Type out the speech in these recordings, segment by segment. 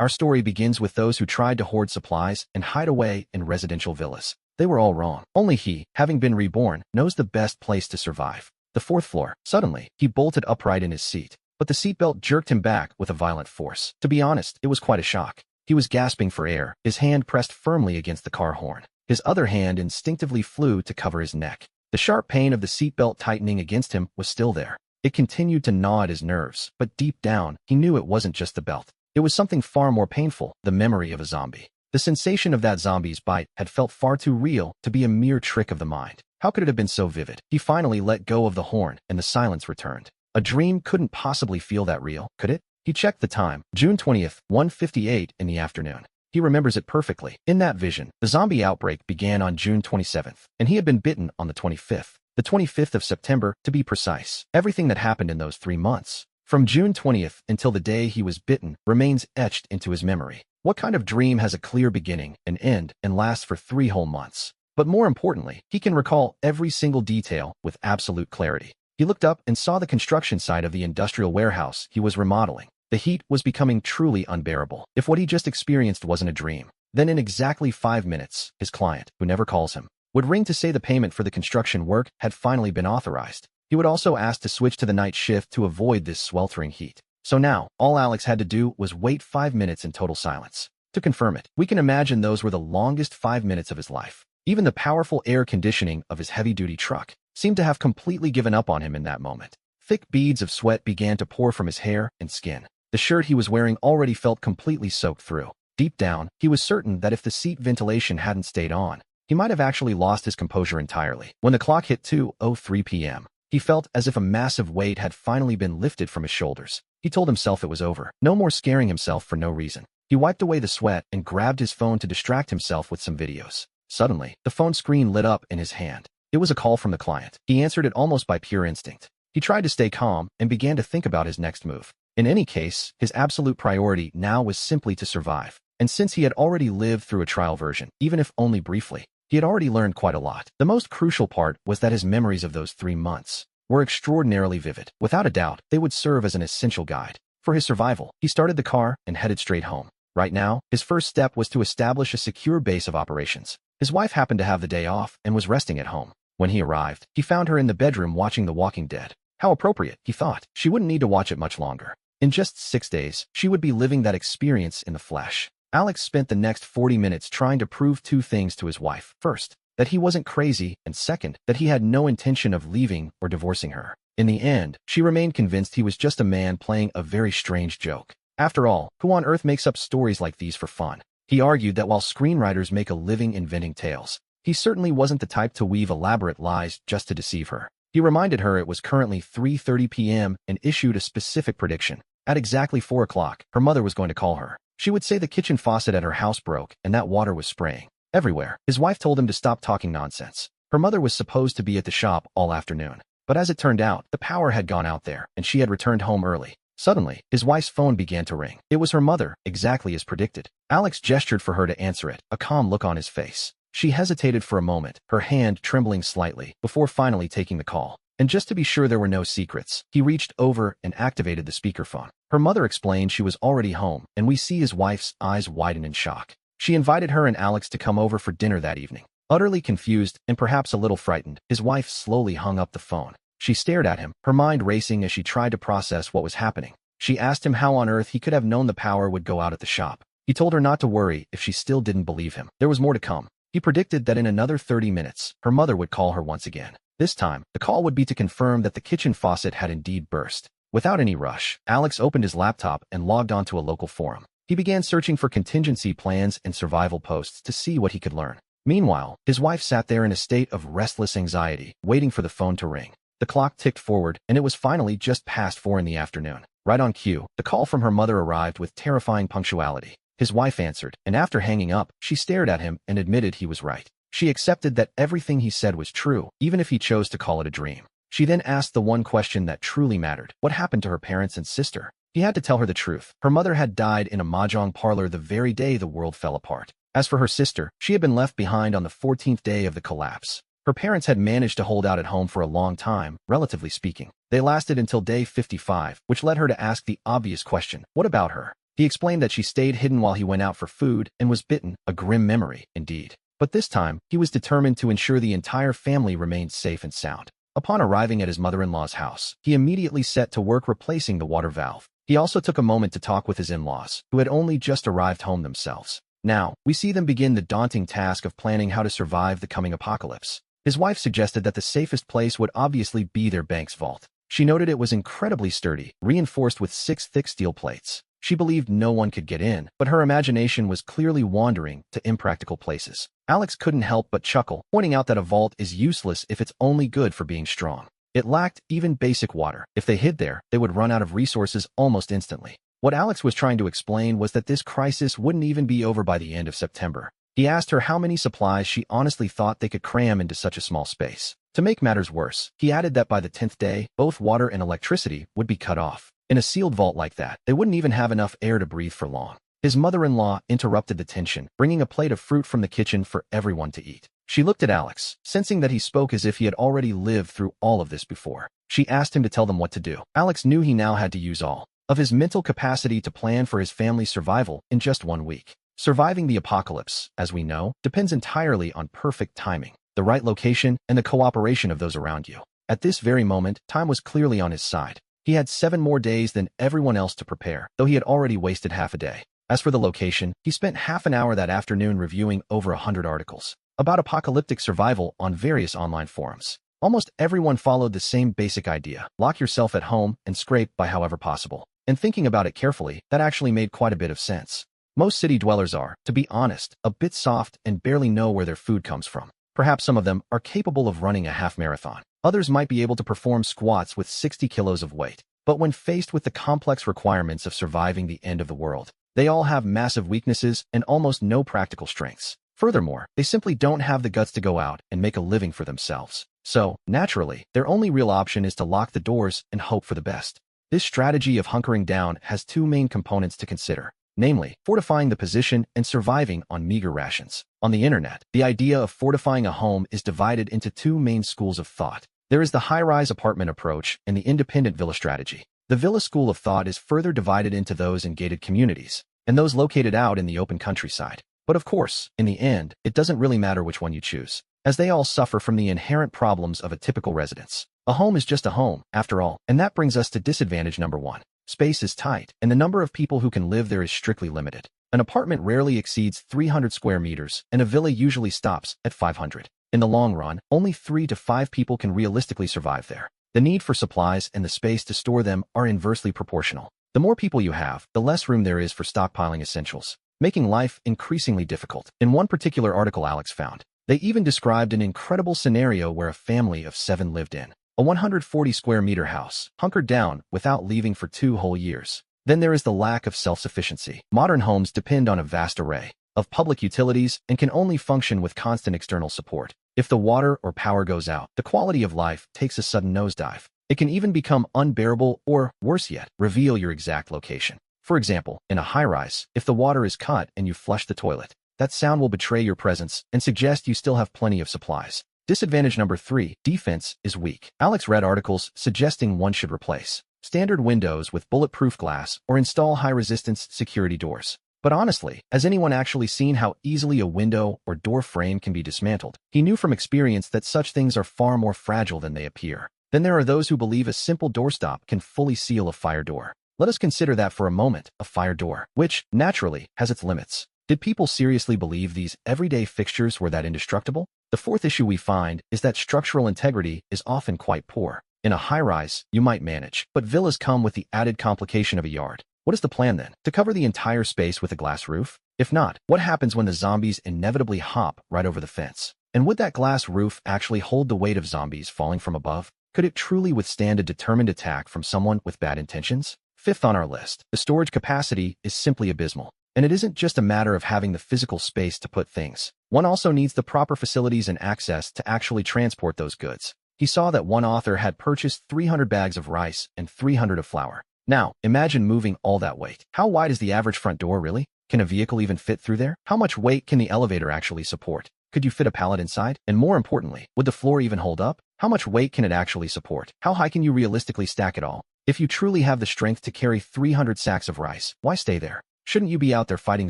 Our story begins with those who tried to hoard supplies and hide away in residential villas. They were all wrong. Only he, having been reborn, knows the best place to survive. The fourth floor. Suddenly, he bolted upright in his seat, but the seatbelt jerked him back with a violent force. To be honest, it was quite a shock. He was gasping for air, his hand pressed firmly against the car horn. His other hand instinctively flew to cover his neck. The sharp pain of the seatbelt tightening against him was still there. It continued to gnaw at his nerves, but deep down, he knew it wasn't just the belt. It was something far more painful, the memory of a zombie. The sensation of that zombie's bite had felt far too real to be a mere trick of the mind. How could it have been so vivid? He finally let go of the horn, and the silence returned. A dream couldn't possibly feel that real, could it? He checked the time, June 20th, 1:58 in the afternoon. He remembers it perfectly. In that vision, the zombie outbreak began on June 27th, and he had been bitten on the 25th. The 25th of September, to be precise. Everything that happened in those 3 months, from June 20th until the day he was bitten, remains etched into his memory. What kind of dream has a clear beginning, an end, and lasts for 3 whole months? But more importantly, he can recall every single detail with absolute clarity. He looked up and saw the construction site of the industrial warehouse he was remodeling. The heat was becoming truly unbearable. If what he just experienced wasn't a dream, then in exactly 5 minutes, his client, who never calls him, would ring to say the payment for the construction work had finally been authorized. He would also ask to switch to the night shift to avoid this sweltering heat. So now, all Alex had to do was wait 5 minutes in total silence. To confirm it, we can imagine those were the longest 5 minutes of his life. Even the powerful air conditioning of his heavy-duty truck seemed to have completely given up on him in that moment. Thick beads of sweat began to pour from his hair and skin. The shirt he was wearing already felt completely soaked through. Deep down, he was certain that if the seat ventilation hadn't stayed on, he might have actually lost his composure entirely. When the clock hit 2:03 p.m., he felt as if a massive weight had finally been lifted from his shoulders. He told himself it was over. No more scaring himself for no reason. He wiped away the sweat and grabbed his phone to distract himself with some videos. Suddenly, the phone screen lit up in his hand. It was a call from the client. He answered it almost by pure instinct. He tried to stay calm and began to think about his next move. In any case, his absolute priority now was simply to survive. And since he had already lived through a trial version, even if only briefly, he had already learned quite a lot. The most crucial part was that his memories of those 3 months were extraordinarily vivid. Without a doubt, they would serve as an essential guide. For his survival, he started the car and headed straight home. Right now, his first step was to establish a secure base of operations. His wife happened to have the day off and was resting at home. When he arrived, he found her in the bedroom watching The Walking Dead. How appropriate, he thought. She wouldn't need to watch it much longer. In just 6 days, she would be living that experience in the flesh. Alex spent the next 40 minutes trying to prove 2 things to his wife. First, that he wasn't crazy, and second, that he had no intention of leaving or divorcing her. In the end, she remained convinced he was just a man playing a very strange joke. After all, who on earth makes up stories like these for fun? He argued that while screenwriters make a living inventing tales, he certainly wasn't the type to weave elaborate lies just to deceive her. He reminded her it was currently 3:30 p.m. and issued a specific prediction. At exactly 4 o'clock, her mother was going to call her. She would say the kitchen faucet at her house broke and that water was spraying everywhere. His wife told him to stop talking nonsense. Her mother was supposed to be at the shop all afternoon. But as it turned out, the power had gone out there, and she had returned home early. Suddenly, his wife's phone began to ring. It was her mother, exactly as predicted. Alex gestured for her to answer it, a calm look on his face. She hesitated for a moment, her hand trembling slightly, before finally taking the call. And just to be sure there were no secrets, he reached over and activated the speakerphone. Her mother explained she was already home, and we see his wife's eyes widen in shock. She invited her and Alex to come over for dinner that evening. Utterly confused and perhaps a little frightened, his wife slowly hung up the phone. She stared at him, her mind racing as she tried to process what was happening. She asked him how on earth he could have known the power would go out at the shop. He told her not to worry if she still didn't believe him. There was more to come. He predicted that in another 30 minutes, her mother would call her once again. This time, the call would be to confirm that the kitchen faucet had indeed burst. Without any rush, Alex opened his laptop and logged onto a local forum. He began searching for contingency plans and survival posts to see what he could learn. Meanwhile, his wife sat there in a state of restless anxiety, waiting for the phone to ring. The clock ticked forward, and it was finally just past 4 in the afternoon. Right on cue, the call from her mother arrived with terrifying punctuality. His wife answered, and after hanging up, she stared at him and admitted he was right. She accepted that everything he said was true, even if he chose to call it a dream. She then asked the one question that truly mattered. What happened to her parents and sister? He had to tell her the truth. Her mother had died in a mahjong parlor the very day the world fell apart. As for her sister, she had been left behind on the 14th day of the collapse. Her parents had managed to hold out at home for a long time, relatively speaking. They lasted until day 55, which led her to ask the obvious question, what about her? He explained that she stayed hidden while he went out for food and was bitten, a grim memory, indeed. But this time, he was determined to ensure the entire family remained safe and sound. Upon arriving at his mother-in-law's house, he immediately set to work replacing the water valve. He also took a moment to talk with his in-laws, who had only just arrived home themselves. Now, we see them begin the daunting task of planning how to survive the coming apocalypse. His wife suggested that the safest place would obviously be their bank's vault. She noted it was incredibly sturdy, reinforced with 6 thick steel plates. She believed no one could get in, but her imagination was clearly wandering to impractical places. Alex couldn't help but chuckle, pointing out that a vault is useless if it's only good for being strong. It lacked even basic water. If they hid there, they would run out of resources almost instantly. What Alex was trying to explain was that this crisis wouldn't even be over by the end of September. He asked her how many supplies she honestly thought they could cram into such a small space. To make matters worse, he added that by the 10th day, both water and electricity would be cut off. In a sealed vault like that, they wouldn't even have enough air to breathe for long. His mother-in-law interrupted the tension, bringing a plate of fruit from the kitchen for everyone to eat. She looked at Alex, sensing that he spoke as if he had already lived through all of this before. She asked him to tell them what to do. Alex knew he now had to use all of his mental capacity to plan for his family's survival in just 1 week. Surviving the apocalypse, as we know, depends entirely on perfect timing, the right location, and the cooperation of those around you. At this very moment, time was clearly on his side. He had 7 more days than everyone else to prepare, though he had already wasted half a day. As for the location, he spent half an hour that afternoon reviewing over 100 articles about apocalyptic survival on various online forums. Almost everyone followed the same basic idea: lock yourself at home and scrape by however possible. And thinking about it carefully, that actually made quite a bit of sense. Most city dwellers are, to be honest, a bit soft and barely know where their food comes from. Perhaps some of them are capable of running a half marathon. Others might be able to perform squats with 60 kilos of weight. But when faced with the complex requirements of surviving the end of the world, they all have massive weaknesses and almost no practical strengths. Furthermore, they simply don't have the guts to go out and make a living for themselves. So, naturally, their only real option is to lock the doors and hope for the best. This strategy of hunkering down has 2 main components to consider, namely, fortifying the position and surviving on meager rations. On the internet, the idea of fortifying a home is divided into 2 main schools of thought. There is the high-rise apartment approach and the independent villa strategy. The villa school of thought is further divided into those in gated communities and those located out in the open countryside. But of course, in the end, it doesn't really matter which one you choose, as they all suffer from the inherent problems of a typical residence. A home is just a home, after all, and that brings us to disadvantage number 1. Space is tight, and the number of people who can live there is strictly limited. An apartment rarely exceeds 300 square meters, and a villa usually stops at 500. In the long run, only 3 to 5 people can realistically survive there. The need for supplies and the space to store them are inversely proportional. The more people you have, the less room there is for stockpiling essentials, making life increasingly difficult. In one particular article Alex found, they even described an incredible scenario where a family of 7 lived in a 140 square meter house, hunkered down without leaving for 2 whole years. Then there is the lack of self-sufficiency. Modern homes depend on a vast array of public utilities and can only function with constant external support. If the water or power goes out, the quality of life takes a sudden nosedive. It can even become unbearable or, worse yet, reveal your exact location. For example, in a high-rise, if the water is cut and you flush the toilet, that sound will betray your presence and suggest you still have plenty of supplies. Disadvantage number 3, defense is weak. Alex read articles suggesting one should replace standard windows with bulletproof glass or install high-resistance security doors. But honestly, has anyone actually seen how easily a window or door frame can be dismantled? He knew from experience that such things are far more fragile than they appear. Then there are those who believe a simple doorstop can fully seal a fire door. Let us consider that for a moment, a fire door, which, naturally, has its limits. Did people seriously believe these everyday fixtures were that indestructible? The 4th issue we find is that structural integrity is often quite poor. In a high-rise, you might manage, but villas come with the added complication of a yard. What is the plan then? To cover the entire space with a glass roof? If not, what happens when the zombies inevitably hop right over the fence? And would that glass roof actually hold the weight of zombies falling from above? Could it truly withstand a determined attack from someone with bad intentions? 5th on our list, the storage capacity is simply abysmal. And it isn't just a matter of having the physical space to put things. One also needs the proper facilities and access to actually transport those goods. He saw that one author had purchased 300 bags of rice and 300 of flour. Now, imagine moving all that weight. How wide is the average front door really? Can a vehicle even fit through there? How much weight can the elevator actually support? Could you fit a pallet inside? And more importantly, would the floor even hold up? How much weight can it actually support? How high can you realistically stack it all? If you truly have the strength to carry 300 sacks of rice, why stay there? Shouldn't you be out there fighting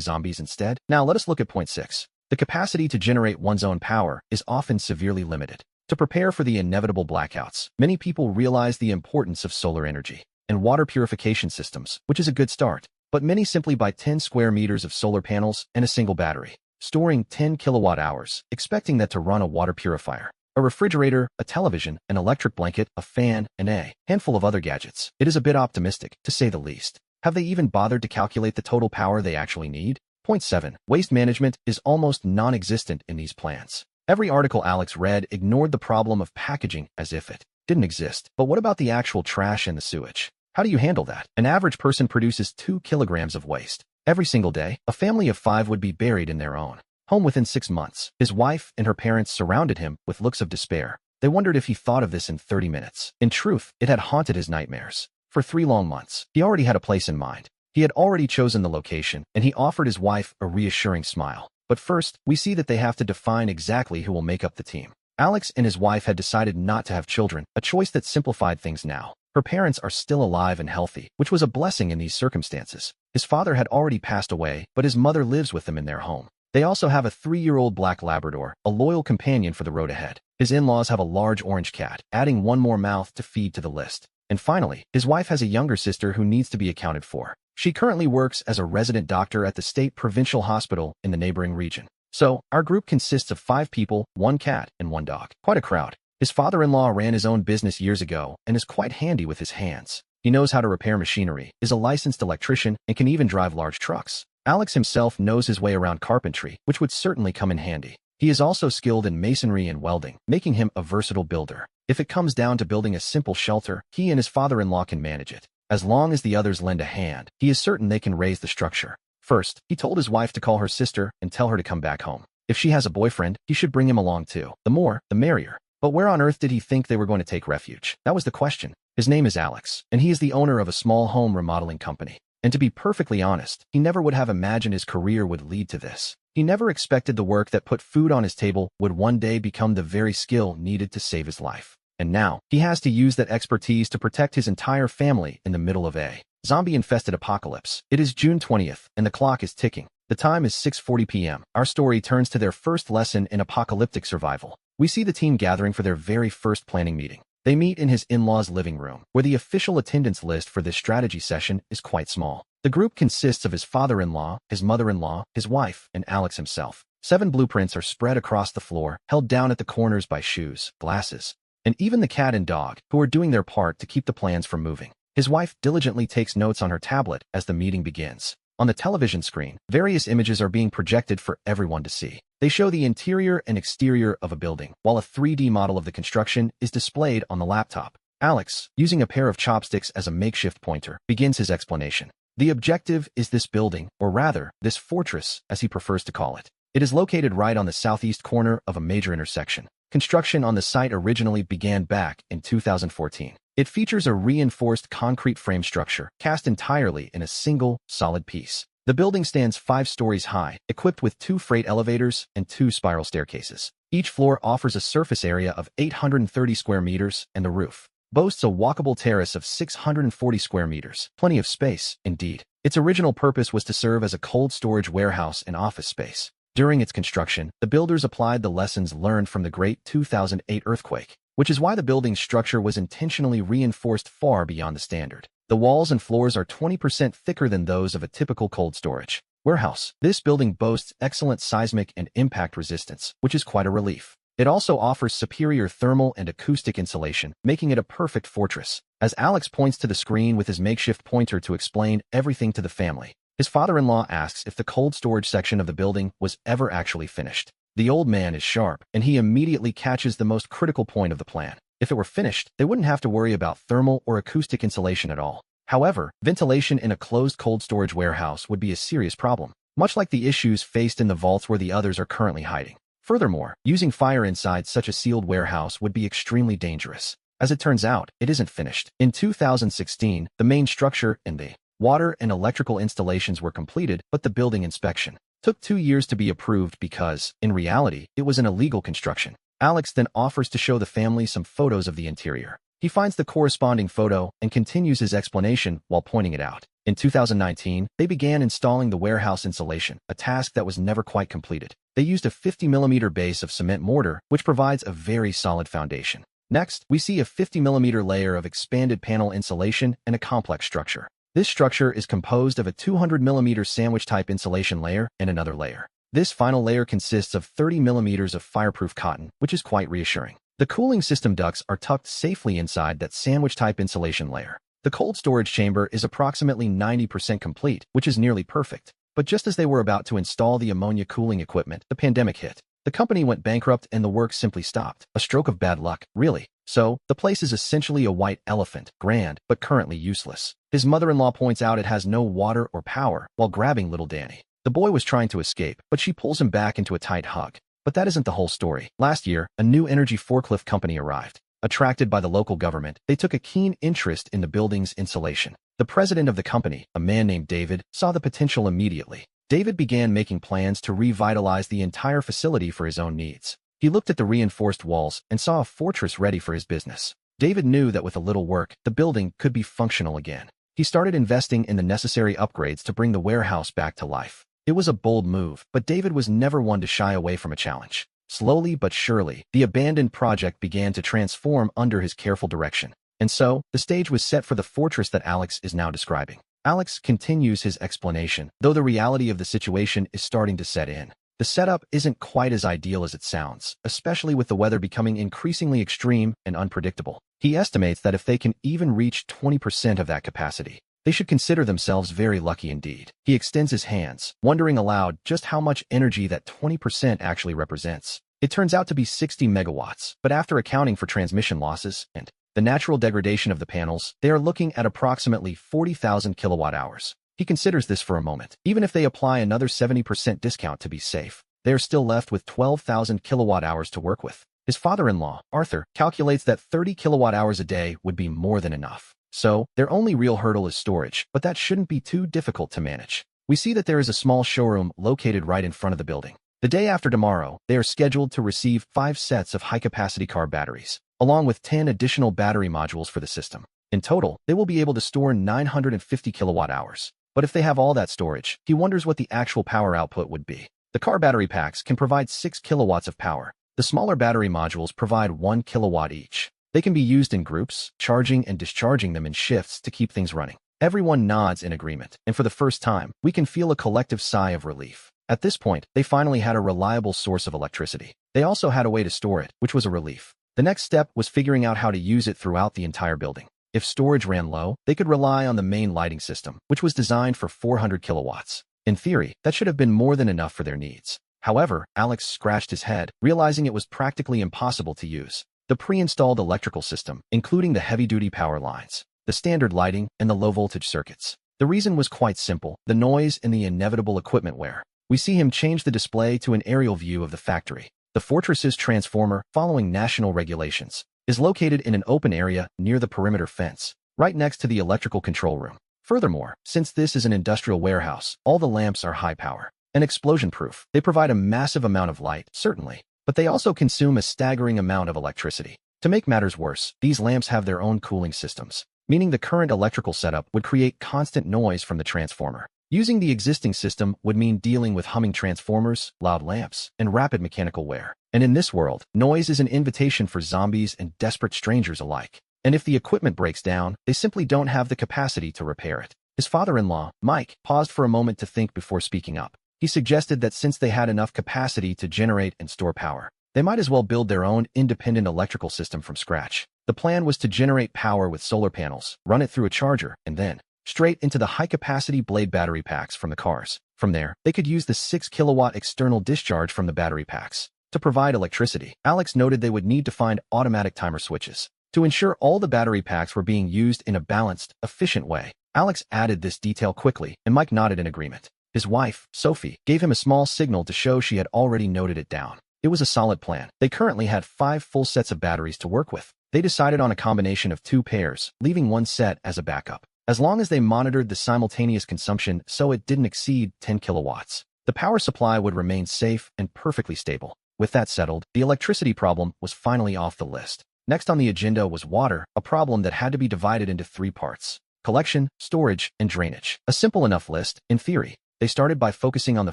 zombies instead? Now let us look at point 6. The capacity to generate one's own power is often severely limited. To prepare for the inevitable blackouts, many people realize the importance of solar energy and water purification systems, which is a good start. But many simply buy 10 square meters of solar panels and a single battery, storing 10 kilowatt hours, expecting that to run a water purifier, a refrigerator, a television, an electric blanket, a fan, and a handful of other gadgets. It is a bit optimistic, to say the least. Have they even bothered to calculate the total power they actually need? Point 7. Waste management is almost non-existent in these plans. Every article Alex read ignored the problem of packaging as if it didn't exist. But what about the actual trash and the sewage? How do you handle that? An average person produces 2 kilograms of waste. Every single day, a family of 5 would be buried in their own home within 6 months. His wife and her parents surrounded him with looks of despair. They wondered if he thought of this in 30 minutes. In truth, it had haunted his nightmares. For 3 long months, he already had a place in mind. He had already chosen the location, and he offered his wife a reassuring smile. But first, we see that they have to define exactly who will make up the team. Alex and his wife had decided not to have children, a choice that simplified things now. Her parents are still alive and healthy, which was a blessing in these circumstances. His father had already passed away, but his mother lives with them in their home. They also have a 3-year-old black Labrador, a loyal companion for the road ahead. His in-laws have a large orange cat, adding one more mouth to feed to the list. And finally, his wife has a younger sister who needs to be accounted for. She currently works as a resident doctor at the state provincial hospital in the neighboring region. So, our group consists of 5 people, 1 cat, and 1 dog. Quite a crowd. His father-in-law ran his own business years ago and is quite handy with his hands. He knows how to repair machinery, is a licensed electrician, and can even drive large trucks. Alex himself knows his way around carpentry, which would certainly come in handy. He is also skilled in masonry and welding, making him a versatile builder. If it comes down to building a simple shelter, he and his father-in-law can manage it. As long as the others lend a hand, he is certain they can raise the structure. First, he told his wife to call her sister and tell her to come back home. If she has a boyfriend, he should bring him along too. The more, the merrier. But where on earth did he think they were going to take refuge? That was the question. His name is Alex, and he is the owner of a small home remodeling company. And to be perfectly honest, he never would have imagined his career would lead to this. He never expected the work that put food on his table would one day become the very skill needed to save his life. And now, he has to use that expertise to protect his entire family in the middle of a zombie-infested apocalypse. It is June 20th, and the clock is ticking. The time is 6:40 p.m. Our story turns to their first lesson in apocalyptic survival. We see the team gathering for their very first planning meeting. They meet in his in-laws' living room, where the official attendance list for this strategy session is quite small. The group consists of his father-in-law, his mother-in-law, his wife, and Alex himself. 7 blueprints are spread across the floor, held down at the corners by shoes, glasses, and even the cat and dog, who are doing their part to keep the plans from moving. His wife diligently takes notes on her tablet as the meeting begins. On the television screen, various images are being projected for everyone to see. They show the interior and exterior of a building, while a 3D model of the construction is displayed on the laptop. Alex, using a pair of chopsticks as a makeshift pointer, begins his explanation. The objective is this building, or rather, this fortress, as he prefers to call it. It is located right on the southeast corner of a major intersection. Construction on the site originally began back in 2014. It features a reinforced concrete frame structure, cast entirely in a single, solid piece. The building stands 5 stories high, equipped with 2 freight elevators and 2 spiral staircases. Each floor offers a surface area of 830 square meters, and the roof boasts a walkable terrace of 640 square meters. Plenty of space, indeed. Its original purpose was to serve as a cold storage warehouse and office space. During its construction, the builders applied the lessons learned from the great 2008 earthquake, which is why the building's structure was intentionally reinforced far beyond the standard. The walls and floors are 20% thicker than those of a typical cold storage warehouse. This building boasts excellent seismic and impact resistance, which is quite a relief. It also offers superior thermal and acoustic insulation, making it a perfect fortress. As Alex points to the screen with his makeshift pointer to explain everything to the family, his father-in-law asks if the cold storage section of the building was ever actually finished. The old man is sharp, and he immediately catches the most critical point of the plan. If it were finished, they wouldn't have to worry about thermal or acoustic insulation at all. However, ventilation in a closed cold storage warehouse would be a serious problem, much like the issues faced in the vaults where the others are currently hiding. Furthermore, using fire inside such a sealed warehouse would be extremely dangerous. As it turns out, it isn't finished. In 2016, the main structure and the water and electrical installations were completed, but the building inspection took 2 years to be approved because, in reality, it was an illegal construction. Alex then offers to show the family some photos of the interior. He finds the corresponding photo and continues his explanation while pointing it out. In 2019, they began installing the warehouse insulation, a task that was never quite completed. They used a 50mm base of cement mortar, which provides a very solid foundation. Next, we see a 50mm layer of expanded panel insulation and a complex structure. This structure is composed of a 200mm sandwich-type insulation layer and another layer. This final layer consists of 30mm of fireproof cotton, which is quite reassuring. The cooling system ducts are tucked safely inside that sandwich-type insulation layer. The cold storage chamber is approximately 90% complete, which is nearly perfect. But just as they were about to install the ammonia cooling equipment, the pandemic hit. The company went bankrupt and the work simply stopped. A stroke of bad luck, really. So, the place is essentially a white elephant, grand, but currently useless. His mother-in-law points out it has no water or power while grabbing little Danny. The boy was trying to escape, but she pulls him back into a tight hug. But that isn't the whole story. Last year, a new energy forklift company arrived. Attracted by the local government, they took a keen interest in the building's insulation. The president of the company, a man named David, saw the potential immediately. David began making plans to revitalize the entire facility for his own needs. He looked at the reinforced walls and saw a fortress ready for his business. David knew that with a little work, the building could be functional again. He started investing in the necessary upgrades to bring the warehouse back to life. It was a bold move, but David was never one to shy away from a challenge. Slowly but surely, the abandoned project began to transform under his careful direction. And so, the stage was set for the fortress that Alex is now describing. Alex continues his explanation, though the reality of the situation is starting to set in. The setup isn't quite as ideal as it sounds, especially with the weather becoming increasingly extreme and unpredictable. He estimates that if they can even reach 20% of that capacity, they should consider themselves very lucky indeed. He extends his hands, wondering aloud just how much energy that 20% actually represents. It turns out to be 60 megawatts, but after accounting for transmission losses and the natural degradation of the panels, they are looking at approximately 40,000 kilowatt hours. He considers this for a moment. Even if they apply another 70% discount to be safe, they are still left with 12,000 kilowatt hours to work with. His father-in-law, Arthur, calculates that 30 kilowatt hours a day would be more than enough. So, their only real hurdle is storage, but that shouldn't be too difficult to manage. We see that there is a small showroom located right in front of the building. The day after tomorrow, they are scheduled to receive 5 sets of high-capacity car batteries, along with 10 additional battery modules for the system. In total, they will be able to store 950 kilowatt hours. But if they have all that storage, he wonders what the actual power output would be. The car battery packs can provide 6 kilowatts of power. The smaller battery modules provide 1 kilowatt each. They can be used in groups, charging and discharging them in shifts to keep things running. Everyone nods in agreement, and for the first time, we can feel a collective sigh of relief. At this point, they finally had a reliable source of electricity. They also had a way to store it, which was a relief. The next step was figuring out how to use it throughout the entire building. If storage ran low, they could rely on the main lighting system, which was designed for 400 kilowatts. In theory, that should have been more than enough for their needs. However, Alex scratched his head, realizing it was practically impossible to use. The pre-installed electrical system, including the heavy-duty power lines, the standard lighting, and the low-voltage circuits. The reason was quite simple: the noise and the inevitable equipment wear. We see him change the display to an aerial view of the factory. The fortress's transformer, following national regulations, is located in an open area near the perimeter fence, right next to the electrical control room. Furthermore, since this is an industrial warehouse, all the lamps are high power and explosion-proof. They provide a massive amount of light, certainly, but they also consume a staggering amount of electricity. To make matters worse, these lamps have their own cooling systems, meaning the current electrical setup would create constant noise from the transformer. Using the existing system would mean dealing with humming transformers, loud lamps, and rapid mechanical wear. And in this world, noise is an invitation for zombies and desperate strangers alike. And if the equipment breaks down, they simply don't have the capacity to repair it. His father-in-law, Mike, paused for a moment to think before speaking up. He suggested that since they had enough capacity to generate and store power, they might as well build their own independent electrical system from scratch. The plan was to generate power with solar panels, run it through a charger, and then straight into the high-capacity blade battery packs from the cars. From there, they could use the 6-kilowatt external discharge from the battery packs to provide electricity. Alex noted they would need to find automatic timer switches to ensure all the battery packs were being used in a balanced, efficient way. Alex added this detail quickly, and Mike nodded in agreement. His wife, Sophie, gave him a small signal to show she had already noted it down. It was a solid plan. They currently had 5 full sets of batteries to work with. They decided on a combination of 2 pairs, leaving one set as a backup. As long as they monitored the simultaneous consumption so it didn't exceed 10 kilowatts, the power supply would remain safe and perfectly stable. With that settled, the electricity problem was finally off the list. Next on the agenda was water, a problem that had to be divided into 3 parts: collection, storage, and drainage. A simple enough list, in theory. They started by focusing on the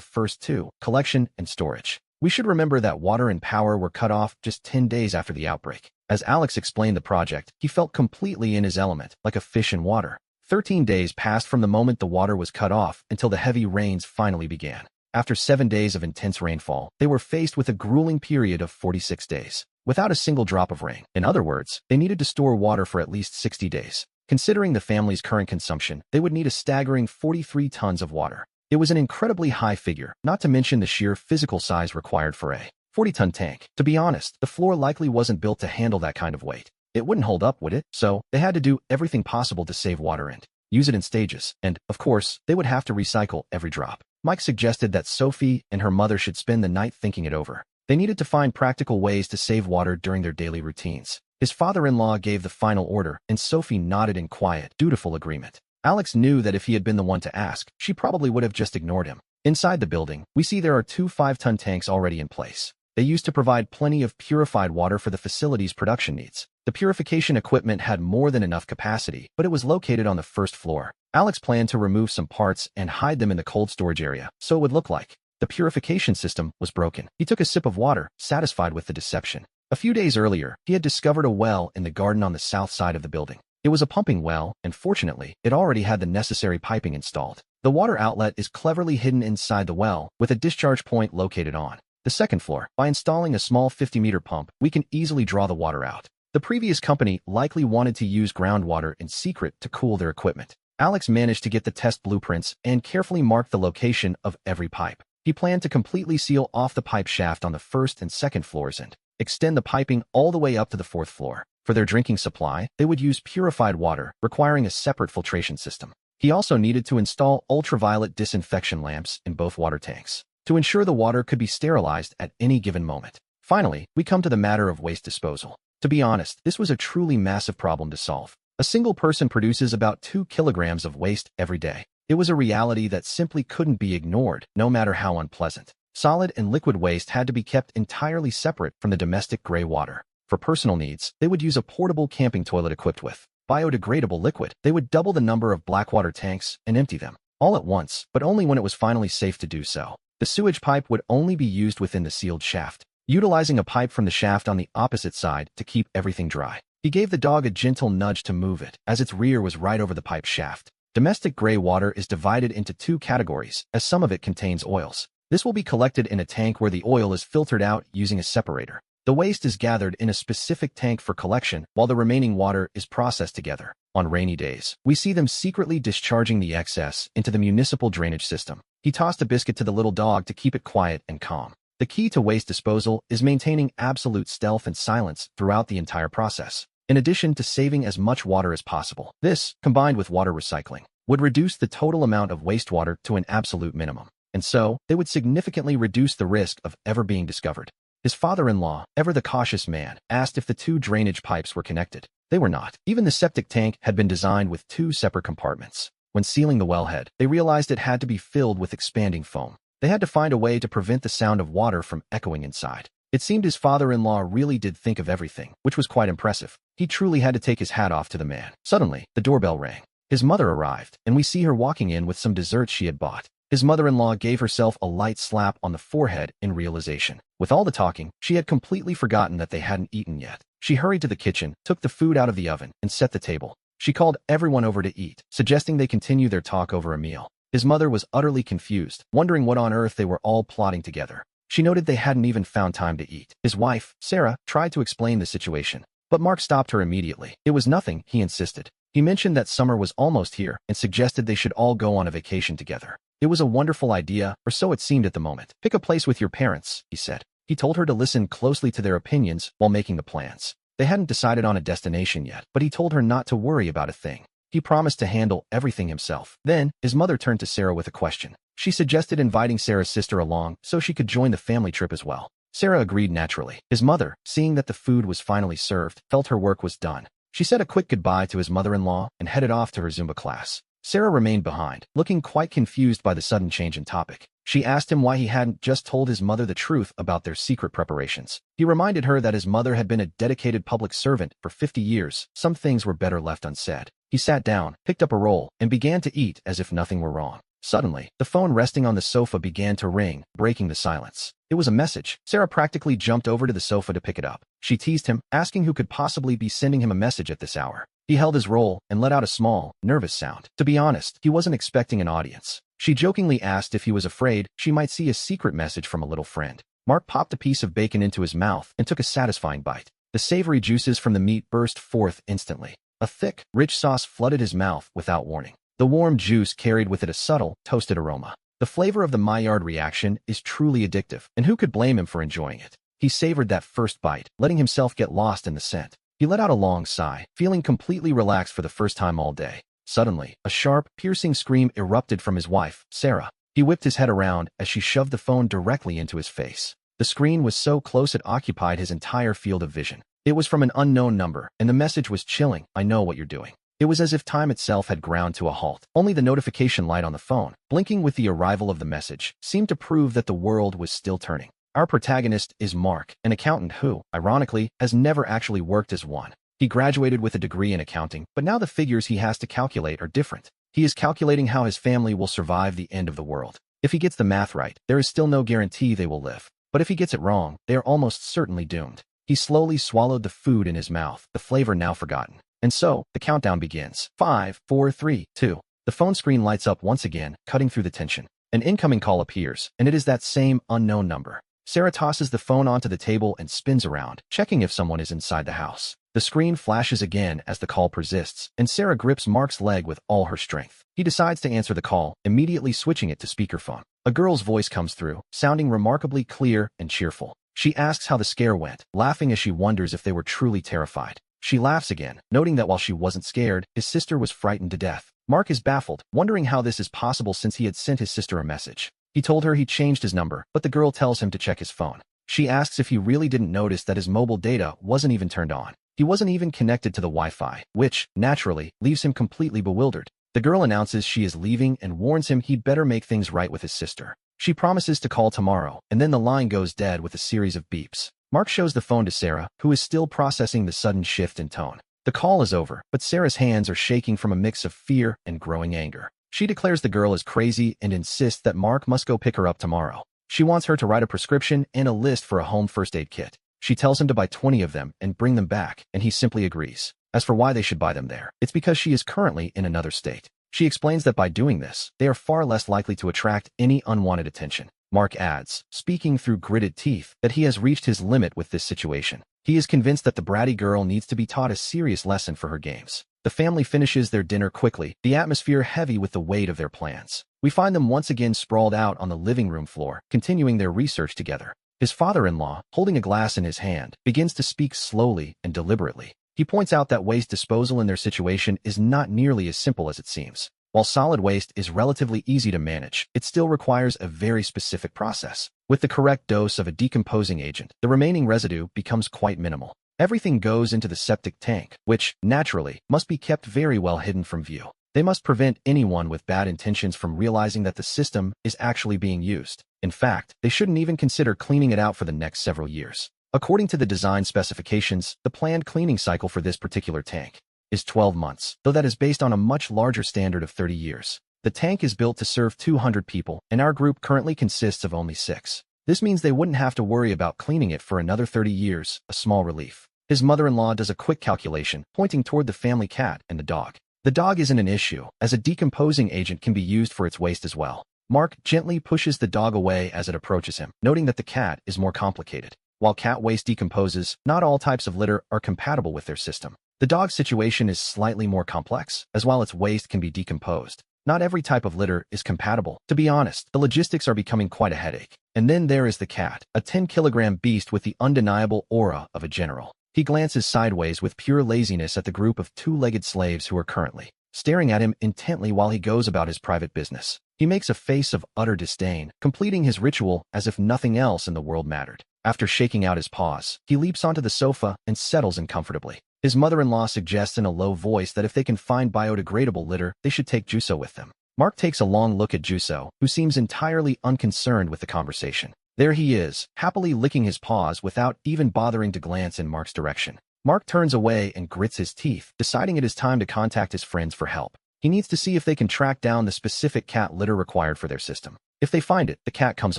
first 2, collection and storage. We should remember that water and power were cut off just 10 days after the outbreak. As Alex explained the project, he felt completely in his element, like a fish in water. 13 days passed from the moment the water was cut off until the heavy rains finally began. After 7 days of intense rainfall, they were faced with a grueling period of 46 days, without a single drop of rain. In other words, they needed to store water for at least 60 days. Considering the family's current consumption, they would need a staggering 43 tons of water. It was an incredibly high figure, not to mention the sheer physical size required for a 40-ton tank. To be honest, the floor likely wasn't built to handle that kind of weight. It wouldn't hold up, would it? So, they had to do everything possible to save water and use it in stages. And, of course, they would have to recycle every drop. Mike suggested that Sophie and her mother should spend the night thinking it over. They needed to find practical ways to save water during their daily routines. His father-in-law gave the final order, and Sophie nodded in quiet, dutiful agreement. Alex knew that if he had been the one to ask, she probably would have just ignored him. Inside the building, we see there are 2 5-ton tanks already in place. They used to provide plenty of purified water for the facility's production needs. The purification equipment had more than enough capacity, but it was located on the first floor. Alex planned to remove some parts and hide them in the cold storage area, so it would look like the purification system was broken. He took a sip of water, satisfied with the deception. A few days earlier, he had discovered a well in the garden on the south side of the building. It was a pumping well, and fortunately, it already had the necessary piping installed. The water outlet is cleverly hidden inside the well, with a discharge point located on the second floor. By installing a small 50-meter pump, we can easily draw the water out. The previous company likely wanted to use groundwater in secret to cool their equipment. Alex managed to get the test blueprints and carefully marked the location of every pipe. He planned to completely seal off the pipe shaft on the first and second floors and extend the piping all the way up to the 4th floor. For their drinking supply, they would use purified water, requiring a separate filtration system. He also needed to install ultraviolet disinfection lamps in both water tanks to ensure the water could be sterilized at any given moment. Finally, we come to the matter of waste disposal. To be honest, this was a truly massive problem to solve. A single person produces about 2 kilograms of waste every day. It was a reality that simply couldn't be ignored, no matter how unpleasant. Solid and liquid waste had to be kept entirely separate from the domestic gray water. For personal needs, they would use a portable camping toilet equipped with biodegradable liquid. They would double the number of blackwater tanks and empty them all at once, but only when it was finally safe to do so. The sewage pipe would only be used within the sealed shaft, utilizing a pipe from the shaft on the opposite side to keep everything dry. He gave the dog a gentle nudge to move it, as its rear was right over the pipe shaft. Domestic gray water is divided into 2 categories, as some of it contains oils. This will be collected in a tank where the oil is filtered out using a separator. The waste is gathered in a specific tank for collection, while the remaining water is processed together. On rainy days, we see them secretly discharging the excess into the municipal drainage system. He tossed a biscuit to the little dog to keep it quiet and calm. The key to waste disposal is maintaining absolute stealth and silence throughout the entire process. In addition to saving as much water as possible, this, combined with water recycling, would reduce the total amount of wastewater to an absolute minimum. And so, they would significantly reduce the risk of ever being discovered. His father-in-law, ever the cautious man, asked if the 2 drainage pipes were connected. They were not. Even the septic tank had been designed with 2 separate compartments. When sealing the wellhead, they realized it had to be filled with expanding foam. They had to find a way to prevent the sound of water from echoing inside. It seemed his father-in-law really did think of everything, which was quite impressive. He truly had to take his hat off to the man. Suddenly, the doorbell rang. His mother arrived, and we see her walking in with some desserts she had bought. His mother-in-law gave herself a light slap on the forehead in realization. With all the talking, she had completely forgotten that they hadn't eaten yet. She hurried to the kitchen, took the food out of the oven, and set the table. She called everyone over to eat, suggesting they continue their talk over a meal. His mother was utterly confused, wondering what on earth they were all plotting together. She noted they hadn't even found time to eat. His wife, Sarah, tried to explain the situation, but Mark stopped her immediately. It was nothing, he insisted. He mentioned that summer was almost here and suggested they should all go on a vacation together. It was a wonderful idea, or so it seemed at the moment. Pick a place with your parents, he said. He told her to listen closely to their opinions while making the plans. They hadn't decided on a destination yet, but he told her not to worry about a thing. He promised to handle everything himself. Then, his mother turned to Sarah with a question. She suggested inviting Sarah's sister along so she could join the family trip as well. Sarah agreed naturally. His mother, seeing that the food was finally served, felt her work was done. She said a quick goodbye to his mother-in-law and headed off to her Zumba class. Sarah remained behind, looking quite confused by the sudden change in topic. She asked him why he hadn't just told his mother the truth about their secret preparations. He reminded her that his mother had been a dedicated public servant for 50 years. Some things were better left unsaid. He sat down, picked up a roll, and began to eat as if nothing were wrong. Suddenly, the phone resting on the sofa began to ring, breaking the silence. It was a message. Sarah practically jumped over to the sofa to pick it up. She teased him, asking who could possibly be sending him a message at this hour. He held his roll and let out a small, nervous sound. To be honest, he wasn't expecting an audience. She jokingly asked if he was afraid she might see a secret message from a little friend. Mark popped a piece of bacon into his mouth and took a satisfying bite. The savory juices from the meat burst forth instantly. A thick, rich sauce flooded his mouth without warning. The warm juice carried with it a subtle, toasted aroma. The flavor of the Maillard reaction is truly addictive, and who could blame him for enjoying it? He savored that first bite, letting himself get lost in the scent. He let out a long sigh, feeling completely relaxed for the first time all day. Suddenly, a sharp, piercing scream erupted from his wife, Sarah. He whipped his head around as she shoved the phone directly into his face. The screen was so close it occupied his entire field of vision. It was from an unknown number, and the message was chilling. "I know what you're doing." It was as if time itself had ground to a halt. Only the notification light on the phone, blinking with the arrival of the message, seemed to prove that the world was still turning. Our protagonist is Mark, an accountant who, ironically, has never actually worked as one. He graduated with a degree in accounting, but now the figures he has to calculate are different. He is calculating how his family will survive the end of the world. If he gets the math right, there is still no guarantee they will live. But if he gets it wrong, they are almost certainly doomed. He slowly swallowed the food in his mouth, the flavor now forgotten. And so, the countdown begins. 5, 4, 3, 2. The phone screen lights up once again, cutting through the tension. An incoming call appears, and it is that same unknown number. Sarah tosses the phone onto the table and spins around, checking if someone is inside the house. The screen flashes again as the call persists, and Sarah grips Mark's leg with all her strength. He decides to answer the call, immediately switching it to speakerphone. A girl's voice comes through, sounding remarkably clear and cheerful. She asks how the scare went, laughing as she wonders if they were truly terrified. She laughs again, noting that while she wasn't scared, his sister was frightened to death. Mark is baffled, wondering how this is possible since he had sent his sister a message. He told her he changed his number, but the girl tells him to check his phone. She asks if he really didn't notice that his mobile data wasn't even turned on. He wasn't even connected to the Wi-Fi, which, naturally, leaves him completely bewildered. The girl announces she is leaving and warns him he'd better make things right with his sister. She promises to call tomorrow, and then the line goes dead with a series of beeps. Mark shows the phone to Sarah, who is still processing the sudden shift in tone. The call is over, but Sarah's hands are shaking from a mix of fear and growing anger. She declares the girl is crazy and insists that Mark must go pick her up tomorrow. She wants her to write a prescription and a list for a home first aid kit. She tells him to buy 20 of them and bring them back, and he simply agrees. As for why they should buy them there, it's because she is currently in another state. She explains that by doing this, they are far less likely to attract any unwanted attention. Mark adds, speaking through gritted teeth, that he has reached his limit with this situation. He is convinced that the bratty girl needs to be taught a serious lesson for her games. The family finishes their dinner quickly, the atmosphere heavy with the weight of their plans. We find them once again sprawled out on the living room floor, continuing their research together. His father-in-law, holding a glass in his hand, begins to speak slowly and deliberately. He points out that waste disposal in their situation is not nearly as simple as it seems. While solid waste is relatively easy to manage, it still requires a very specific process. With the correct dose of a decomposing agent, the remaining residue becomes quite minimal. Everything goes into the septic tank, which, naturally, must be kept very well hidden from view. They must prevent anyone with bad intentions from realizing that the system is actually being used. In fact, they shouldn't even consider cleaning it out for the next several years. According to the design specifications, the planned cleaning cycle for this particular tank is 12 months, though that is based on a much larger standard of 30 years. The tank is built to serve 200 people, and our group currently consists of only 6. This means they wouldn't have to worry about cleaning it for another 30 years, a small relief. His mother-in-law does a quick calculation, pointing toward the family cat and the dog. The dog isn't an issue, as a decomposing agent can be used for its waste as well. Mark gently pushes the dog away as it approaches him, noting that the cat is more complicated. While cat waste decomposes, not all types of litter are compatible with their system. The dog's situation is slightly more complex, as while its waste can be decomposed, not every type of litter is compatible. To be honest, the logistics are becoming quite a headache. And then there is the cat, a 10-kilogram beast with the undeniable aura of a general. He glances sideways with pure laziness at the group of 2-legged slaves who are currently staring at him intently while he goes about his private business. He makes a face of utter disdain, completing his ritual as if nothing else in the world mattered. After shaking out his paws, he leaps onto the sofa and settles in comfortably. His mother-in-law suggests in a low voice that if they can find biodegradable litter, they should take Juso with them. Mark takes a long look at Juso, who seems entirely unconcerned with the conversation. There he is, happily licking his paws without even bothering to glance in Mark's direction. Mark turns away and grits his teeth, deciding it is time to contact his friends for help. He needs to see if they can track down the specific cat litter required for their system. If they find it, the cat comes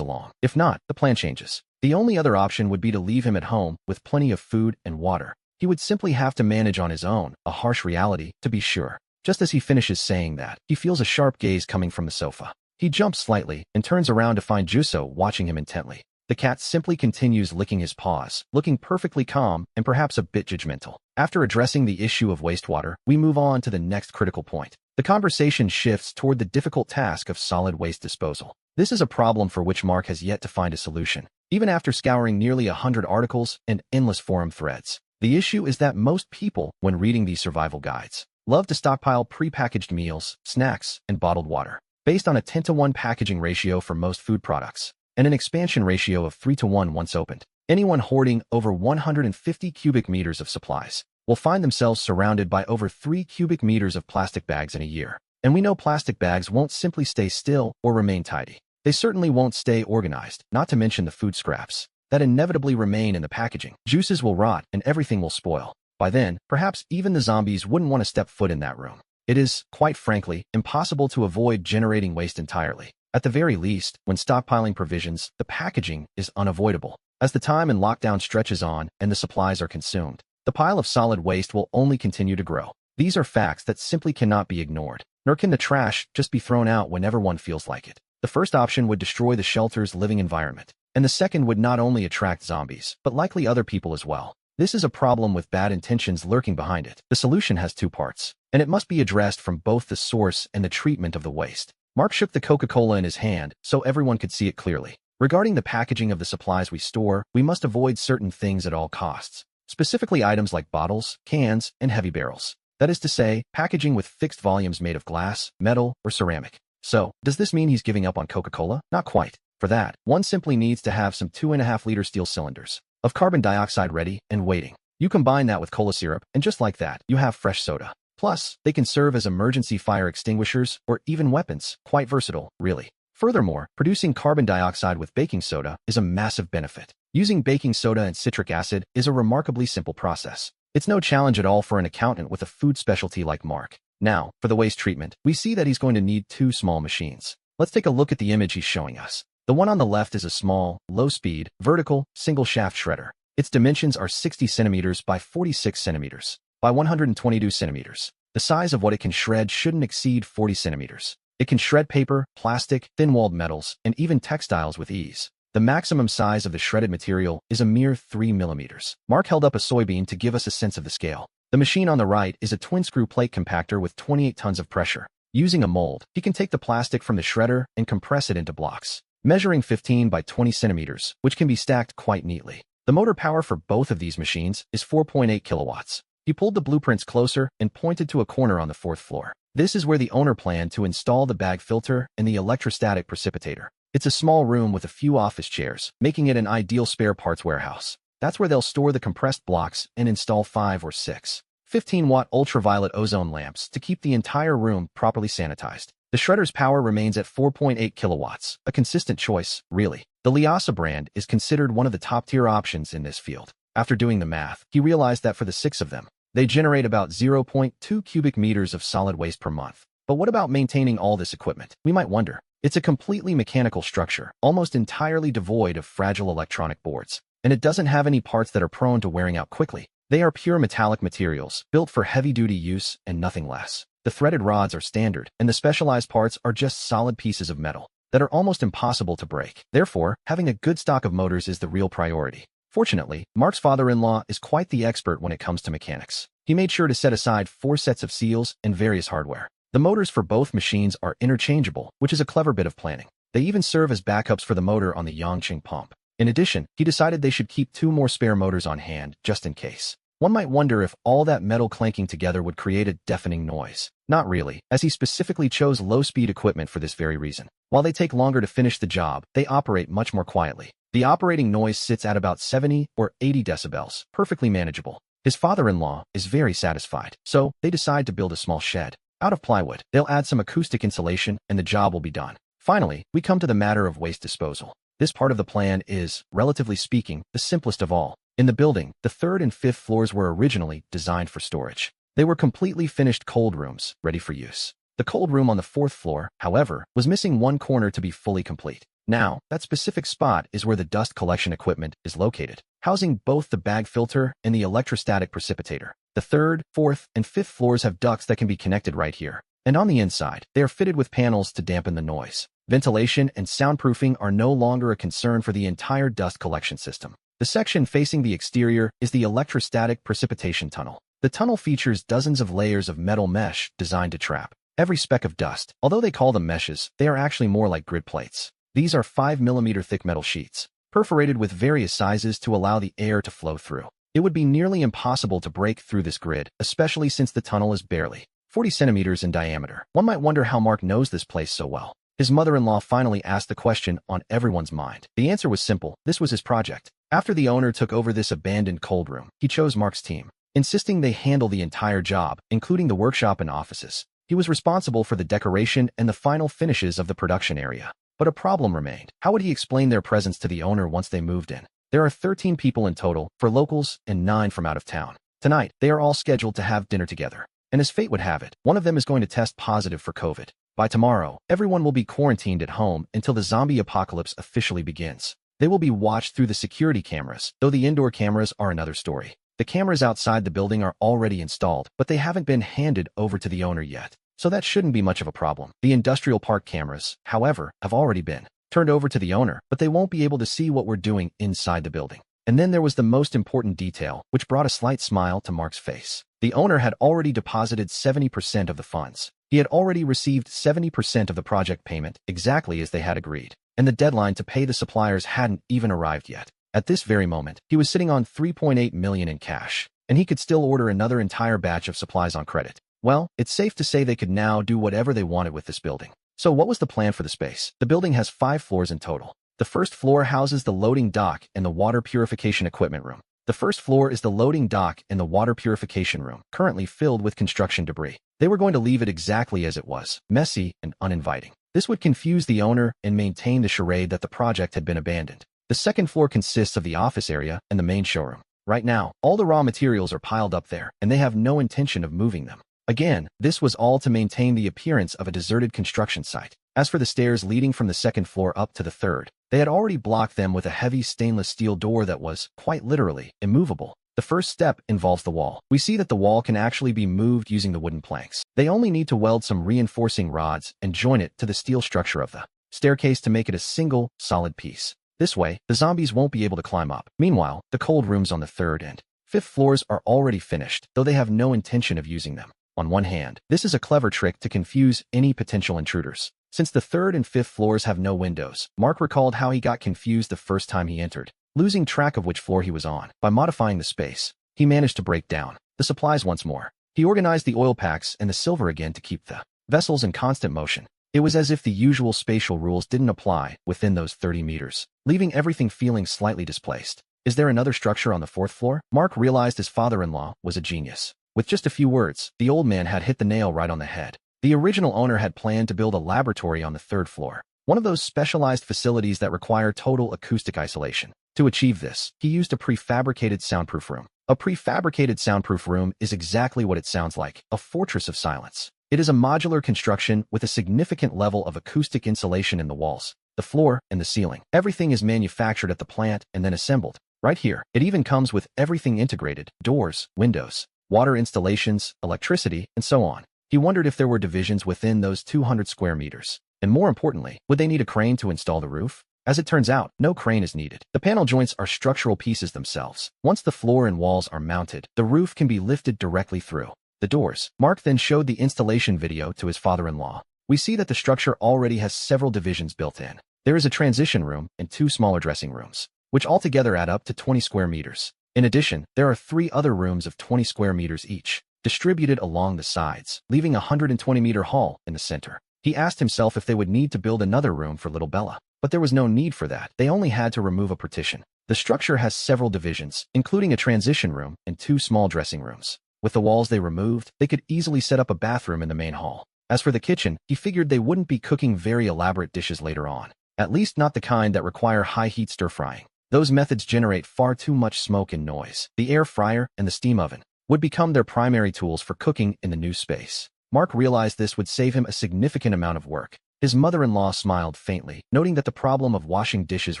along. If not, the plan changes. The only other option would be to leave him at home with plenty of food and water. He would simply have to manage on his own, a harsh reality, to be sure. Just as he finishes saying that, he feels a sharp gaze coming from the sofa. He jumps slightly and turns around to find Juso watching him intently. The cat simply continues licking his paws, looking perfectly calm and perhaps a bit judgmental. After addressing the issue of wastewater, we move on to the next critical point. The conversation shifts toward the difficult task of solid waste disposal. This is a problem for which Mark has yet to find a solution, even after scouring nearly 100 articles and endless forum threads. The issue is that most people, when reading these survival guides, love to stockpile pre-packaged meals, snacks, and bottled water. Based on a 10-to-1 packaging ratio for most food products, and an expansion ratio of 3-to-1 once opened, anyone hoarding over 150 cubic meters of supplies will find themselves surrounded by over 3 cubic meters of plastic bags in a year. And we know plastic bags won't simply stay still or remain tidy. They certainly won't stay organized, not to mention the food scraps that inevitably remain in the packaging. Juices will rot and everything will spoil. By then, perhaps even the zombies wouldn't want to step foot in that room. It is, quite frankly, impossible to avoid generating waste entirely. At the very least, when stockpiling provisions, the packaging is unavoidable. As the time in lockdown stretches on and the supplies are consumed, the pile of solid waste will only continue to grow. These are facts that simply cannot be ignored, nor can the trash just be thrown out whenever one feels like it. The first option would destroy the shelter's living environment, and the second would not only attract zombies, but likely other people as well. This is a problem with bad intentions lurking behind it. The solution has two parts, and it must be addressed from both the source and the treatment of the waste. Mark shook the Coca-Cola in his hand so everyone could see it clearly. Regarding the packaging of the supplies we store, we must avoid certain things at all costs, specifically items like bottles, cans, and heavy barrels. That is to say, packaging with fixed volumes made of glass, metal, or ceramic. So, does this mean he's giving up on Coca-Cola? Not quite. For that, one simply needs to have some 2.5-liter steel cylinders of carbon dioxide ready and waiting. You combine that with cola syrup, and just like that, you have fresh soda. Plus, they can serve as emergency fire extinguishers or even weapons. Quite versatile, really. Furthermore, producing carbon dioxide with baking soda is a massive benefit. Using baking soda and citric acid is a remarkably simple process. It's no challenge at all for an accountant with a food specialty like Mark. Now, for the waste treatment, we see that he's going to need 2 small machines. Let's take a look at the image he's showing us. The one on the left is a small, low-speed, vertical, single-shaft shredder. Its dimensions are 60 centimeters by 46 centimeters by 122 centimeters. The size of what it can shred shouldn't exceed 40 centimeters. It can shred paper, plastic, thin-walled metals, and even textiles with ease. The maximum size of the shredded material is a mere 3 millimeters. Mark held up a soybean to give us a sense of the scale. The machine on the right is a twin-screw plate compactor with 28 tons of pressure. Using a mold, he can take the plastic from the shredder and compress it into blocks, measuring 15 by 20 centimeters, which can be stacked quite neatly. The motor power for both of these machines is 4.8 kilowatts. He pulled the blueprints closer and pointed to a corner on the 4th floor. This is where the owner planned to install the bag filter and the electrostatic precipitator. It's a small room with a few office chairs, making it an ideal spare parts warehouse. That's where they'll store the compressed blocks and install 5 or 6 15-watt ultraviolet ozone lamps to keep the entire room properly sanitized. The shredder's power remains at 4.8 kilowatts, a consistent choice, really. The Lyasa brand is considered one of the top-tier options in this field. After doing the math, he realized that for the 6 of them, they generate about 0.2 cubic meters of solid waste per month. But what about maintaining all this equipment? We might wonder. It's a completely mechanical structure, almost entirely devoid of fragile electronic boards. And it doesn't have any parts that are prone to wearing out quickly. They are pure metallic materials, built for heavy-duty use and nothing less. The threaded rods are standard, and the specialized parts are just solid pieces of metal that are almost impossible to break. Therefore, having a good stock of motors is the real priority. Fortunately, Mark's father-in-law is quite the expert when it comes to mechanics. He made sure to set aside 4 sets of seals and various hardware. The motors for both machines are interchangeable, which is a clever bit of planning. They even serve as backups for the motor on the Yangqing pump. In addition, he decided they should keep 2 more spare motors on hand, just in case. One might wonder if all that metal clanking together would create a deafening noise. Not really, as he specifically chose low-speed equipment for this very reason. While they take longer to finish the job, they operate much more quietly. The operating noise sits at about 70 or 80 decibels, perfectly manageable. His father-in-law is very satisfied, so they decide to build a small shed. Out of plywood, they'll add some acoustic insulation and the job will be done. Finally, we come to the matter of waste disposal. This part of the plan is, relatively speaking, the simplest of all. In the building, the third and fifth floors were originally designed for storage. They were completely finished cold rooms, ready for use. The cold room on the fourth floor, however, was missing one corner to be fully complete. Now, that specific spot is where the dust collection equipment is located, housing both the bag filter and the electrostatic precipitator. The third, fourth, and fifth floors have ducts that can be connected right here. And on the inside, they are fitted with panels to dampen the noise. Ventilation and soundproofing are no longer a concern for the entire dust collection system. The section facing the exterior is the electrostatic precipitation tunnel. The tunnel features dozens of layers of metal mesh designed to trap every speck of dust. Although they call them meshes, they are actually more like grid plates. These are 5mm thick metal sheets, perforated with various sizes to allow the air to flow through. It would be nearly impossible to break through this grid, especially since the tunnel is barely 40 centimeters in diameter. One might wonder how Mark knows this place so well. His mother-in-law finally asked the question on everyone's mind. The answer was simple. This was his project. After the owner took over this abandoned cold room, he chose Mark's team, insisting they handle the entire job, including the workshop and offices. He was responsible for the decoration and the final finishes of the production area. But a problem remained. How would he explain their presence to the owner once they moved in? There are 13 people in total, for locals, and 9 from out of town. Tonight, they are all scheduled to have dinner together. And as fate would have it, one of them is going to test positive for COVID. By tomorrow, everyone will be quarantined at home until the zombie apocalypse officially begins. They will be watched through the security cameras, though the indoor cameras are another story. The cameras outside the building are already installed, but they haven't been handed over to the owner yet. So that shouldn't be much of a problem. The industrial park cameras, however, have already been turned over to the owner, but they won't be able to see what we're doing inside the building. And then there was the most important detail, which brought a slight smile to Mark's face. The owner had already deposited 70% of the funds. He had already received 70% of the project payment, exactly as they had agreed. And the deadline to pay the suppliers hadn't even arrived yet. At this very moment, he was sitting on $3.8 million in cash, and he could still order another entire batch of supplies on credit. Well, it's safe to say they could now do whatever they wanted with this building. So what was the plan for the space? The building has 5 floors in total. The first floor houses the loading dock and the water purification equipment room. The first floor is the loading dock and the water purification room, currently filled with construction debris. They were going to leave it exactly as it was, messy and uninviting. This would confuse the owner and maintain the charade that the project had been abandoned. The second floor consists of the office area and the main showroom. Right now, all the raw materials are piled up there, and they have no intention of moving them. Again, this was all to maintain the appearance of a deserted construction site. As for the stairs leading from the second floor up to the third, they had already blocked them with a heavy stainless steel door that was, quite literally, immovable. The first step involves the wall. We see that the wall can actually be moved using the wooden planks. They only need to weld some reinforcing rods and join it to the steel structure of the staircase to make it a single, solid piece. This way, the zombies won't be able to climb up. Meanwhile, the cold rooms on the third and fifth floors are already finished, though they have no intention of using them. On one hand, this is a clever trick to confuse any potential intruders. Since the third and fifth floors have no windows, Mark recalled how he got confused the first time he entered, losing track of which floor he was on. By modifying the space, he managed to break down the supplies once more. He organized the oil packs and the silver again to keep the vessels in constant motion. It was as if the usual spatial rules didn't apply within those 30 meters, leaving everything feeling slightly displaced. Is there another structure on the fourth floor? Mark realized his father-in-law was a genius. With just a few words, the old man had hit the nail right on the head. The original owner had planned to build a laboratory on the third floor, one of those specialized facilities that require total acoustic isolation. To achieve this, he used a prefabricated soundproof room. A prefabricated soundproof room is exactly what it sounds like, a fortress of silence. It is a modular construction with a significant level of acoustic insulation in the walls, the floor, and the ceiling. Everything is manufactured at the plant and then assembled right here. It even comes with everything integrated: doors, windows, water installations, electricity, and so on. He wondered if there were divisions within those 200 square meters. And more importantly, would they need a crane to install the roof? As it turns out, no crane is needed. The panel joints are structural pieces themselves. Once the floor and walls are mounted, the roof can be lifted directly through the doors. Mark then showed the installation video to his father-in-law. We see that the structure already has several divisions built in. There is a transition room and 2 smaller dressing rooms, which altogether add up to 20 square meters. In addition, there are 3 other rooms of 20 square meters each, distributed along the sides, leaving a 120-meter hall in the center. He asked himself if they would need to build another room for little Bella, but there was no need for that. They only had to remove a partition. The structure has several divisions, including a transition room and 2 small dressing rooms. With the walls they removed, they could easily set up a bathroom in the main hall. As for the kitchen, he figured they wouldn't be cooking very elaborate dishes later on. At least not the kind that require high-heat stir-frying. Those methods generate far too much smoke and noise. The air fryer and the steam oven would become their primary tools for cooking in the new space. Mark realized this would save him a significant amount of work. His mother-in-law smiled faintly, noting that the problem of washing dishes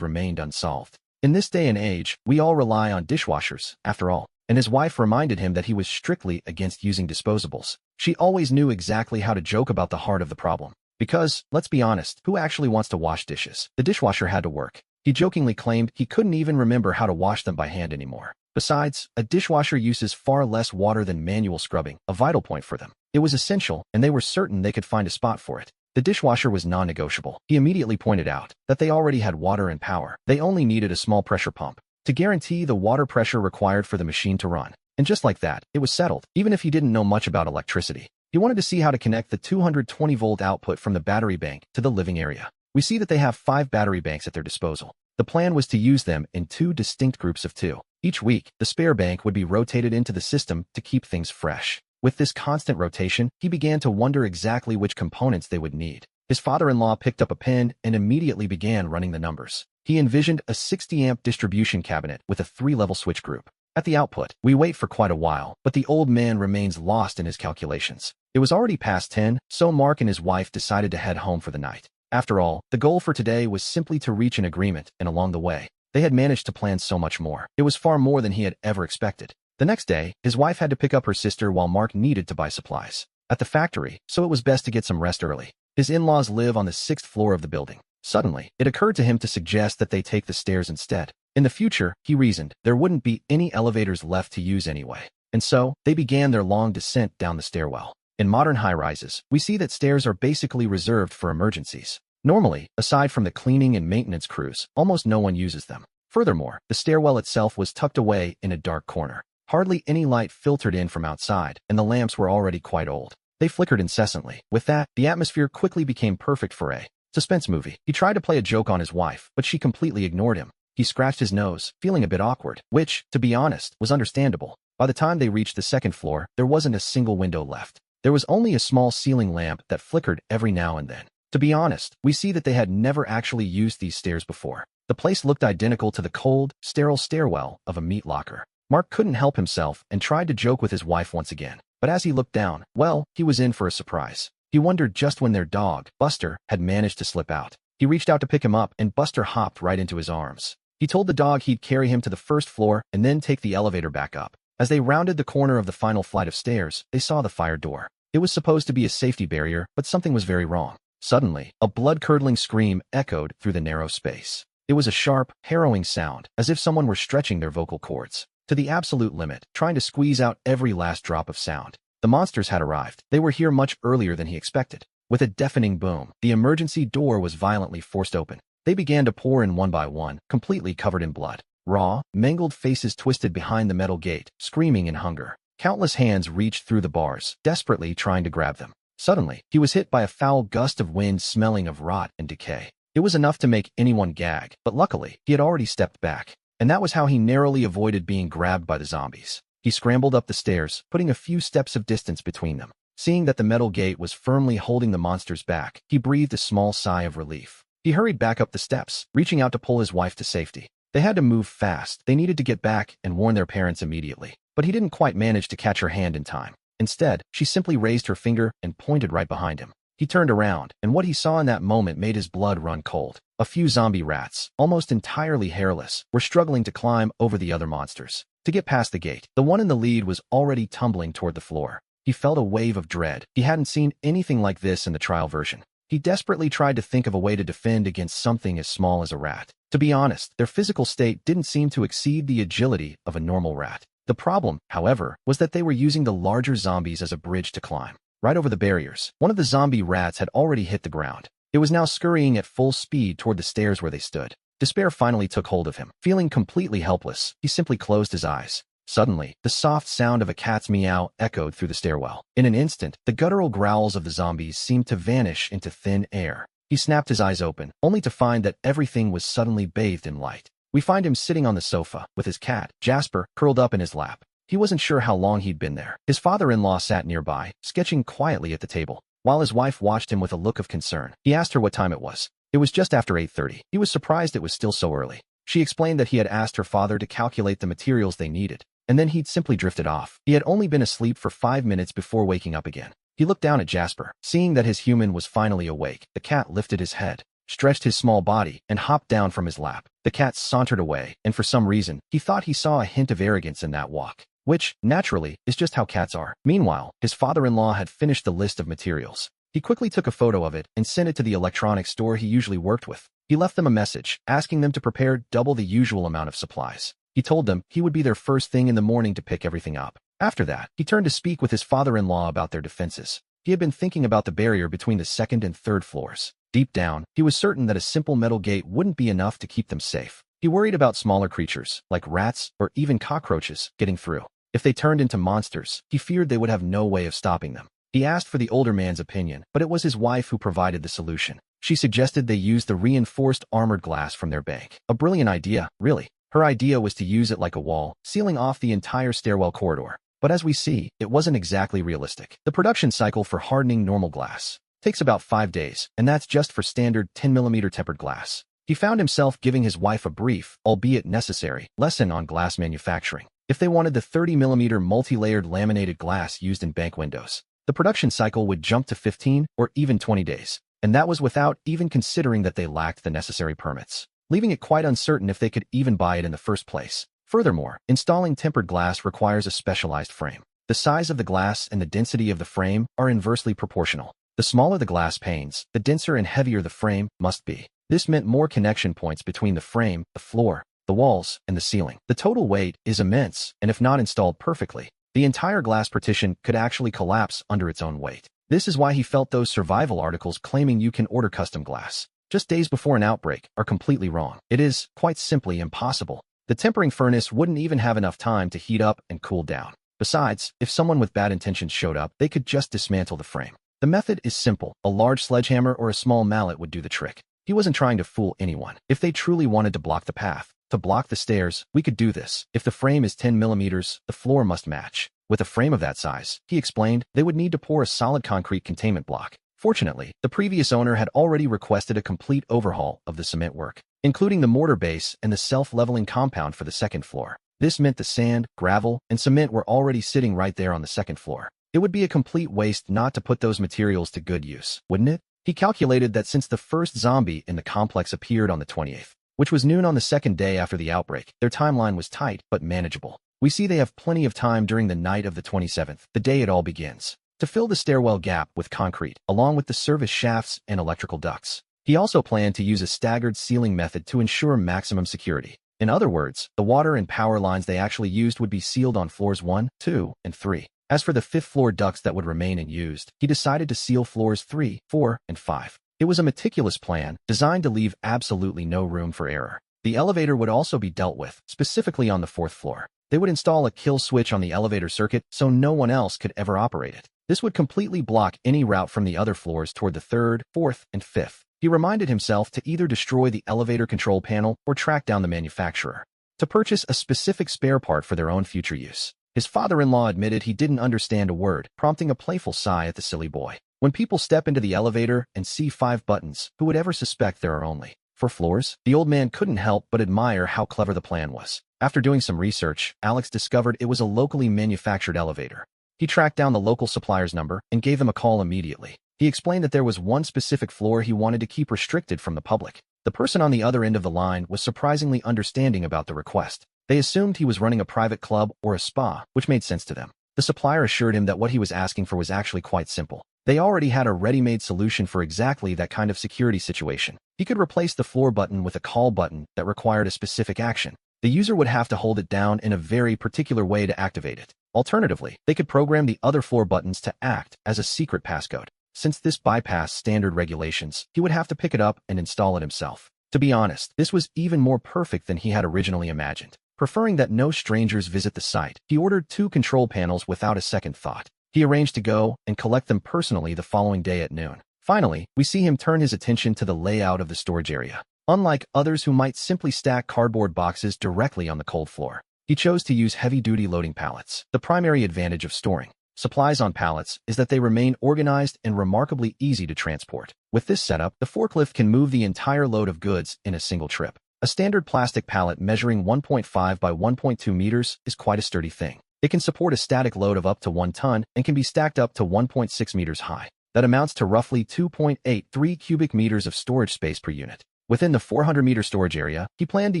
remained unsolved. In this day and age, we all rely on dishwashers, after all. And his wife reminded him that he was strictly against using disposables. She always knew exactly how to joke about the heart of the problem. Because, let's be honest, who actually wants to wash dishes? The dishwasher had to work. He jokingly claimed he couldn't even remember how to wash them by hand anymore. Besides, a dishwasher uses far less water than manual scrubbing, a vital point for them. It was essential, and they were certain they could find a spot for it. The dishwasher was non-negotiable. He immediately pointed out that they already had water and power. They only needed a small pressure pump to guarantee the water pressure required for the machine to run. And just like that, it was settled, even if he didn't know much about electricity. He wanted to see how to connect the 220-volt output from the battery bank to the living area. We see that they have 5 battery banks at their disposal. The plan was to use them in 2 distinct groups of 2. Each week, the spare bank would be rotated into the system to keep things fresh. With this constant rotation, he began to wonder exactly which components they would need. His father-in-law picked up a pen and immediately began running the numbers. He envisioned a 60-amp distribution cabinet with a 3-level switch group. At the output, we wait for quite a while, but the old man remains lost in his calculations. It was already past 10, so Mark and his wife decided to head home for the night. After all, the goal for today was simply to reach an agreement, and along the way, they had managed to plan so much more. It was far more than he had ever expected. The next day, his wife had to pick up her sister while Mark needed to buy supplies at the factory, so it was best to get some rest early. His in-laws live on the 6th floor of the building. Suddenly, it occurred to him to suggest that they take the stairs instead. In the future, he reasoned, there wouldn't be any elevators left to use anyway. And so, they began their long descent down the stairwell. In modern high-rises, we see that stairs are basically reserved for emergencies. Normally, aside from the cleaning and maintenance crews, almost no one uses them. Furthermore, the stairwell itself was tucked away in a dark corner. Hardly any light filtered in from outside, and the lamps were already quite old. They flickered incessantly. With that, the atmosphere quickly became perfect for a suspense movie. He tried to play a joke on his wife, but she completely ignored him. He scratched his nose, feeling a bit awkward, which, to be honest, was understandable. By the time they reached the 2nd floor, there wasn't a single window left. There was only a small ceiling lamp that flickered every now and then. To be honest, we see that they had never actually used these stairs before. The place looked identical to the cold, sterile stairwell of a meat locker. Mark couldn't help himself and tried to joke with his wife once again. But as he looked down, well, he was in for a surprise. He wondered just when their dog, Buster, had managed to slip out. He reached out to pick him up, and Buster hopped right into his arms. He told the dog he'd carry him to the 1st floor and then take the elevator back up. As they rounded the corner of the final flight of stairs, they saw the fire door. It was supposed to be a safety barrier, but something was very wrong. Suddenly, a blood-curdling scream echoed through the narrow space. It was a sharp, harrowing sound, as if someone were stretching their vocal cords to the absolute limit, trying to squeeze out every last drop of sound. The monsters had arrived. They were here much earlier than he expected. With a deafening boom, the emergency door was violently forced open. They began to pour in one by one, completely covered in blood. Raw, mangled faces twisted behind the metal gate, screaming in hunger. Countless hands reached through the bars, desperately trying to grab them. Suddenly, he was hit by a foul gust of wind smelling of rot and decay. It was enough to make anyone gag, but luckily, he had already stepped back. And that was how he narrowly avoided being grabbed by the zombies. He scrambled up the stairs, putting a few steps of distance between them. Seeing that the metal gate was firmly holding the monsters back, he breathed a small sigh of relief. He hurried back up the steps, reaching out to pull his wife to safety. They had to move fast. They needed to get back and warn their parents immediately. But he didn't quite manage to catch her hand in time. Instead, she simply raised her finger and pointed right behind him. He turned around, and what he saw in that moment made his blood run cold. A few zombie rats, almost entirely hairless, were struggling to climb over the other monsters. To get past the gate, the one in the lead was already tumbling toward the floor. He felt a wave of dread. He hadn't seen anything like this in the trial version. He desperately tried to think of a way to defend against something as small as a rat. To be honest, their physical state didn't seem to exceed the agility of a normal rat. The problem, however, was that they were using the larger zombies as a bridge to climb. Right over the barriers, one of the zombie rats had already hit the ground. It was now scurrying at full speed toward the stairs where they stood. Despair finally took hold of him. Feeling completely helpless, he simply closed his eyes. Suddenly, the soft sound of a cat's meow echoed through the stairwell. In an instant, the guttural growls of the zombies seemed to vanish into thin air. He snapped his eyes open, only to find that everything was suddenly bathed in light. We find him sitting on the sofa, with his cat, Jasper, curled up in his lap. He wasn't sure how long he'd been there. His father-in-law sat nearby, sketching quietly at the table, while his wife watched him with a look of concern. He asked her what time it was. It was just after 8:30. He was surprised it was still so early. She explained that he had asked her father to calculate the materials they needed, and then he'd simply drifted off. He had only been asleep for 5 minutes before waking up again. He looked down at Jasper. Seeing that his human was finally awake, the cat lifted his head, stretched his small body, and hopped down from his lap. The cat sauntered away, and for some reason, he thought he saw a hint of arrogance in that walk, which, naturally, is just how cats are. Meanwhile, his father-in-law had finished the list of materials. He quickly took a photo of it and sent it to the electronics store he usually worked with. He left them a message, asking them to prepare double the usual amount of supplies. He told them he would be there first thing in the morning to pick everything up. After that, he turned to speak with his father-in-law about their defenses. He had been thinking about the barrier between the second and third floors. Deep down, he was certain that a simple metal gate wouldn't be enough to keep them safe. He worried about smaller creatures, like rats or even cockroaches, getting through. If they turned into monsters, he feared they would have no way of stopping them. He asked for the older man's opinion, but it was his wife who provided the solution. She suggested they use the reinforced armored glass from their bank. A brilliant idea, really. Her idea was to use it like a wall, sealing off the entire stairwell corridor. But as we see, it wasn't exactly realistic. The production cycle for hardening normal glass takes about 5 days, and that's just for standard 10mm tempered glass. He found himself giving his wife a brief, albeit necessary, lesson on glass manufacturing. If they wanted the 30mm multi-layered laminated glass used in bank windows, the production cycle would jump to 15 or even 20 days, and that was without even considering that they lacked the necessary permits, leaving it quite uncertain if they could even buy it in the first place. Furthermore, installing tempered glass requires a specialized frame. The size of the glass and the density of the frame are inversely proportional. The smaller the glass panes, the denser and heavier the frame must be. This meant more connection points between the frame, the floor, the walls, and the ceiling. The total weight is immense, and if not installed perfectly, the entire glass partition could actually collapse under its own weight. This is why he felt those survival articles claiming you can order custom glass just days before an outbreak are completely wrong. It is, quite simply, impossible. The tempering furnace wouldn't even have enough time to heat up and cool down. Besides, if someone with bad intentions showed up, they could just dismantle the frame. The method is simple. A large sledgehammer or a small mallet would do the trick. He wasn't trying to fool anyone. If they truly wanted to block the path, to block the stairs, we could do this. If the frame is 10mm, the floor must match. With a frame of that size, he explained, they would need to pour a solid concrete containment block. Fortunately, the previous owner had already requested a complete overhaul of the cement work, including the mortar base and the self-leveling compound for the second floor. This meant the sand, gravel, and cement were already sitting right there on the second floor. It would be a complete waste not to put those materials to good use, wouldn't it? He calculated that since the first zombie in the complex appeared on the 28th, which was noon on the second day after the outbreak, their timeline was tight but manageable. We see they have plenty of time during the night of the 27th, the day it all begins, to fill the stairwell gap with concrete, along with the service shafts and electrical ducts. He also planned to use a staggered sealing method to ensure maximum security. In other words, the water and power lines they actually used would be sealed on floors 1, 2, and 3. As for the 5th floor ducts that would remain unused, he decided to seal floors 3, 4, and 5. It was a meticulous plan, designed to leave absolutely no room for error. The elevator would also be dealt with, specifically on the 4th floor. They would install a kill switch on the elevator circuit so no one else could ever operate it. This would completely block any route from the other floors toward the 3rd, 4th, and 5th. He reminded himself to either destroy the elevator control panel or track down the manufacturer to purchase a specific spare part for their own future use. His father-in-law admitted he didn't understand a word, prompting a playful sigh at the silly boy. When people step into the elevator and see 5 buttons, who would ever suspect there are only 4 floors? The old man couldn't help but admire how clever the plan was. After doing some research, Alex discovered it was a locally manufactured elevator. He tracked down the local supplier's number and gave them a call immediately. He explained that there was one specific floor he wanted to keep restricted from the public. The person on the other end of the line was surprisingly understanding about the request. They assumed he was running a private club or a spa, which made sense to them. The supplier assured him that what he was asking for was actually quite simple. They already had a ready-made solution for exactly that kind of security situation. He could replace the floor button with a call button that required a specific action. The user would have to hold it down in a very particular way to activate it. Alternatively, they could program the other floor buttons to act as a secret passcode. Since this bypassed standard regulations, he would have to pick it up and install it himself. To be honest, this was even more perfect than he had originally imagined. Preferring that no strangers visit the site, he ordered 2 control panels without a second thought. He arranged to go and collect them personally the following day at noon. Finally, we see him turn his attention to the layout of the storage area. Unlike others who might simply stack cardboard boxes directly on the cold floor, He chose to use heavy-duty loading pallets. The primary advantage of storing supplies on pallets is that they remain organized and remarkably easy to transport. With this setup, the forklift can move the entire load of goods in a single trip. A standard plastic pallet measuring 1.5 by 1.2 meters is quite a sturdy thing. It can support a static load of up to 1 ton and can be stacked up to 1.6 meters high. That amounts to roughly 2.83 cubic meters of storage space per unit. Within the 400-meter storage area, he planned to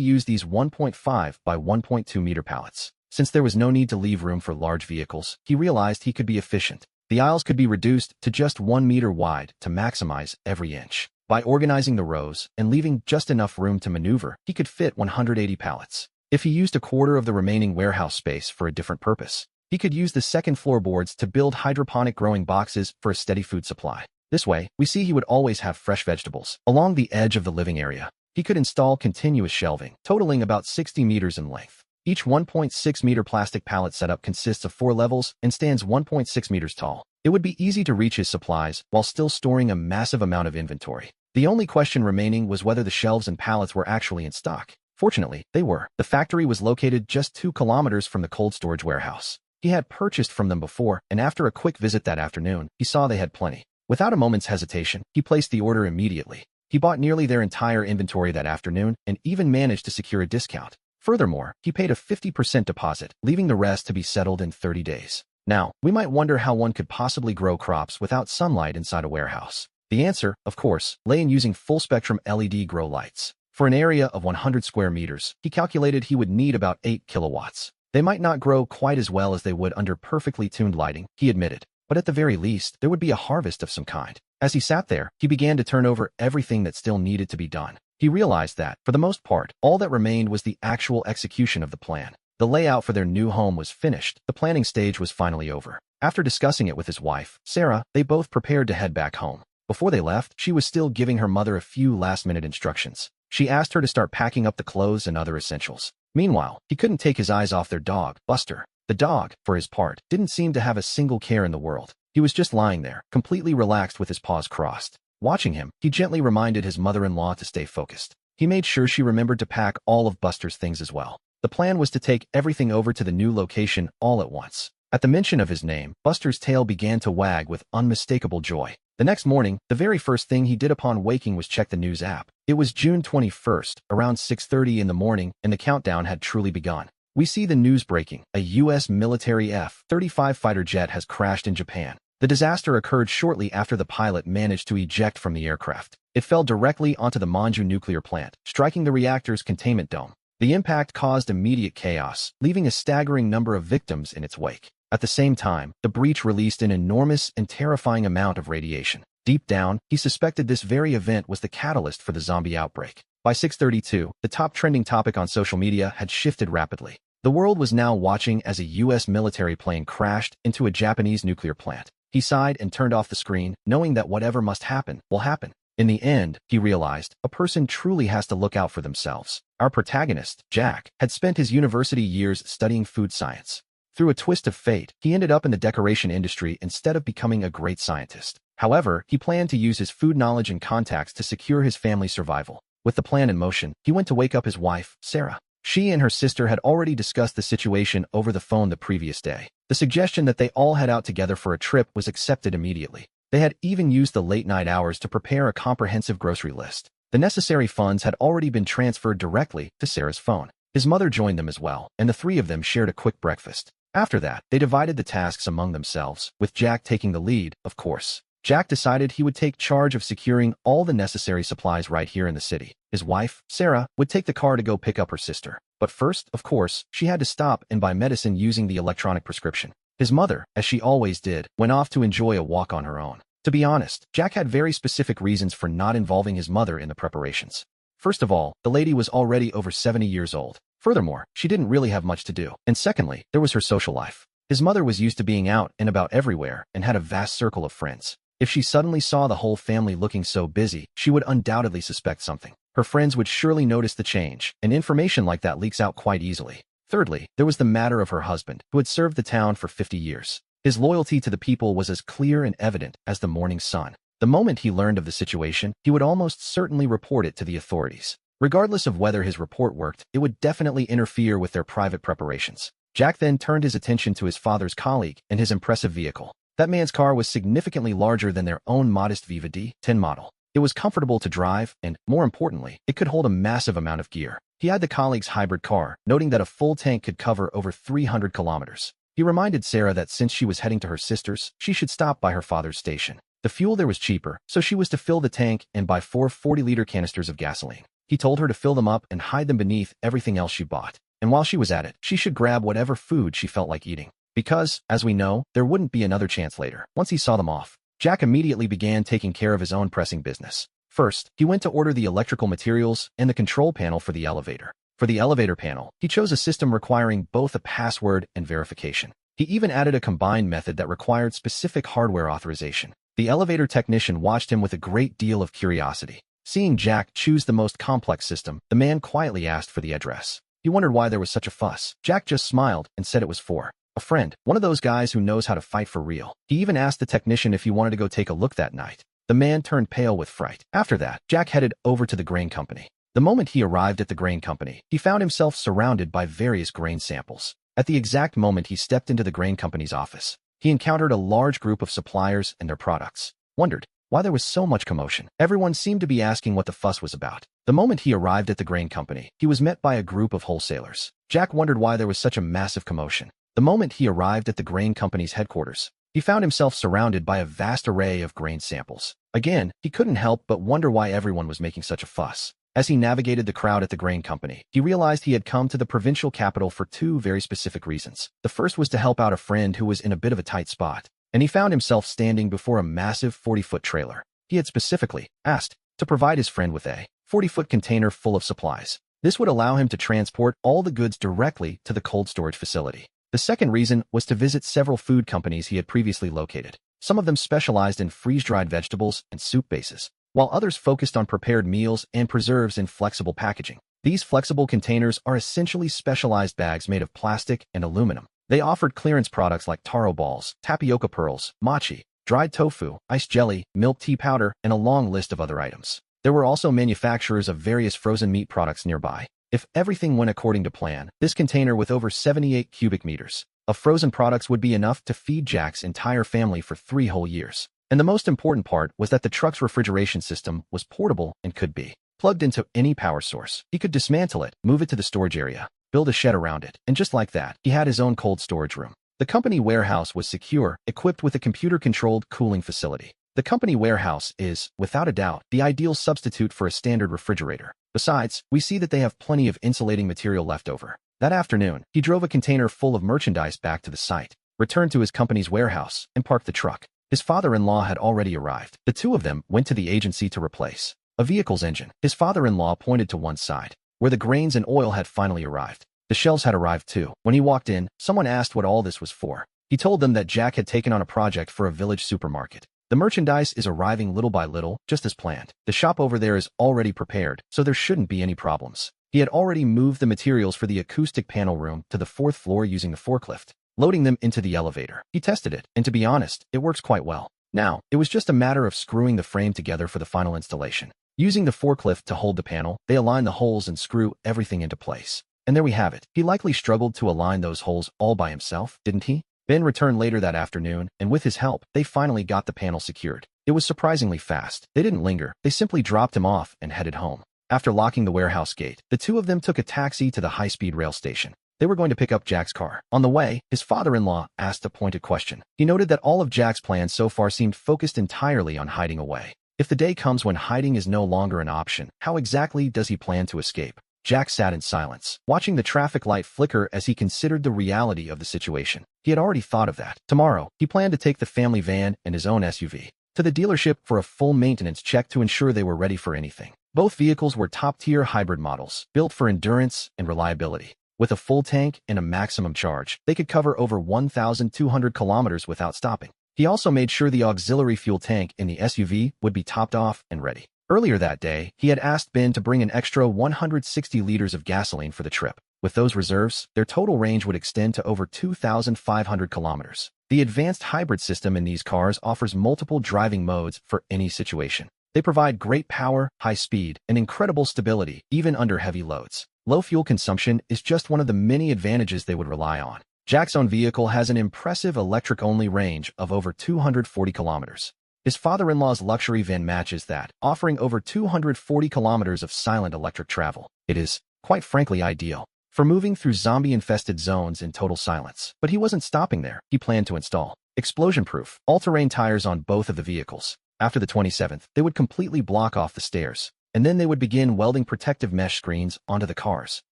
use these 1.5 by 1.2 meter pallets. Since there was no need to leave room for large vehicles, he realized he could be efficient. The aisles could be reduced to just 1 meter wide to maximize every inch. By organizing the rows and leaving just enough room to maneuver, he could fit 180 pallets. If he used a quarter of the remaining warehouse space for a different purpose, he could use the second floorboards to build hydroponic growing boxes for a steady food supply. This way, we see he would always have fresh vegetables. Along the edge of the living area, he could install continuous shelving, totaling about 60 meters in length. Each 1.6 meter plastic pallet setup consists of 4 levels and stands 1.6 meters tall. It would be easy to reach his supplies while still storing a massive amount of inventory. The only question remaining was whether the shelves and pallets were actually in stock. Fortunately, they were. The factory was located just 2 kilometers from the cold storage warehouse. He had purchased from them before, and after a quick visit that afternoon, he saw they had plenty. Without a moment's hesitation, he placed the order immediately. He bought nearly their entire inventory that afternoon and even managed to secure a discount. Furthermore, he paid a 50% deposit, leaving the rest to be settled in 30 days. Now, we might wonder how one could possibly grow crops without sunlight inside a warehouse. The answer, of course, lay in using full-spectrum LED grow lights. For an area of 100 square meters, he calculated he would need about 8 kilowatts. They might not grow quite as well as they would under perfectly tuned lighting, he admitted, but at the very least, there would be a harvest of some kind. As he sat there, he began to turn over everything that still needed to be done. He realized that, for the most part, all that remained was the actual execution of the plan. The layout for their new home was finished. The planning stage was finally over. After discussing it with his wife, Sarah, they both prepared to head back home. Before they left, she was still giving her mother a few last-minute instructions. She asked her to start packing up the clothes and other essentials. Meanwhile, he couldn't take his eyes off their dog, Buster. The dog, for his part, didn't seem to have a single care in the world. He was just lying there, completely relaxed with his paws crossed. Watching him, he gently reminded his mother-in-law to stay focused. He made sure she remembered to pack all of Buster's things as well. The plan was to take everything over to the new location all at once. At the mention of his name, Buster's tail began to wag with unmistakable joy. The next morning, the very first thing he did upon waking was check the news app. It was June 21st, around 6:30 in the morning, and the countdown had truly begun. We see the news breaking. A U.S. military F-35 fighter jet has crashed in Japan. The disaster occurred shortly after the pilot managed to eject from the aircraft. It fell directly onto the Manhwa nuclear plant, striking the reactor's containment dome. The impact caused immediate chaos, leaving a staggering number of victims in its wake. At the same time, the breach released an enormous and terrifying amount of radiation. Deep down, he suspected this very event was the catalyst for the zombie outbreak. By 6:32, the top trending topic on social media had shifted rapidly. The world was now watching as a U.S. military plane crashed into a Japanese nuclear plant. He sighed and turned off the screen, knowing that whatever must happen will happen. In the end, he realized, a person truly has to look out for themselves. Our protagonist, Jack, had spent his university years studying food science. Through a twist of fate, he ended up in the decoration industry instead of becoming a great scientist. However, he planned to use his food knowledge and contacts to secure his family's survival. With the plan in motion, he went to wake up his wife, Sarah. She and her sister had already discussed the situation over the phone the previous day. The suggestion that they all head out together for a trip was accepted immediately. They had even used the late-night hours to prepare a comprehensive grocery list. The necessary funds had already been transferred directly to Sarah's phone. His mother joined them as well, and the three of them shared a quick breakfast. After that, they divided the tasks among themselves, with Jack taking the lead, of course. Jack decided he would take charge of securing all the necessary supplies right here in the city. His wife, Sarah, would take the car to go pick up her sister. But first, of course, she had to stop and buy medicine using the electronic prescription. His mother, as she always did, went off to enjoy a walk on her own. To be honest, Jack had very specific reasons for not involving his mother in the preparations. First of all, the lady was already over 70 years old. Furthermore, she didn't really have much to do. And secondly, there was her social life. His mother was used to being out and about everywhere and had a vast circle of friends. If she suddenly saw the whole family looking so busy, she would undoubtedly suspect something. Her friends would surely notice the change, and information like that leaks out quite easily. Thirdly, there was the matter of her husband, who had served the town for 50 years. His loyalty to the people was as clear and evident as the morning sun. The moment he learned of the situation, he would almost certainly report it to the authorities. Regardless of whether his report worked, it would definitely interfere with their private preparations. Jack then turned his attention to his father's colleague and his impressive vehicle. That man's car was significantly larger than their own modest Viva D10 model. It was comfortable to drive, and, more importantly, it could hold a massive amount of gear. He eyed the colleague's hybrid car, noting that a full tank could cover over 300 kilometers. He reminded Sarah that since she was heading to her sister's, she should stop by her father's station. The fuel there was cheaper, so she was to fill the tank and buy 4 40-liter canisters of gasoline. He told her to fill them up and hide them beneath everything else she bought. And while she was at it, she should grab whatever food she felt like eating. Because, as we know, there wouldn't be another chance later. Once he saw them off, Jack immediately began taking care of his own pressing business. First, he went to order the electrical materials and the control panel for the elevator. For the elevator panel, he chose a system requiring both a password and verification. He even added a combined method that required specific hardware authorization. The elevator technician watched him with a great deal of curiosity. Seeing Jack choose the most complex system, the man quietly asked for the address. He wondered why there was such a fuss. Jack just smiled and said it was for a friend, one of those guys who knows how to fight for real. He even asked the technician if he wanted to go take a look that night. The man turned pale with fright. After that, Jack headed over to the grain company. The moment he arrived at the grain company, he found himself surrounded by various grain samples. At the exact moment he stepped into the grain company's office, he encountered a large group of suppliers and their products. Wondered why there was so much commotion. Everyone seemed to be asking what the fuss was about. The moment he arrived at the grain company, he was met by a group of wholesalers. Jack wondered why there was such a massive commotion. The moment he arrived at the grain company's headquarters, he found himself surrounded by a vast array of grain samples. Again, he couldn't help but wonder why everyone was making such a fuss. As he navigated the crowd at the grain company, he realized he had come to the provincial capital for 2 very specific reasons. The first was to help out a friend who was in a bit of a tight spot, and he found himself standing before a massive 40-foot trailer. He had specifically asked to provide his friend with a 40-foot container full of supplies. This would allow him to transport all the goods directly to the cold storage facility. The second reason was to visit several food companies he had previously located. Some of them specialized in freeze-dried vegetables and soup bases, while others focused on prepared meals and preserves in flexible packaging. These flexible containers are essentially specialized bags made of plastic and aluminum. They offered clearance products like taro balls, tapioca pearls, mochi, dried tofu, iced jelly, milk tea powder, and a long list of other items. There were also manufacturers of various frozen meat products nearby. If everything went according to plan, this container with over 78 cubic meters of frozen products would be enough to feed Jack's entire family for 3 whole years. And the most important part was that the truck's refrigeration system was portable and could be plugged into any power source. He could dismantle it, move it to the storage area, build a shed around it, and just like that, he had his own cold storage room. The company warehouse was secure, equipped with a computer-controlled cooling facility. The company warehouse is, without a doubt, the ideal substitute for a standard refrigerator. Besides, we see that they have plenty of insulating material left over. That afternoon, he drove a container full of merchandise back to the site, returned to his company's warehouse, and parked the truck. His father-in-law had already arrived. The two of them went to the agency to replace a vehicle's engine. His father-in-law pointed to one side, where the grains and oil had finally arrived. The shells had arrived too. When he walked in, someone asked what all this was for. He told them that Jack had taken on a project for a village supermarket. The merchandise is arriving little by little, just as planned. The shop over there is already prepared, so there shouldn't be any problems. He had already moved the materials for the acoustic panel room to the 4th floor using the forklift, loading them into the elevator. He tested it, and to be honest, it works quite well. Now, it was just a matter of screwing the frame together for the final installation. Using the forklift to hold the panel, they align the holes and screw everything into place. And there we have it. He likely struggled to align those holes all by himself, didn't he? Ben returned later that afternoon, and with his help, they finally got the panel secured. It was surprisingly fast. They didn't linger. They simply dropped him off and headed home. After locking the warehouse gate, the two of them took a taxi to the high-speed rail station. They were going to pick up Jack's car. On the way, his father-in-law asked a pointed question. He noted that all of Jack's plans so far seemed focused entirely on hiding away. If the day comes when hiding is no longer an option, how exactly does he plan to escape? Jack sat in silence, watching the traffic light flicker as he considered the reality of the situation. He had already thought of that. Tomorrow, he planned to take the family van and his own SUV to the dealership for a full maintenance check to ensure they were ready for anything. Both vehicles were top-tier hybrid models, built for endurance and reliability. With a full tank and a maximum charge, they could cover over 1,200 kilometers without stopping. He also made sure the auxiliary fuel tank in the SUV would be topped off and ready. Earlier that day, he had asked Ben to bring an extra 160 liters of gasoline for the trip. With those reserves, their total range would extend to over 2,500 kilometers. The advanced hybrid system in these cars offers multiple driving modes for any situation. They provide great power, high speed, and incredible stability, even under heavy loads. Low fuel consumption is just one of the many advantages they would rely on. Jack's own vehicle has an impressive electric-only range of over 240 kilometers. His father-in-law's luxury van matches that, offering over 240 kilometers of silent electric travel. It is, quite frankly, ideal for moving through zombie-infested zones in total silence. But he wasn't stopping there. He planned to install explosion-proof, all-terrain tires on both of the vehicles. After the 27th, they would completely block off the stairs, and then they would begin welding protective mesh screens onto the cars.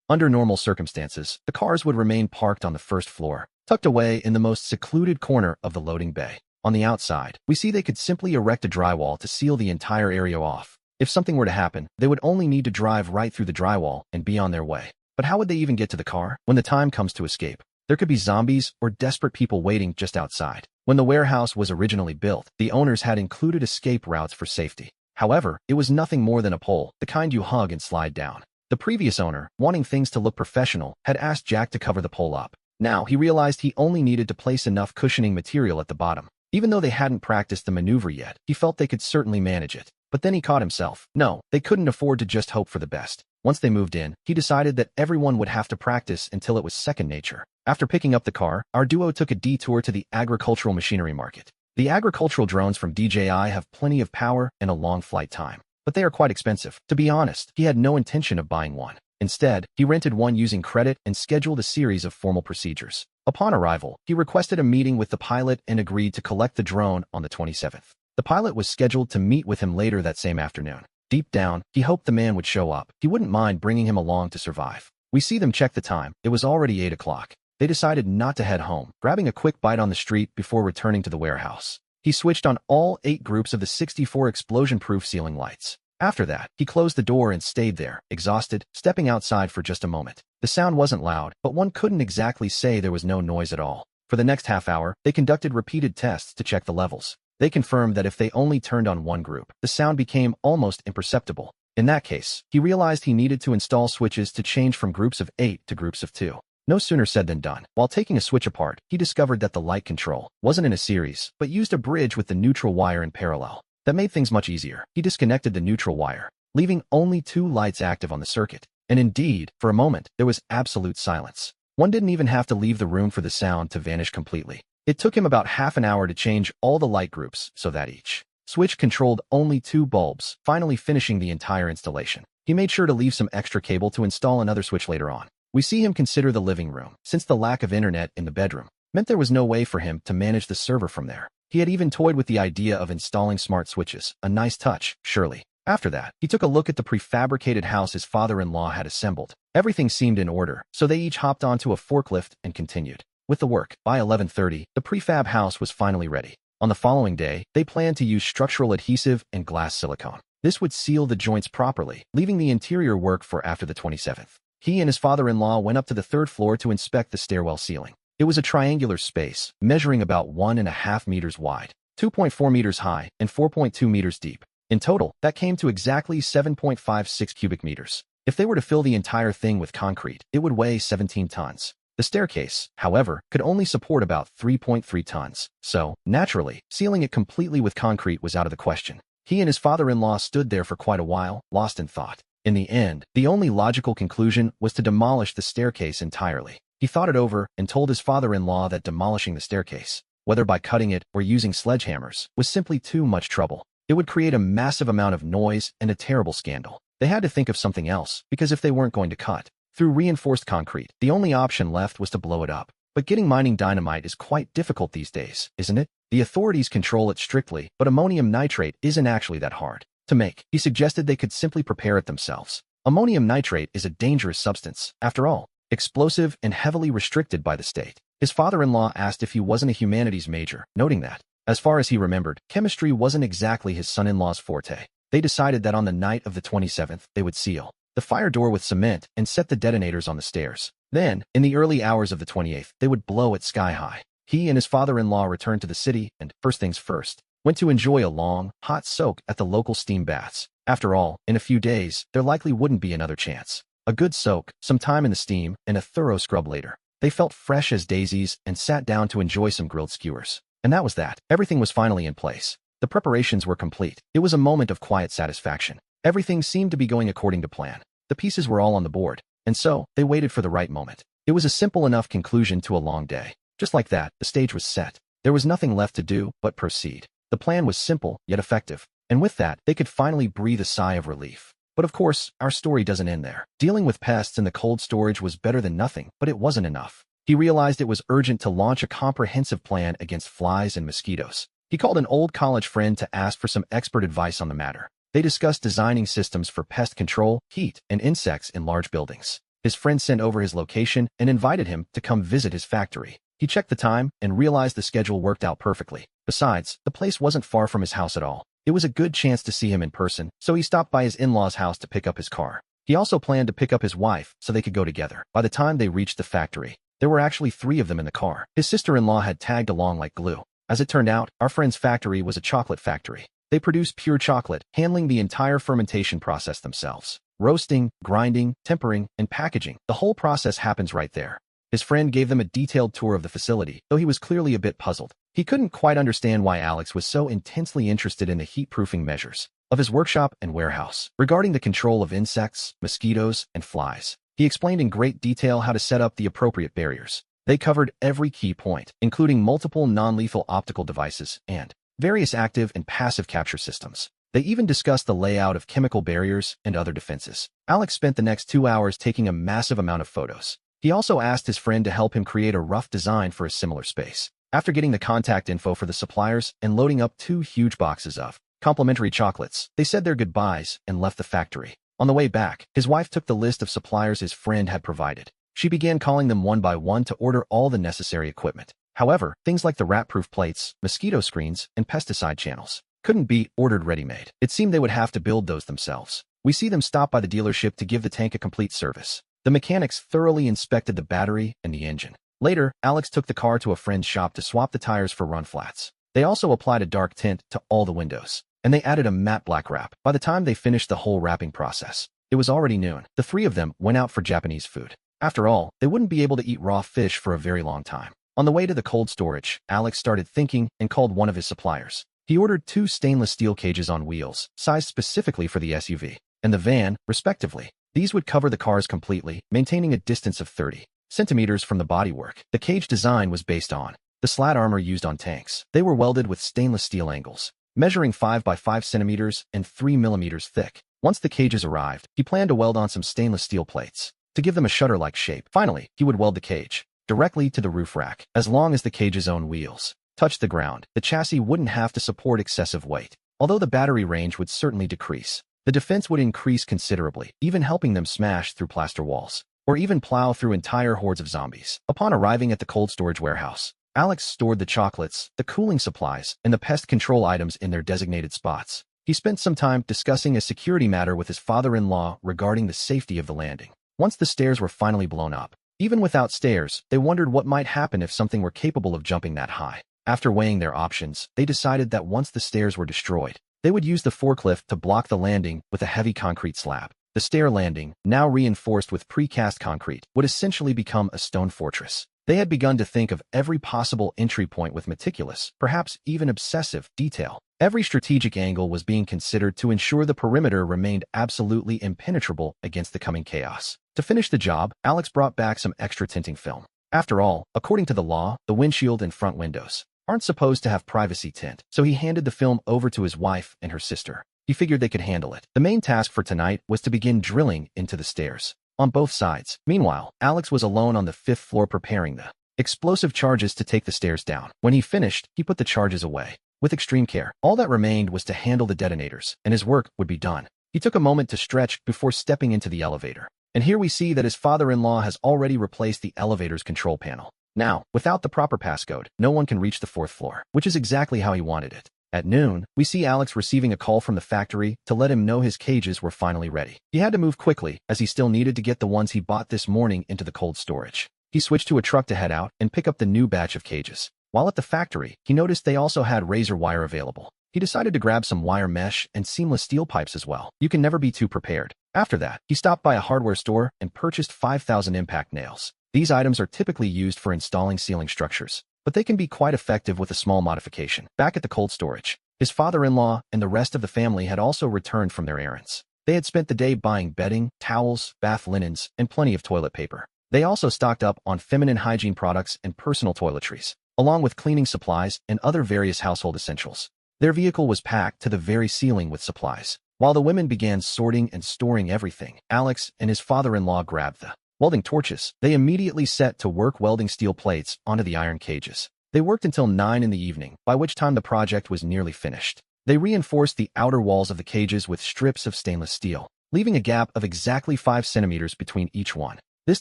Under normal circumstances, the cars would remain parked on the first floor, tucked away in the most secluded corner of the loading bay. On the outside, we see they could simply erect a drywall to seal the entire area off. If something were to happen, they would only need to drive right through the drywall and be on their way. But how would they even get to the car when the time comes to escape? There could be zombies or desperate people waiting just outside. When the warehouse was originally built, the owners had included escape routes for safety. However, it was nothing more than a pole, the kind you hug and slide down. The previous owner, wanting things to look professional, had asked Jack to cover the pole up. Now, he realized he only needed to place enough cushioning material at the bottom. Even though they hadn't practiced the maneuver yet, he felt they could certainly manage it. But then he caught himself. No, they couldn't afford to just hope for the best. Once they moved in, he decided that everyone would have to practice until it was second nature. After picking up the car, our duo took a detour to the agricultural machinery market. The agricultural drones from DJI have plenty of power and a long flight time, but they are quite expensive. To be honest, he had no intention of buying one. Instead, he rented one using credit and scheduled a series of formal procedures. Upon arrival, he requested a meeting with the pilot and agreed to collect the drone on the 27th. The pilot was scheduled to meet with him later that same afternoon. Deep down, he hoped the man would show up. He wouldn't mind bringing him along to survive. We see them check the time. It was already 8 o'clock. They decided not to head home, grabbing a quick bite on the street before returning to the warehouse. He switched on all 8 groups of the 64 explosion-proof ceiling lights. After that, he closed the door and stayed there, exhausted, stepping outside for just a moment. The sound wasn't loud, but one couldn't exactly say there was no noise at all. For the next half hour, they conducted repeated tests to check the levels. They confirmed that if they only turned on one group, the sound became almost imperceptible. In that case, he realized he needed to install switches to change from groups of 8 to groups of 2. No sooner said than done. While taking a switch apart, he discovered that the light control wasn't in a series, but used a bridge with the neutral wire in parallel. That made things much easier. He disconnected the neutral wire, leaving only 2 lights active on the circuit. And indeed, for a moment, there was absolute silence. One didn't even have to leave the room for the sound to vanish completely. It took him about half an hour to change all the light groups so that each switch controlled only 2 bulbs, finally finishing the entire installation. He made sure to leave some extra cable to install another switch later on. We see him consider the living room, since the lack of internet in the bedroom meant there was no way for him to manage the server from there. He had even toyed with the idea of installing smart switches, a nice touch, surely. After that, he took a look at the prefabricated house his father-in-law had assembled. Everything seemed in order, so they each hopped onto a forklift and continued with the work. By 11:30, the prefab house was finally ready. On the following day, they planned to use structural adhesive and glass silicone. This would seal the joints properly, leaving the interior work for after the 27th. He and his father-in-law went up to the 3rd floor to inspect the stairwell ceiling. It was a triangular space, measuring about 1.5 meters wide, 2.4 meters high, and 4.2 meters deep. In total, that came to exactly 7.56 cubic meters. If they were to fill the entire thing with concrete, it would weigh 17 tons. The staircase, however, could only support about 3.3 tons. So, naturally, sealing it completely with concrete was out of the question. He and his father-in-law stood there for quite a while, lost in thought. In the end, the only logical conclusion was to demolish the staircase entirely. He thought it over and told his father-in-law that demolishing the staircase, whether by cutting it or using sledgehammers, was simply too much trouble. It would create a massive amount of noise and a terrible scandal. They had to think of something else, because if they weren't going to cut through reinforced concrete, the only option left was to blow it up. But getting mining dynamite is quite difficult these days, isn't it? The authorities control it strictly, but ammonium nitrate isn't actually that hard to make. He suggested they could simply prepare it themselves. Ammonium nitrate is a dangerous substance, after all, explosive and heavily restricted by the state. His father-in-law asked if he wasn't a humanities major, noting that, as far as he remembered, chemistry wasn't exactly his son-in-law's forte. They decided that on the night of the 27th, they would seal the fire door with cement and set the detonators on the stairs. Then, in the early hours of the 28th, they would blow it sky high. He and his father-in-law returned to the city and, first things first, went to enjoy a long, hot soak at the local steam baths. After all, in a few days, there likely wouldn't be another chance. A good soak, some time in the steam, and a thorough scrub later. They felt fresh as daisies and sat down to enjoy some grilled skewers. And that was that. Everything was finally in place. The The preparations were complete. It was a moment of quiet satisfaction. Everything seemed to be going according to plan. The pieces were all on the board, and so they waited for the right moment. It was a simple enough conclusion to a long day. Just like that, the stage was set. There was nothing left to do but proceed. The plan was simple, yet effective, and with that, they could finally breathe a sigh of relief. But of course, our story doesn't end there. Dealing with pests in the cold storage was better than nothing, but it wasn't enough. He realized it was urgent to launch a comprehensive plan against flies and mosquitoes. He called an old college friend to ask for some expert advice on the matter. They discussed designing systems for pest control, heat, and insects in large buildings. His friend sent over his location and invited him to come visit his factory. He checked the time and realized the schedule worked out perfectly. Besides, the place wasn't far from his house at all. It was a good chance to see him in person, so he stopped by his in-laws' house to pick up his car. He also planned to pick up his wife so they could go together. By the time they reached the factory, there were actually 3 of them in the car. His sister-in-law had tagged along like glue. As it turned out, our friend's factory was a chocolate factory. They produced pure chocolate, handling the entire fermentation process themselves. Roasting, grinding, tempering, and packaging. The whole process happens right there. His friend gave them a detailed tour of the facility, though he was clearly a bit puzzled. He couldn't quite understand why Alex was so intensely interested in the heat-proofing measures of his workshop and warehouse. Regarding the control of insects, mosquitoes, and flies, he explained in great detail how to set up the appropriate barriers. They covered every key point, including multiple non-lethal optical devices and various active and passive capture systems. They even discussed the layout of chemical barriers and other defenses. Alex spent the next 2 hours taking a massive amount of photos. He also asked his friend to help him create a rough design for a similar space. After getting the contact info for the suppliers and loading up 2 huge boxes of complimentary chocolates, they said their goodbyes and left the factory. On the way back, his wife took the list of suppliers his friend had provided. She began calling them one by one to order all the necessary equipment. However, things like the rat-proof plates, mosquito screens, and pesticide channels couldn't be ordered ready-made. It seemed they would have to build those themselves. We see them stop by the dealership to give the tank a complete service. The mechanics thoroughly inspected the battery and the engine. Later, Alex took the car to a friend's shop to swap the tires for run flats. They also applied a dark tint to all the windows, and they added a matte black wrap. By the time they finished the whole wrapping process, it was already noon. The 3 of them went out for Japanese food. After all, they wouldn't be able to eat raw fish for a very long time. On the way to the cold storage, Alex started thinking and called one of his suppliers. He ordered 2 stainless steel cages on wheels, sized specifically for the SUV and the van, respectively. These would cover the cars completely, maintaining a distance of 30 centimeters from the bodywork. The cage design was based on the slat armor used on tanks. They were welded with stainless steel angles, measuring 5 by 5 centimeters and 3 millimeters thick. Once the cages arrived, he planned to weld on some stainless steel plates to give them a shutter-like shape. Finally, he would weld the cage directly to the roof rack. As long as the cage's own wheels touched the ground, the chassis wouldn't have to support excessive weight. Although the battery range would certainly decrease, the defense would increase considerably, even helping them smash through plaster walls, or even plow through entire hordes of zombies. Upon arriving at the cold storage warehouse, Alex stored the chocolates, the cooling supplies, and the pest control items in their designated spots. He spent some time discussing a security matter with his father-in-law regarding the safety of the landing. Once the stairs were finally blown up, even without stairs, they wondered what might happen if something were capable of jumping that high. After weighing their options, they decided that once the stairs were destroyed, they would use the forklift to block the landing with a heavy concrete slab. The stair landing, now reinforced with precast concrete, would essentially become a stone fortress. They had begun to think of every possible entry point with meticulous, perhaps even obsessive, detail. Every strategic angle was being considered to ensure the perimeter remained absolutely impenetrable against the coming chaos. To finish the job, Alex brought back some extra tinting film. After all, according to the law, the windshield and front windows aren't supposed to have privacy tint, so he handed the film over to his wife and her sister. He figured they could handle it. The main task for tonight was to begin drilling into the stairs on both sides. Meanwhile, Alex was alone on the 5th floor preparing the explosive charges to take the stairs down. When he finished, he put the charges away with extreme care. All that remained was to handle the detonators, and his work would be done. He took a moment to stretch before stepping into the elevator. And here we see that his father-in-law has already replaced the elevator's control panel. Now, without the proper passcode, no one can reach the 4th floor, which is exactly how he wanted it. At noon, we see Alex receiving a call from the factory to let him know his cages were finally ready. He had to move quickly, as he still needed to get the ones he bought this morning into the cold storage. He switched to a truck to head out and pick up the new batch of cages. While at the factory, he noticed they also had razor wire available. He decided to grab some wire mesh and seamless steel pipes as well. You can never be too prepared. After that, he stopped by a hardware store and purchased 5,000 impact nails. These items are typically used for installing ceiling structures, but they can be quite effective with a small modification. Back at the cold storage, His father-in-law and the rest of the family had also returned from their errands. They had spent the day buying bedding, towels, bath linens, and plenty of toilet paper. They also stocked up on feminine hygiene products and personal toiletries, along with cleaning supplies and other various household essentials. Their vehicle was packed to the very ceiling with supplies. While the women began sorting and storing everything, Alex and his father-in-law grabbed the welding torches. They immediately set to work welding steel plates onto the iron cages. They worked until 9 in the evening, by which time the project was nearly finished. They reinforced the outer walls of the cages with strips of stainless steel, leaving a gap of exactly 5 centimeters between each one. This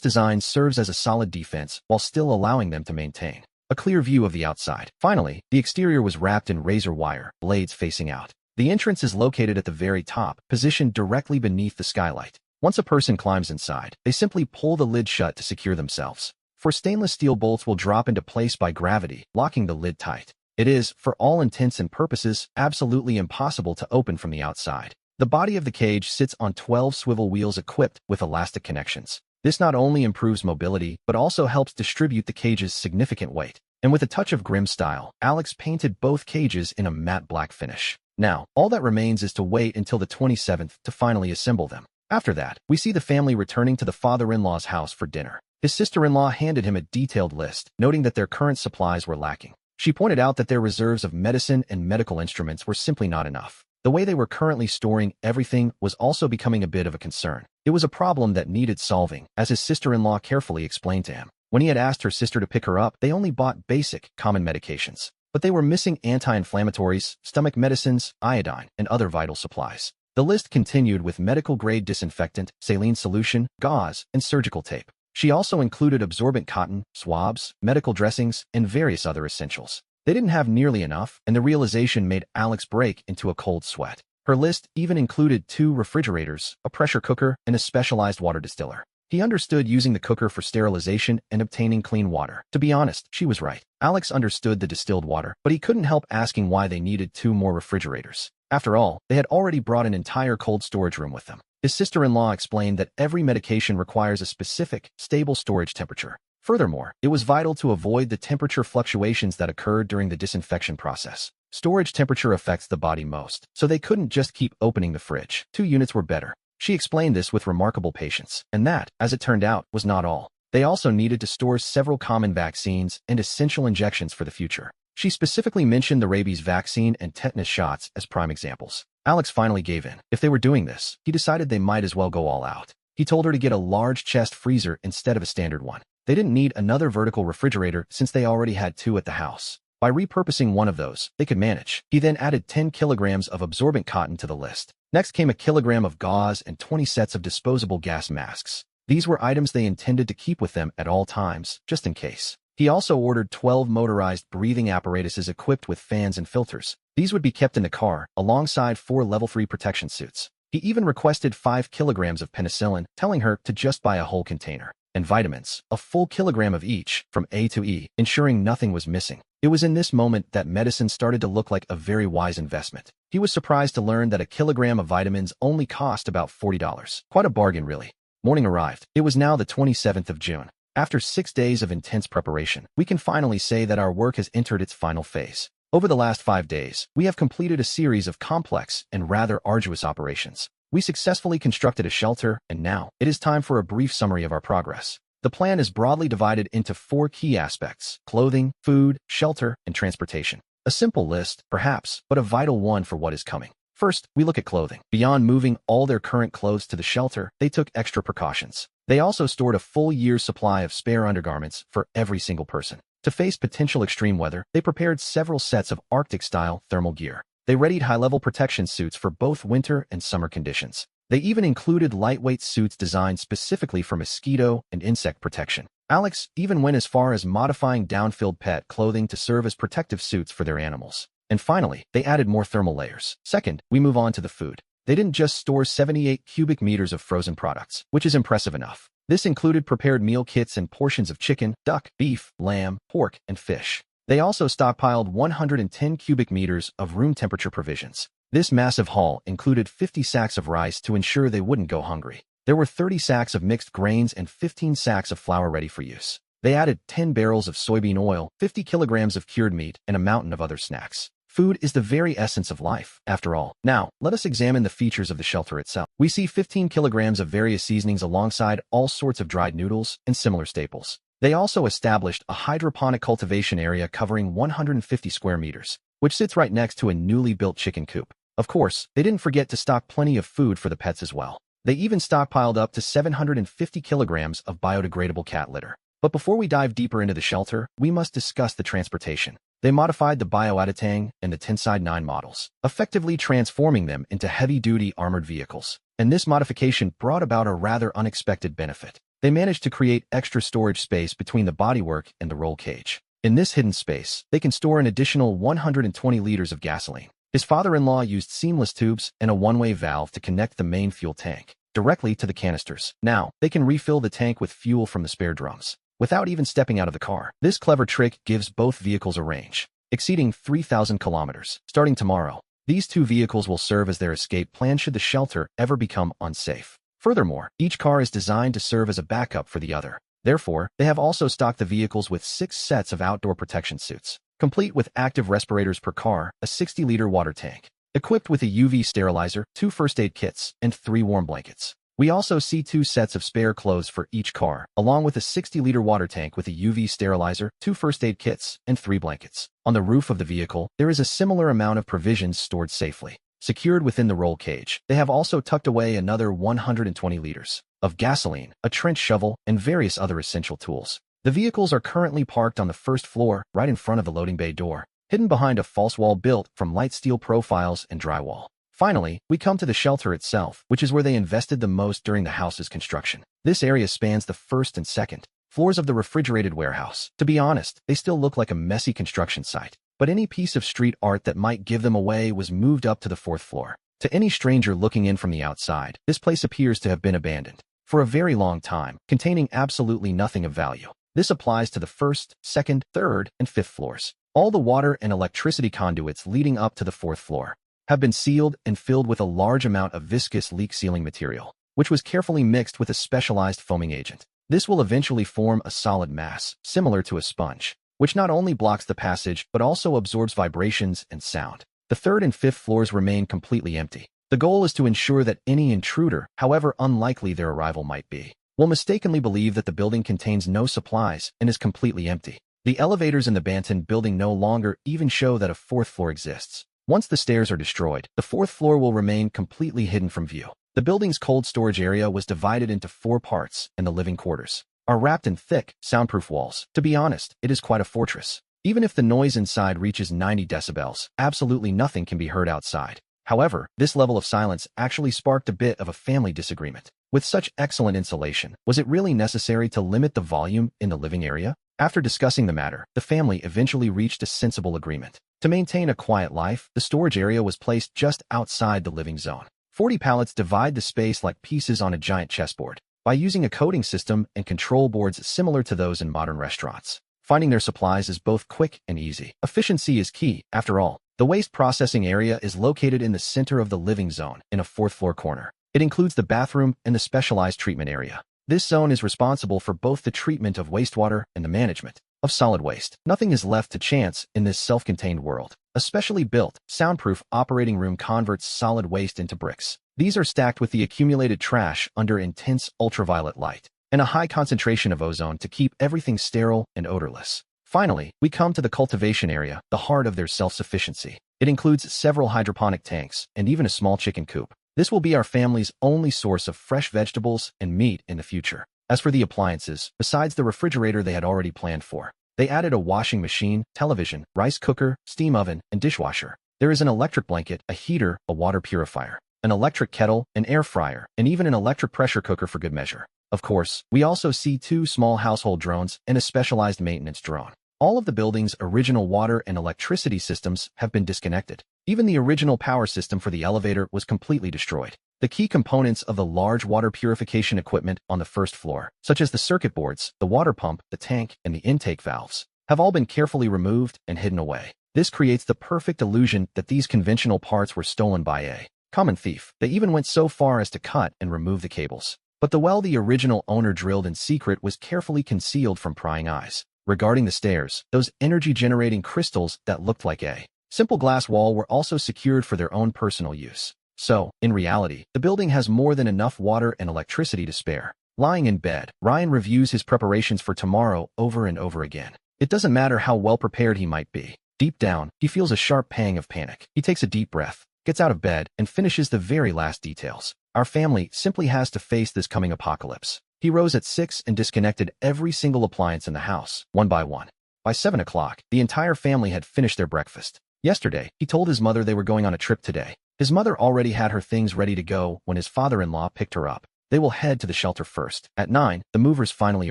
design serves as a solid defense while still allowing them to maintain a clear view of the outside. Finally, the exterior was wrapped in razor wire, blades facing out. The entrance is located at the very top, positioned directly beneath the skylight. Once a person climbs inside, they simply pull the lid shut to secure themselves. For stainless steel bolts will drop into place by gravity, locking the lid tight. It is, for all intents and purposes, absolutely impossible to open from the outside. The body of the cage sits on 12 swivel wheels equipped with elastic connections. This not only improves mobility, but also helps distribute the cage's significant weight. And with a touch of grim style, Alex painted both cages in a matte black finish. Now, all that remains is to wait until the 27th to finally assemble them. After that, we see the family returning to the father-in-law's house for dinner. His sister-in-law handed him a detailed list, noting that their current supplies were lacking. She pointed out that their reserves of medicine and medical instruments were simply not enough. The way they were currently storing everything was also becoming a bit of a concern. It was a problem that needed solving, as his sister-in-law carefully explained to him. When he had asked her sister to pick her up, they only bought basic, common medications. But they were missing anti-inflammatories, stomach medicines, iodine, and other vital supplies. The list continued with medical-grade disinfectant, saline solution, gauze, and surgical tape. She also included absorbent cotton, swabs, medical dressings, and various other essentials. They didn't have nearly enough, and the realization made Alex break into a cold sweat. Her list even included 2 refrigerators, a pressure cooker, and a specialized water distiller. He understood using the cooker for sterilization and obtaining clean water. To be honest, she was right. Alex understood the distilled water, but he couldn't help asking why they needed 2 more refrigerators. After all, they had already brought an entire cold storage room with them. His sister-in-law explained that every medication requires a specific, stable storage temperature. Furthermore, it was vital to avoid the temperature fluctuations that occurred during the disinfection process. Storage temperature affects the body most, so they couldn't just keep opening the fridge. 2 units were better. She explained this with remarkable patience, and that, as it turned out, was not all. They also needed to store several common vaccines and essential injections for the future. She specifically mentioned the rabies vaccine and tetanus shots as prime examples. Alex finally gave in. If they were doing this, he decided they might as well go all out. He told her to get a large chest freezer instead of a standard one. They didn't need another vertical refrigerator since they already had 2 at the house. By repurposing one of those, they could manage. He then added 10 kilograms of absorbent cotton to the list. Next came a kilogram of gauze and 20 sets of disposable gas masks. These were items they intended to keep with them at all times, just in case. He also ordered 12 motorized breathing apparatuses equipped with fans and filters. These would be kept in the car, alongside 4 level 3 protection suits. He even requested 5 kilograms of penicillin, telling her to just buy a whole container. And vitamins, a full kilogram of each, from A to E, ensuring nothing was missing. It was in this moment that medicine started to look like a very wise investment. He was surprised to learn that a kilogram of vitamins only cost about $40. Quite a bargain, really. Morning arrived. It was now the 27th of June. After 6 days of intense preparation, we can finally say that our work has entered its final phase. Over the last 5 days, we have completed a series of complex and rather arduous operations. We successfully constructed a shelter, and now, it is time for a brief summary of our progress. The plan is broadly divided into 4 key aspects: clothing, food, shelter, and transportation. A simple list, perhaps, but a vital one for what is coming. First, we look at clothing. Beyond moving all their current clothes to the shelter, they took extra precautions. They also stored a full year's supply of spare undergarments for every single person. To face potential extreme weather, they prepared several sets of Arctic-style thermal gear. They readied high-level protection suits for both winter and summer conditions. They even included lightweight suits designed specifically for mosquito and insect protection. Alex even went as far as modifying down-filled pet clothing to serve as protective suits for their animals. And finally, they added more thermal layers. Second, we move on to the food. They didn't just store 78 cubic meters of frozen products, which is impressive enough. This included prepared meal kits and portions of chicken, duck, beef, lamb, pork, and fish. They also stockpiled 110 cubic meters of room temperature provisions. This massive haul included 50 sacks of rice to ensure they wouldn't go hungry. There were 30 sacks of mixed grains and 15 sacks of flour ready for use. They added 10 barrels of soybean oil, 50 kilograms of cured meat, and a mountain of other snacks. Food is the very essence of life, after all. Now, let us examine the features of the shelter itself. We see 15 kilograms of various seasonings alongside all sorts of dried noodles and similar staples. They also established a hydroponic cultivation area covering 150 square meters, which sits right next to a newly built chicken coop. Of course, they didn't forget to stock plenty of food for the pets as well. They even stockpiled up to 750 kilograms of biodegradable cat litter. But before we dive deeper into the shelter, we must discuss the transportation. They modified the Bioatatang and the Tenside 9 models, effectively transforming them into heavy-duty armored vehicles. And this modification brought about a rather unexpected benefit. They managed to create extra storage space between the bodywork and the roll cage. In this hidden space, they can store an additional 120 liters of gasoline. His father-in-law used seamless tubes and a one-way valve to connect the main fuel tank directly to the canisters. Now, they can refill the tank with fuel from the spare drums without even stepping out of the car. This clever trick gives both vehicles a range exceeding 3,000 kilometers. Starting tomorrow, these two vehicles will serve as their escape plan should the shelter ever become unsafe. Furthermore, each car is designed to serve as a backup for the other. Therefore, they have also stocked the vehicles with 6 sets of outdoor protection suits, complete with active respirators per car, a 60-liter water tank, equipped with a UV sterilizer, 2 first aid kits, and 3 warm blankets. We also see 2 sets of spare clothes for each car, along with a 60-liter water tank with a UV sterilizer, 2 first aid kits, and 3 blankets. On the roof of the vehicle, there is a similar amount of provisions stored safely, secured within the roll cage. They have also tucked away another 120 liters of gasoline, a trench shovel, and various other essential tools. The vehicles are currently parked on the first floor, right in front of the loading bay door, hidden behind a false wall built from light steel profiles and drywall. Finally, we come to the shelter itself, which is where they invested the most during the house's construction. This area spans the first and second floors of the refrigerated warehouse. To be honest, they still look like a messy construction site, but any piece of street art that might give them away was moved up to the 4th floor. To any stranger looking in from the outside, this place appears to have been abandoned for a very long time, containing absolutely nothing of value. This applies to the 1st, 2nd, 3rd, and 5th floors. All the water and electricity conduits leading up to the 4th floor have been sealed and filled with a large amount of viscous leak-sealing material, which was carefully mixed with a specialized foaming agent. This will eventually form a solid mass, similar to a sponge, which not only blocks the passage but also absorbs vibrations and sound. The 3rd and 5th floors remain completely empty. The goal is to ensure that any intruder, however unlikely their arrival might be, will mistakenly believe that the building contains no supplies and is completely empty. The elevators in the Banton building no longer even show that a 4th floor exists. Once the stairs are destroyed, the 4th floor will remain completely hidden from view. The building's cold storage area was divided into 4 parts, and the living quarters are wrapped in thick, soundproof walls. To be honest, it is quite a fortress. Even if the noise inside reaches 90 decibels, absolutely nothing can be heard outside. However, this level of silence actually sparked a bit of a family disagreement. With such excellent insulation, was it really necessary to limit the volume in the living area? After discussing the matter, the family eventually reached a sensible agreement. To maintain a quiet life, the storage area was placed just outside the living zone. 40 pallets divide the space like pieces on a giant chessboard. By using a coding system and control boards similar to those in modern restaurants, finding their supplies is both quick and easy. Efficiency is key, after all. The waste processing area is located in the center of the living zone, in a 4th floor corner. It includes the bathroom and the specialized treatment area. This zone is responsible for both the treatment of wastewater and the management of solid waste. Nothing is left to chance in this self-contained world. A specially built, soundproof operating room converts solid waste into bricks. These are stacked with the accumulated trash under intense ultraviolet light and a high concentration of ozone to keep everything sterile and odorless. Finally, we come to the cultivation area, the heart of their self-sufficiency. It includes several hydroponic tanks and even a small chicken coop. This will be our family's only source of fresh vegetables and meat in the future. As for the appliances, besides the refrigerator they had already planned for, they added a washing machine, television, rice cooker, steam oven, and dishwasher. There is an electric blanket, a heater, a water purifier, an electric kettle, an air fryer, and even an electric pressure cooker for good measure. Of course, we also see 2 small household drones and a specialized maintenance drone. All of the building's original water and electricity systems have been disconnected. Even the original power system for the elevator was completely destroyed. The key components of the large water purification equipment on the 1st floor, such as the circuit boards, the water pump, the tank, and the intake valves, have all been carefully removed and hidden away. This creates the perfect illusion that these conventional parts were stolen by a common thief. They even went so far as to cut and remove the cables. But the well the original owner drilled in secret was carefully concealed from prying eyes. Regarding the stairs, those energy-generating crystals that looked like a Simple glass wall were also secured for their own personal use. So, in reality, the building has more than enough water and electricity to spare. Lying in bed, Ryan reviews his preparations for tomorrow over and over again. It doesn't matter how well prepared he might be. Deep down, he feels a sharp pang of panic. He takes a deep breath, gets out of bed, and finishes the very last details. Our family simply has to face this coming apocalypse. He rose at 6 and disconnected every single appliance in the house, one by one. By 7 o'clock, the entire family had finished their breakfast. Yesterday, he told his mother they were going on a trip today. His mother already had her things ready to go when his father-in-law picked her up. They will head to the shelter first. At 9, the movers finally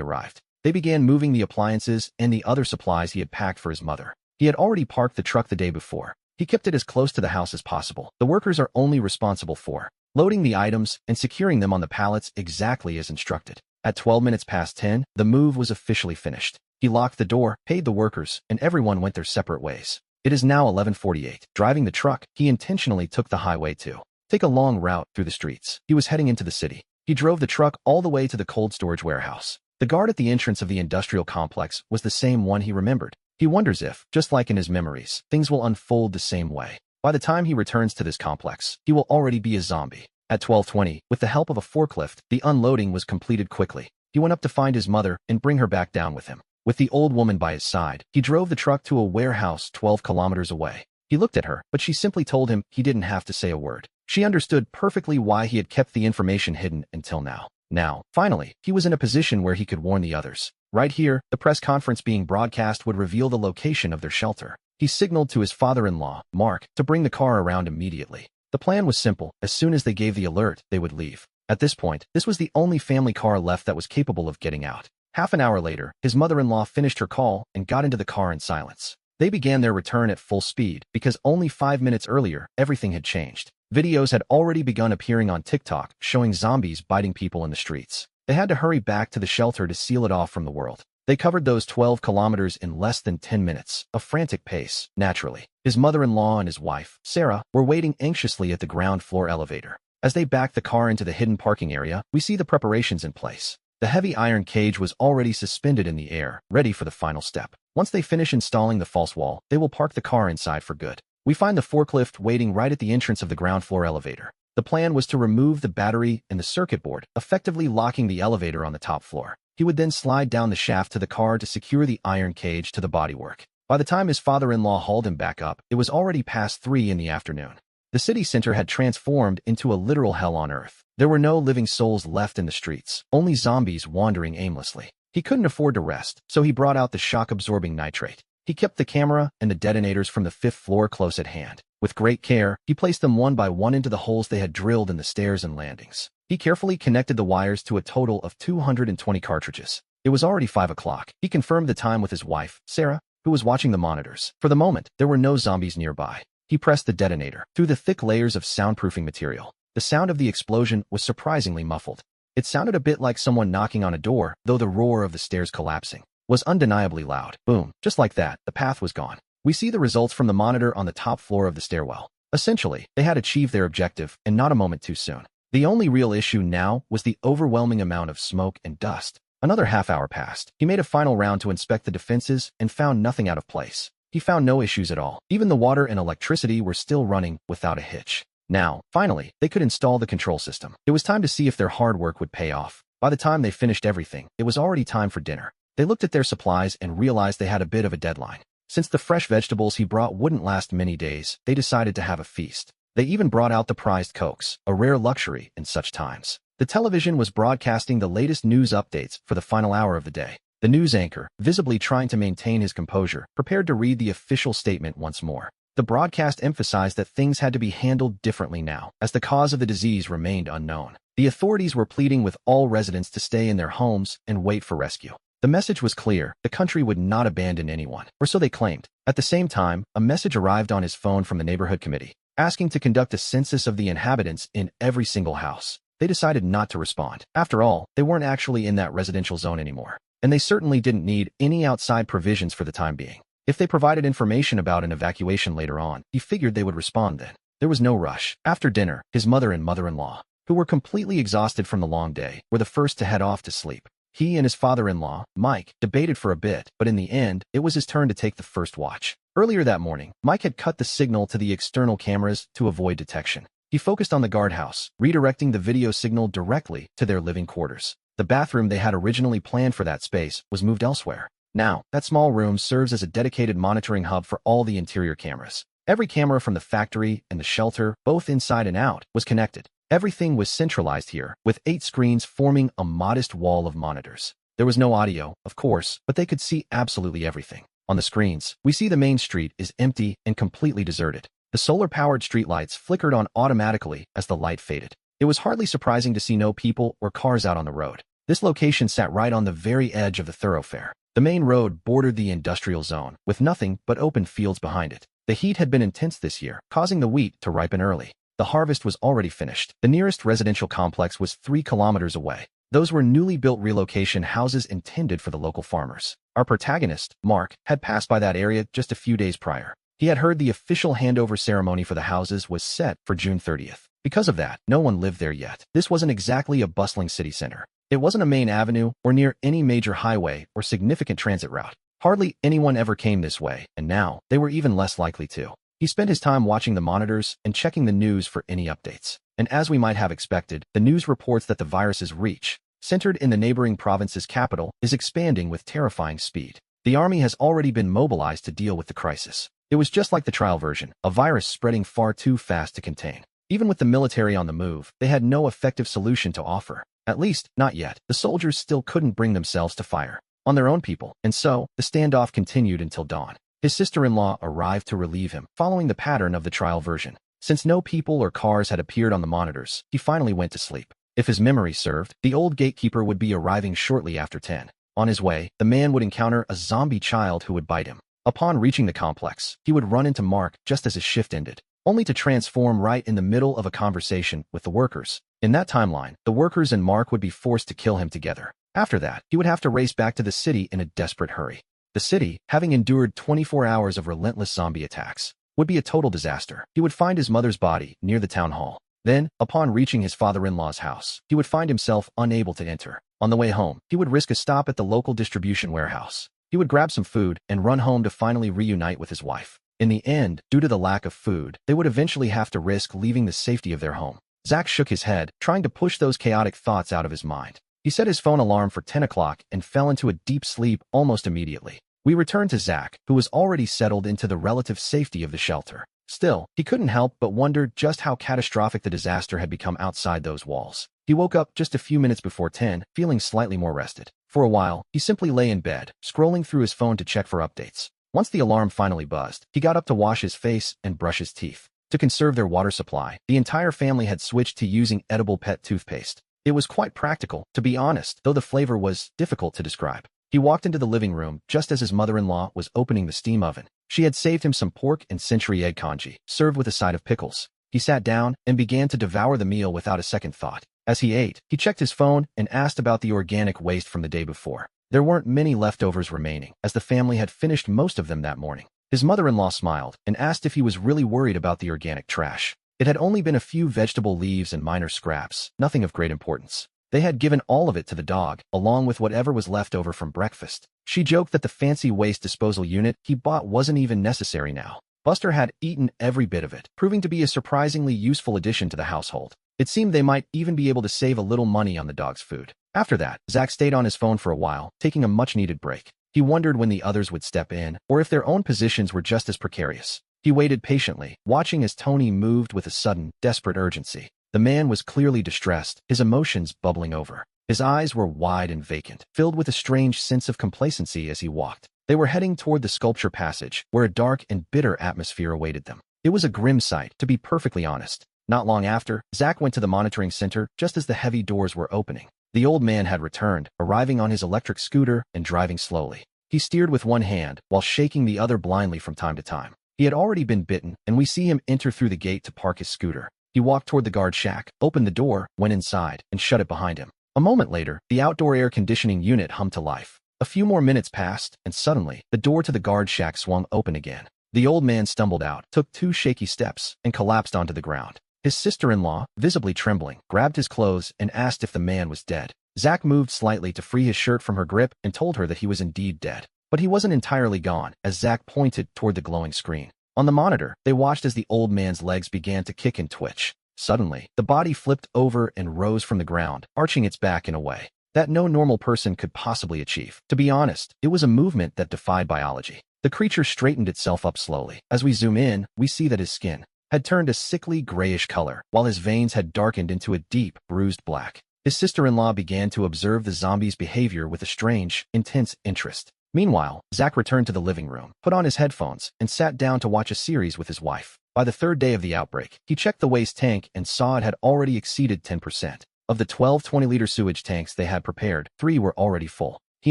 arrived. They began moving the appliances and the other supplies he had packed for his mother. He had already parked the truck the day before. He kept it as close to the house as possible. The workers are only responsible for loading the items and securing them on the pallets exactly as instructed. At 12 minutes past 10, the move was officially finished. He locked the door, paid the workers, and everyone went their separate ways. It is now 11:48. Driving the truck, he intentionally took the highway to take a long route through the streets. He was heading into the city. He drove the truck all the way to the cold storage warehouse. The guard at the entrance of the industrial complex was the same one he remembered. He wonders if, just like in his memories, things will unfold the same way. By the time he returns to this complex, he will already be a zombie. At 12:20, with the help of a forklift, the unloading was completed quickly. He went up to find his mother and bring her back down with him. With the old woman by his side, he drove the truck to a warehouse 12 kilometers away. He looked at her, but she simply told him he didn't have to say a word. She understood perfectly why he had kept the information hidden until now. Now, finally, he was in a position where he could warn the others. Right here, the press conference being broadcast would reveal the location of their shelter. He signaled to his father-in-law, Mark, to bring the car around immediately. The plan was simple. As soon as they gave the alert, they would leave. At this point, this was the only family car left that was capable of getting out. Half an hour later, his mother-in-law finished her call and got into the car in silence. They began their return at full speed because only 5 minutes earlier, everything had changed. Videos had already begun appearing on TikTok showing zombies biting people in the streets. They had to hurry back to the shelter to seal it off from the world. They covered those 12 kilometers in less than 10 minutes, a frantic pace, naturally. His mother-in-law and his wife, Sarah, were waiting anxiously at the ground floor elevator. As they backed the car into the hidden parking area, we see the preparations in place. The heavy iron cage was already suspended in the air, ready for the final step. Once they finish installing the false wall, they will park the car inside for good. We find the forklift waiting right at the entrance of the ground floor elevator. The plan was to remove the battery and the circuit board, effectively locking the elevator on the top floor. He would then slide down the shaft to the car to secure the iron cage to the bodywork. By the time his father-in-law hauled him back up, it was already past 3 in the afternoon. The city center had transformed into a literal hell on earth. There were no living souls left in the streets, only zombies wandering aimlessly. He couldn't afford to rest, so he brought out the shock-absorbing nitrate. He kept the camera and the detonators from the 5th floor close at hand. With great care, he placed them one by one into the holes they had drilled in the stairs and landings. He carefully connected the wires to a total of 220 cartridges. It was already 5 o'clock. He confirmed the time with his wife, Sarah, who was watching the monitors. For the moment, there were no zombies nearby. He pressed the detonator through the thick layers of soundproofing material. The sound of the explosion was surprisingly muffled. It sounded a bit like someone knocking on a door, though the roar of the stairs collapsing was undeniably loud. Boom. Just like that, the path was gone. We see the results from the monitor on the top floor of the stairwell. Essentially, they had achieved their objective, and not a moment too soon. The only real issue now was the overwhelming amount of smoke and dust. Another half hour passed. He made a final round to inspect the defenses and found nothing out of place. He found no issues at all. Even the water and electricity were still running without a hitch. Now, finally, they could install the control system. It was time to see if their hard work would pay off. By the time they finished everything, it was already time for dinner. They looked at their supplies and realized they had a bit of a deadline. Since the fresh vegetables he brought wouldn't last many days, they decided to have a feast. They even brought out the prized cokes, a rare luxury in such times. The television was broadcasting the latest news updates for the final hour of the day. The news anchor, visibly trying to maintain his composure, prepared to read the official statement once more. The broadcast emphasized that things had to be handled differently now, as the cause of the disease remained unknown. The authorities were pleading with all residents to stay in their homes and wait for rescue. The message was clear: the country would not abandon anyone, or so they claimed. At the same time, a message arrived on his phone from the neighborhood committee, asking to conduct a census of the inhabitants in every single house. They decided not to respond. After all, they weren't actually in that residential zone anymore, and they certainly didn't need any outside provisions for the time being. If they provided information about an evacuation later on, he figured they would respond then. There was no rush. After dinner, his mother and mother-in-law, who were completely exhausted from the long day, were the first to head off to sleep. He and his father-in-law, Mike, debated for a bit, but in the end, it was his turn to take the first watch. Earlier that morning, Mike had cut the signal to the external cameras to avoid detection. He focused on the guardhouse, redirecting the video signal directly to their living quarters. The bathroom they had originally planned for that space was moved elsewhere. Now, that small room serves as a dedicated monitoring hub for all the interior cameras. Every camera from the factory and the shelter, both inside and out, was connected. Everything was centralized here, with 8 screens forming a modest wall of monitors. There was no audio, of course, but they could see absolutely everything. On the screens, we see the main street is empty and completely deserted. The solar-powered streetlights flickered on automatically as the light faded. It was hardly surprising to see no people or cars out on the road. This location sat right on the very edge of the thoroughfare. The main road bordered the industrial zone, with nothing but open fields behind it. The heat had been intense this year, causing the wheat to ripen early. The harvest was already finished. The nearest residential complex was 3 kilometers away. Those were newly built relocation houses intended for the local farmers. Our protagonist, Mark, had passed by that area just a few days prior. He had heard the official handover ceremony for the houses was set for June 30th. Because of that, no one lived there yet. This wasn't exactly a bustling city center. It wasn't a main avenue or near any major highway or significant transit route. Hardly anyone ever came this way, and now they were even less likely to. He spent his time watching the monitors and checking the news for any updates. And as we might have expected, the news reports that the virus's reach, centered in the neighboring province's capital, is expanding with terrifying speed. The army has already been mobilized to deal with the crisis. It was just like the trial version, a virus spreading far too fast to contain. Even with the military on the move, they had no effective solution to offer. At least, not yet. The soldiers still couldn't bring themselves to fire on their own people, and so, the standoff continued until dawn. His sister-in-law arrived to relieve him, following the pattern of the trial version. Since no people or cars had appeared on the monitors, he finally went to sleep. If his memory served, the old gatekeeper would be arriving shortly after 10. On his way, the man would encounter a zombie child who would bite him. Upon reaching the complex, he would run into Mark just as his shift ended, only to transform right in the middle of a conversation with the workers. In that timeline, the workers and Mark would be forced to kill him together. After that, he would have to race back to the city in a desperate hurry. The city, having endured 24 hours of relentless zombie attacks, would be a total disaster. He would find his mother's body near the town hall. Then, upon reaching his father-in-law's house, he would find himself unable to enter. On the way home, he would risk a stop at the local distribution warehouse. He would grab some food and run home to finally reunite with his wife. In the end, due to the lack of food, they would eventually have to risk leaving the safety of their home. Zach shook his head, trying to push those chaotic thoughts out of his mind. He set his phone alarm for 10 o'clock and fell into a deep sleep almost immediately. We returned to Zach, who was already settled into the relative safety of the shelter. Still, he couldn't help but wonder just how catastrophic the disaster had become outside those walls. He woke up just a few minutes before 10, feeling slightly more rested. For a while, he simply lay in bed, scrolling through his phone to check for updates. Once the alarm finally buzzed, he got up to wash his face and brush his teeth. To conserve their water supply, the entire family had switched to using edible pet toothpaste. It was quite practical, to be honest, though the flavor was difficult to describe. He walked into the living room just as his mother-in-law was opening the steam oven. She had saved him some pork and century egg congee, served with a side of pickles. He sat down and began to devour the meal without a second thought. As he ate, he checked his phone and asked about the organic waste from the day before. There weren't many leftovers remaining, as the family had finished most of them that morning. His mother-in-law smiled and asked if he was really worried about the organic trash. It had only been a few vegetable leaves and minor scraps, nothing of great importance. They had given all of it to the dog, along with whatever was left over from breakfast. She joked that the fancy waste disposal unit he bought wasn't even necessary now. Buster had eaten every bit of it, proving to be a surprisingly useful addition to the household. It seemed they might even be able to save a little money on the dog's food. After that, Zach stayed on his phone for a while, taking a much-needed break. He wondered when the others would step in, or if their own positions were just as precarious. He waited patiently, watching as Tony moved with a sudden, desperate urgency. The man was clearly distressed, his emotions bubbling over. His eyes were wide and vacant, filled with a strange sense of complacency as he walked. They were heading toward the sculpture passage, where a dark and bitter atmosphere awaited them. It was a grim sight, to be perfectly honest. Not long after, Zach went to the monitoring center just as the heavy doors were opening. The old man had returned, arriving on his electric scooter and driving slowly. He steered with one hand, while shaking the other blindly from time to time. He had already been bitten, and we see him enter through the gate to park his scooter. He walked toward the guard shack, opened the door, went inside, and shut it behind him. A moment later, the outdoor air conditioning unit hummed to life. A few more minutes passed, and suddenly, the door to the guard shack swung open again. The old man stumbled out, took 2 shaky steps, and collapsed onto the ground. His sister-in-law, visibly trembling, grabbed his clothes and asked if the man was dead. Zach moved slightly to free his shirt from her grip and told her that he was indeed dead. But he wasn't entirely gone, as Zack pointed toward the glowing screen. On the monitor, they watched as the old man's legs began to kick and twitch. Suddenly, the body flipped over and rose from the ground, arching its back in a way that no normal person could possibly achieve. To be honest, it was a movement that defied biology. The creature straightened itself up slowly. As we zoom in, we see that his skin had turned a sickly grayish color, while his veins had darkened into a deep, bruised black. His sister-in-law began to observe the zombie's behavior with a strange, intense interest. Meanwhile, Zack returned to the living room, put on his headphones, and sat down to watch a series with his wife. By the third day of the outbreak, he checked the waste tank and saw it had already exceeded 10%. Of the 12 20-liter sewage tanks they had prepared, 3 were already full. He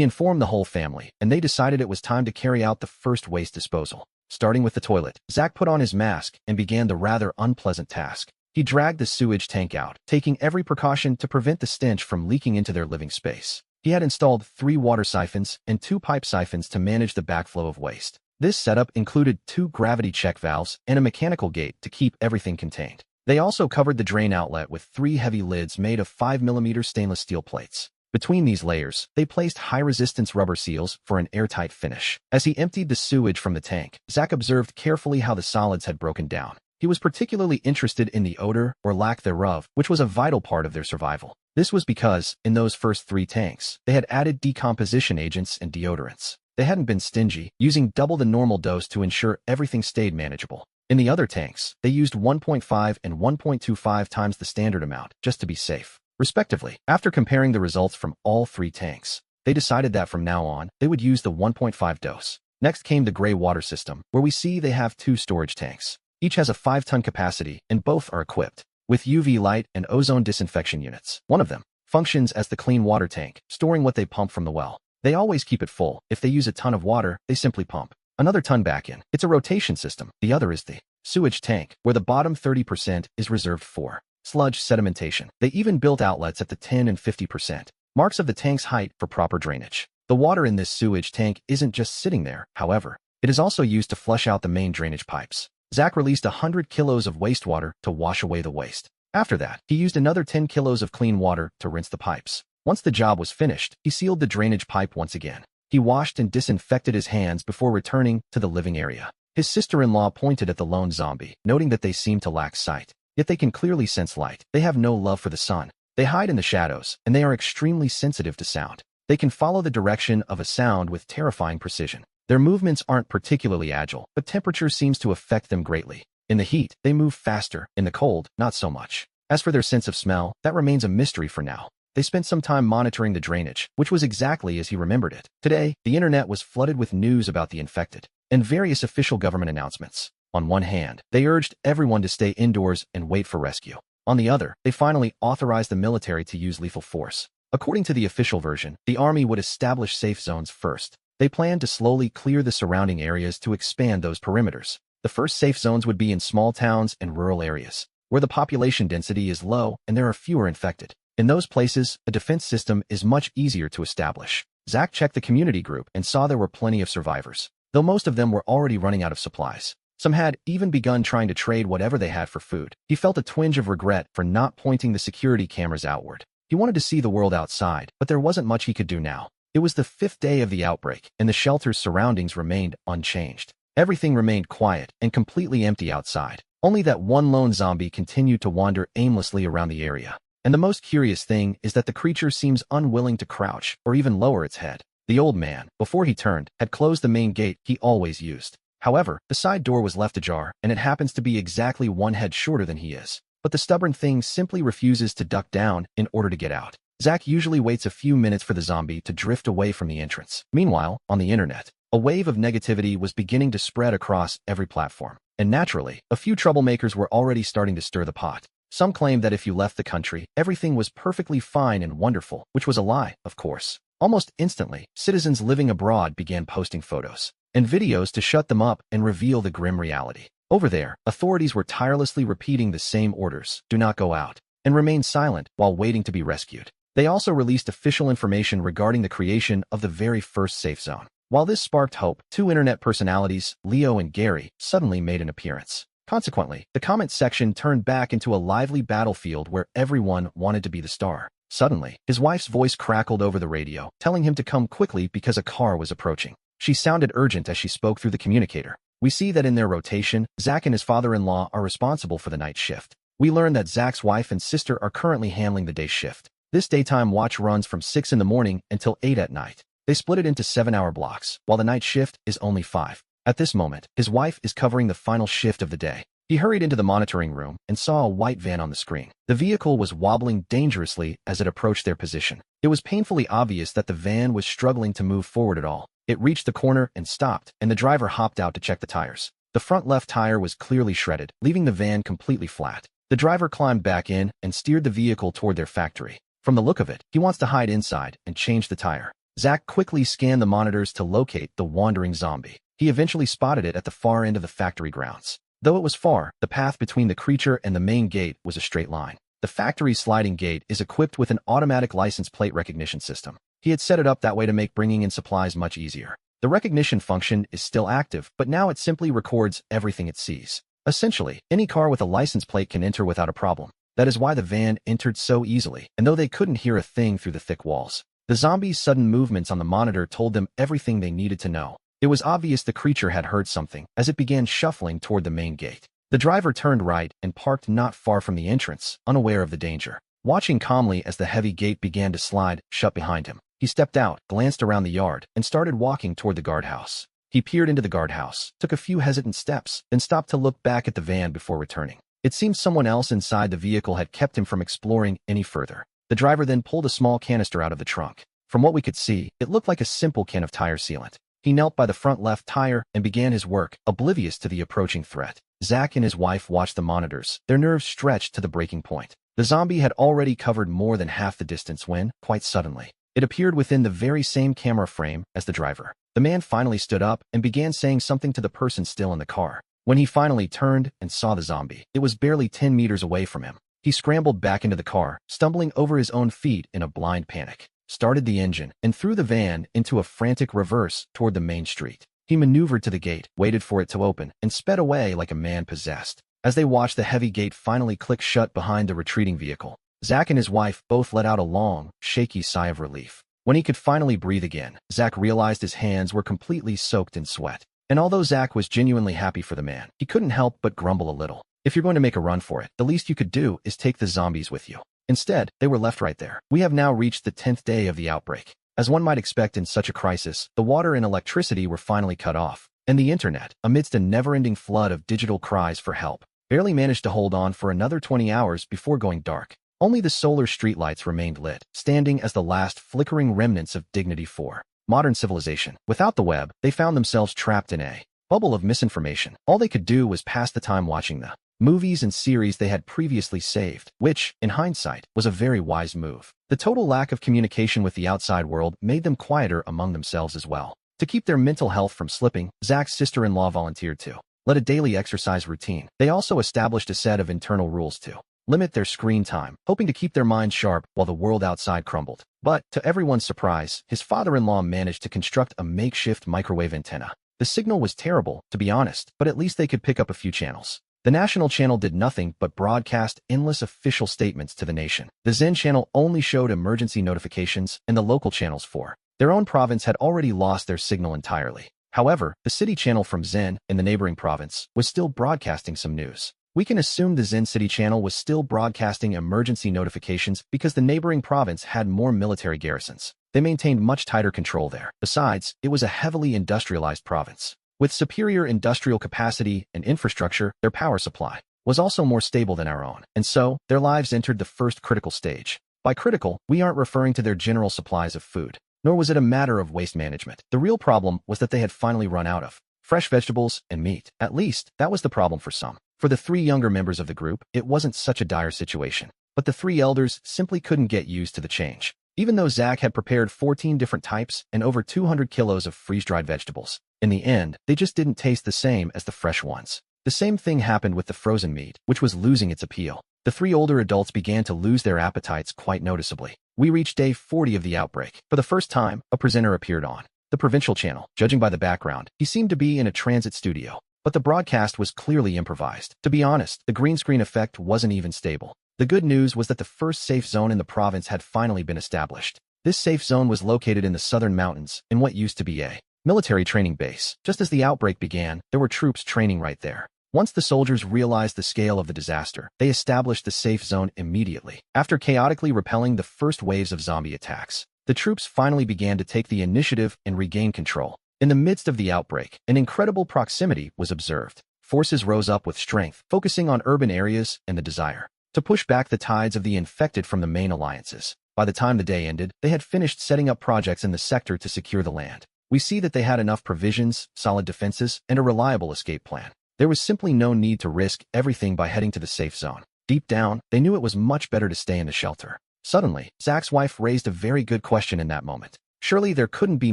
informed the whole family, and they decided it was time to carry out the first waste disposal. Starting with the toilet, Zack put on his mask and began the rather unpleasant task. He dragged the sewage tank out, taking every precaution to prevent the stench from leaking into their living space. He had installed 3 water siphons and 2 pipe siphons to manage the backflow of waste. This setup included 2 gravity check valves and a mechanical gate to keep everything contained. They also covered the drain outlet with 3 heavy lids made of 5mm stainless steel plates. Between these layers, they placed high-resistance rubber seals for an airtight finish. As he emptied the sewage from the tank, Zack observed carefully how the solids had broken down. He was particularly interested in the odor, or lack thereof, which was a vital part of their survival. This was because, in those first 3 tanks, they had added decomposition agents and deodorants. They hadn't been stingy, using double the normal dose to ensure everything stayed manageable. In the other tanks, they used 1.5 and 1.25 times the standard amount, just to be safe, respectively. After comparing the results from all 3 tanks, they decided that from now on, they would use the 1.5 dose. Next came the gray water system, where we see they have 2 storage tanks. Each has a 5-ton capacity, and both are equipped with UV light and ozone disinfection units. One of them functions as the clean water tank, storing what they pump from the well. They always keep it full. If they use a ton of water, they simply pump another ton back in. It's a rotation system. The other is the sewage tank, where the bottom 30% is reserved for sludge sedimentation. They even built outlets at the 10 and 50% marks of the tank's height for proper drainage. The water in this sewage tank isn't just sitting there, however. It is also used to flush out the main drainage pipes. Zack released 100 kilos of wastewater to wash away the waste. After that, he used another 10 kilos of clean water to rinse the pipes. Once the job was finished, he sealed the drainage pipe once again. He washed and disinfected his hands before returning to the living area. His sister-in-law pointed at the lone zombie, noting that they seem to lack sight. Yet they can clearly sense light. They have no love for the sun. They hide in the shadows, and they are extremely sensitive to sound. They can follow the direction of a sound with terrifying precision. Their movements aren't particularly agile, but temperature seems to affect them greatly. In the heat, they move faster. In the cold, not so much. As for their sense of smell, that remains a mystery for now. They spent some time monitoring the drainage, which was exactly as he remembered it. Today, the internet was flooded with news about the infected and various official government announcements. On one hand, they urged everyone to stay indoors and wait for rescue. On the other, they finally authorized the military to use lethal force. According to the official version, the army would establish safe zones first. They planned to slowly clear the surrounding areas to expand those perimeters. The first safe zones would be in small towns and rural areas, where the population density is low and there are fewer infected. In those places, a defense system is much easier to establish. Zack checked the community group and saw there were plenty of survivors, though most of them were already running out of supplies. Some had even begun trying to trade whatever they had for food. He felt a twinge of regret for not pointing the security cameras outward. He wanted to see the world outside, but there wasn't much he could do now. It was the 5th day of the outbreak, and the shelter's surroundings remained unchanged. Everything remained quiet and completely empty outside. Only that one lone zombie continued to wander aimlessly around the area. And the most curious thing is that the creature seems unwilling to crouch or even lower its head. The old man, before he turned, had closed the main gate he always used. However, the side door was left ajar, and it happens to be exactly 1 head shorter than he is. But the stubborn thing simply refuses to duck down in order to get out. Zack usually waits a few minutes for the zombie to drift away from the entrance. Meanwhile, on the internet, a wave of negativity was beginning to spread across every platform. And naturally, a few troublemakers were already starting to stir the pot. Some claimed that if you left the country, everything was perfectly fine and wonderful, which was a lie, of course. Almost instantly, citizens living abroad began posting photos and videos to shut them up and reveal the grim reality. Over there, authorities were tirelessly repeating the same orders: do not go out, and remain silent while waiting to be rescued. They also released official information regarding the creation of the very first safe zone. While this sparked hope, 2 internet personalities, Leo and Gary, suddenly made an appearance. Consequently, the comment section turned back into a lively battlefield where everyone wanted to be the star. Suddenly, his wife's voice crackled over the radio, telling him to come quickly because a car was approaching. She sounded urgent as she spoke through the communicator. We see that in their rotation, Zach and his father-in-law are responsible for the night shift. We learn that Zach's wife and sister are currently handling the day shift. This daytime watch runs from 6 in the morning until 8 at night. They split it into 7-hour blocks, while the night shift is only 5. At this moment, his wife is covering the final shift of the day. He hurried into the monitoring room and saw a white van on the screen. The vehicle was wobbling dangerously as it approached their position. It was painfully obvious that the van was struggling to move forward at all. It reached the corner and stopped, and the driver hopped out to check the tires. The front left tire was clearly shredded, leaving the van completely flat. The driver climbed back in and steered the vehicle toward their factory. From the look of it, he wants to hide inside and change the tire. Zach quickly scanned the monitors to locate the wandering zombie. He eventually spotted it at the far end of the factory grounds. Though it was far, the path between the creature and the main gate was a straight line. The factory's sliding gate is equipped with an automatic license plate recognition system. He had set it up that way to make bringing in supplies much easier. The recognition function is still active, but now it simply records everything it sees. Essentially, any car with a license plate can enter without a problem. That is why the van entered so easily, and though they couldn't hear a thing through the thick walls. The zombie's sudden movements on the monitor told them everything they needed to know. It was obvious the creature had heard something, as it began shuffling toward the main gate. The driver turned right and parked not far from the entrance, unaware of the danger. Watching calmly as the heavy gate began to slide shut behind him, he stepped out, glanced around the yard, and started walking toward the guardhouse. He peered into the guardhouse, took a few hesitant steps, then stopped to look back at the van before returning. It seemed someone else inside the vehicle had kept him from exploring any further. The driver then pulled a small canister out of the trunk. From what we could see, it looked like a simple can of tire sealant. He knelt by the front left tire and began his work, oblivious to the approaching threat. Zach and his wife watched the monitors, their nerves stretched to the breaking point. The zombie had already covered more than half the distance when, quite suddenly, it appeared within the very same camera frame as the driver. The man finally stood up and began saying something to the person still in the car. When he finally turned and saw the zombie, it was barely 10 meters away from him. He scrambled back into the car, stumbling over his own feet in a blind panic, started the engine, and threw the van into a frantic reverse toward the main street. He maneuvered to the gate, waited for it to open, and sped away like a man possessed. As they watched the heavy gate finally click shut behind the retreating vehicle, Zach and his wife both let out a long, shaky sigh of relief. When he could finally breathe again, Zach realized his hands were completely soaked in sweat. And although Zach was genuinely happy for the man, he couldn't help but grumble a little. If you're going to make a run for it, the least you could do is take the zombies with you. Instead, they were left right there. We have now reached the 10th day of the outbreak. As one might expect in such a crisis, the water and electricity were finally cut off, and the internet, amidst a never-ending flood of digital cries for help, barely managed to hold on for another 20 hours before going dark. Only the solar streetlights remained lit, standing as the last flickering remnants of dignity for modern civilization. Without the web, they found themselves trapped in a bubble of misinformation. All they could do was pass the time watching the movies and series they had previously saved, which, in hindsight, was a very wise move. The total lack of communication with the outside world made them quieter among themselves as well. To keep their mental health from slipping, Zach's sister-in-law volunteered to lead a daily exercise routine. They also established a set of internal rules to limit their screen time, hoping to keep their minds sharp while the world outside crumbled. But, to everyone's surprise, his father-in-law managed to construct a makeshift microwave antenna. The signal was terrible, to be honest, but at least they could pick up a few channels. The national channel did nothing but broadcast endless official statements to the nation. The Zen channel only showed emergency notifications, and the local channels for their own province had already lost their signal entirely. However, the city channel from Zen, in the neighboring province, was still broadcasting some news. We can assume the Zen City channel was still broadcasting emergency notifications because the neighboring province had more military garrisons. They maintained much tighter control there. Besides, it was a heavily industrialized province. With superior industrial capacity and infrastructure, their power supply was also more stable than our own, and so, their lives entered the first critical stage. By critical, we aren't referring to their general supplies of food, nor was it a matter of waste management. The real problem was that they had finally run out of fresh vegetables and meat. At least, that was the problem for some. For the 3 younger members of the group, it wasn't such a dire situation. But the 3 elders simply couldn't get used to the change. Even though Zach had prepared 14 different types and over 200 kilos of freeze-dried vegetables, in the end, they just didn't taste the same as the fresh ones. The same thing happened with the frozen meat, which was losing its appeal. The 3 older adults began to lose their appetites quite noticeably. We reached day 40 of the outbreak. For the first time, a presenter appeared on the provincial channel. Judging by the background, he seemed to be in a transit studio. But the broadcast was clearly improvised. To be honest, the green screen effect wasn't even stable. The good news was that the first safe zone in the province had finally been established. This safe zone was located in the southern mountains, in what used to be a military training base. Just as the outbreak began, there were troops training right there. Once the soldiers realized the scale of the disaster, they established the safe zone immediately. After chaotically repelling the first waves of zombie attacks, the troops finally began to take the initiative and regain control. In the midst of the outbreak, an incredible proximity was observed. Forces rose up with strength, focusing on urban areas and the desire to push back the tides of the infected from the main alliances. By the time the day ended, they had finished setting up projects in the sector to secure the land. We see that they had enough provisions, solid defenses, and a reliable escape plan. There was simply no need to risk everything by heading to the safe zone. Deep down, they knew it was much better to stay in the shelter. Suddenly, Zach's wife raised a very good question in that moment. Surely there couldn't be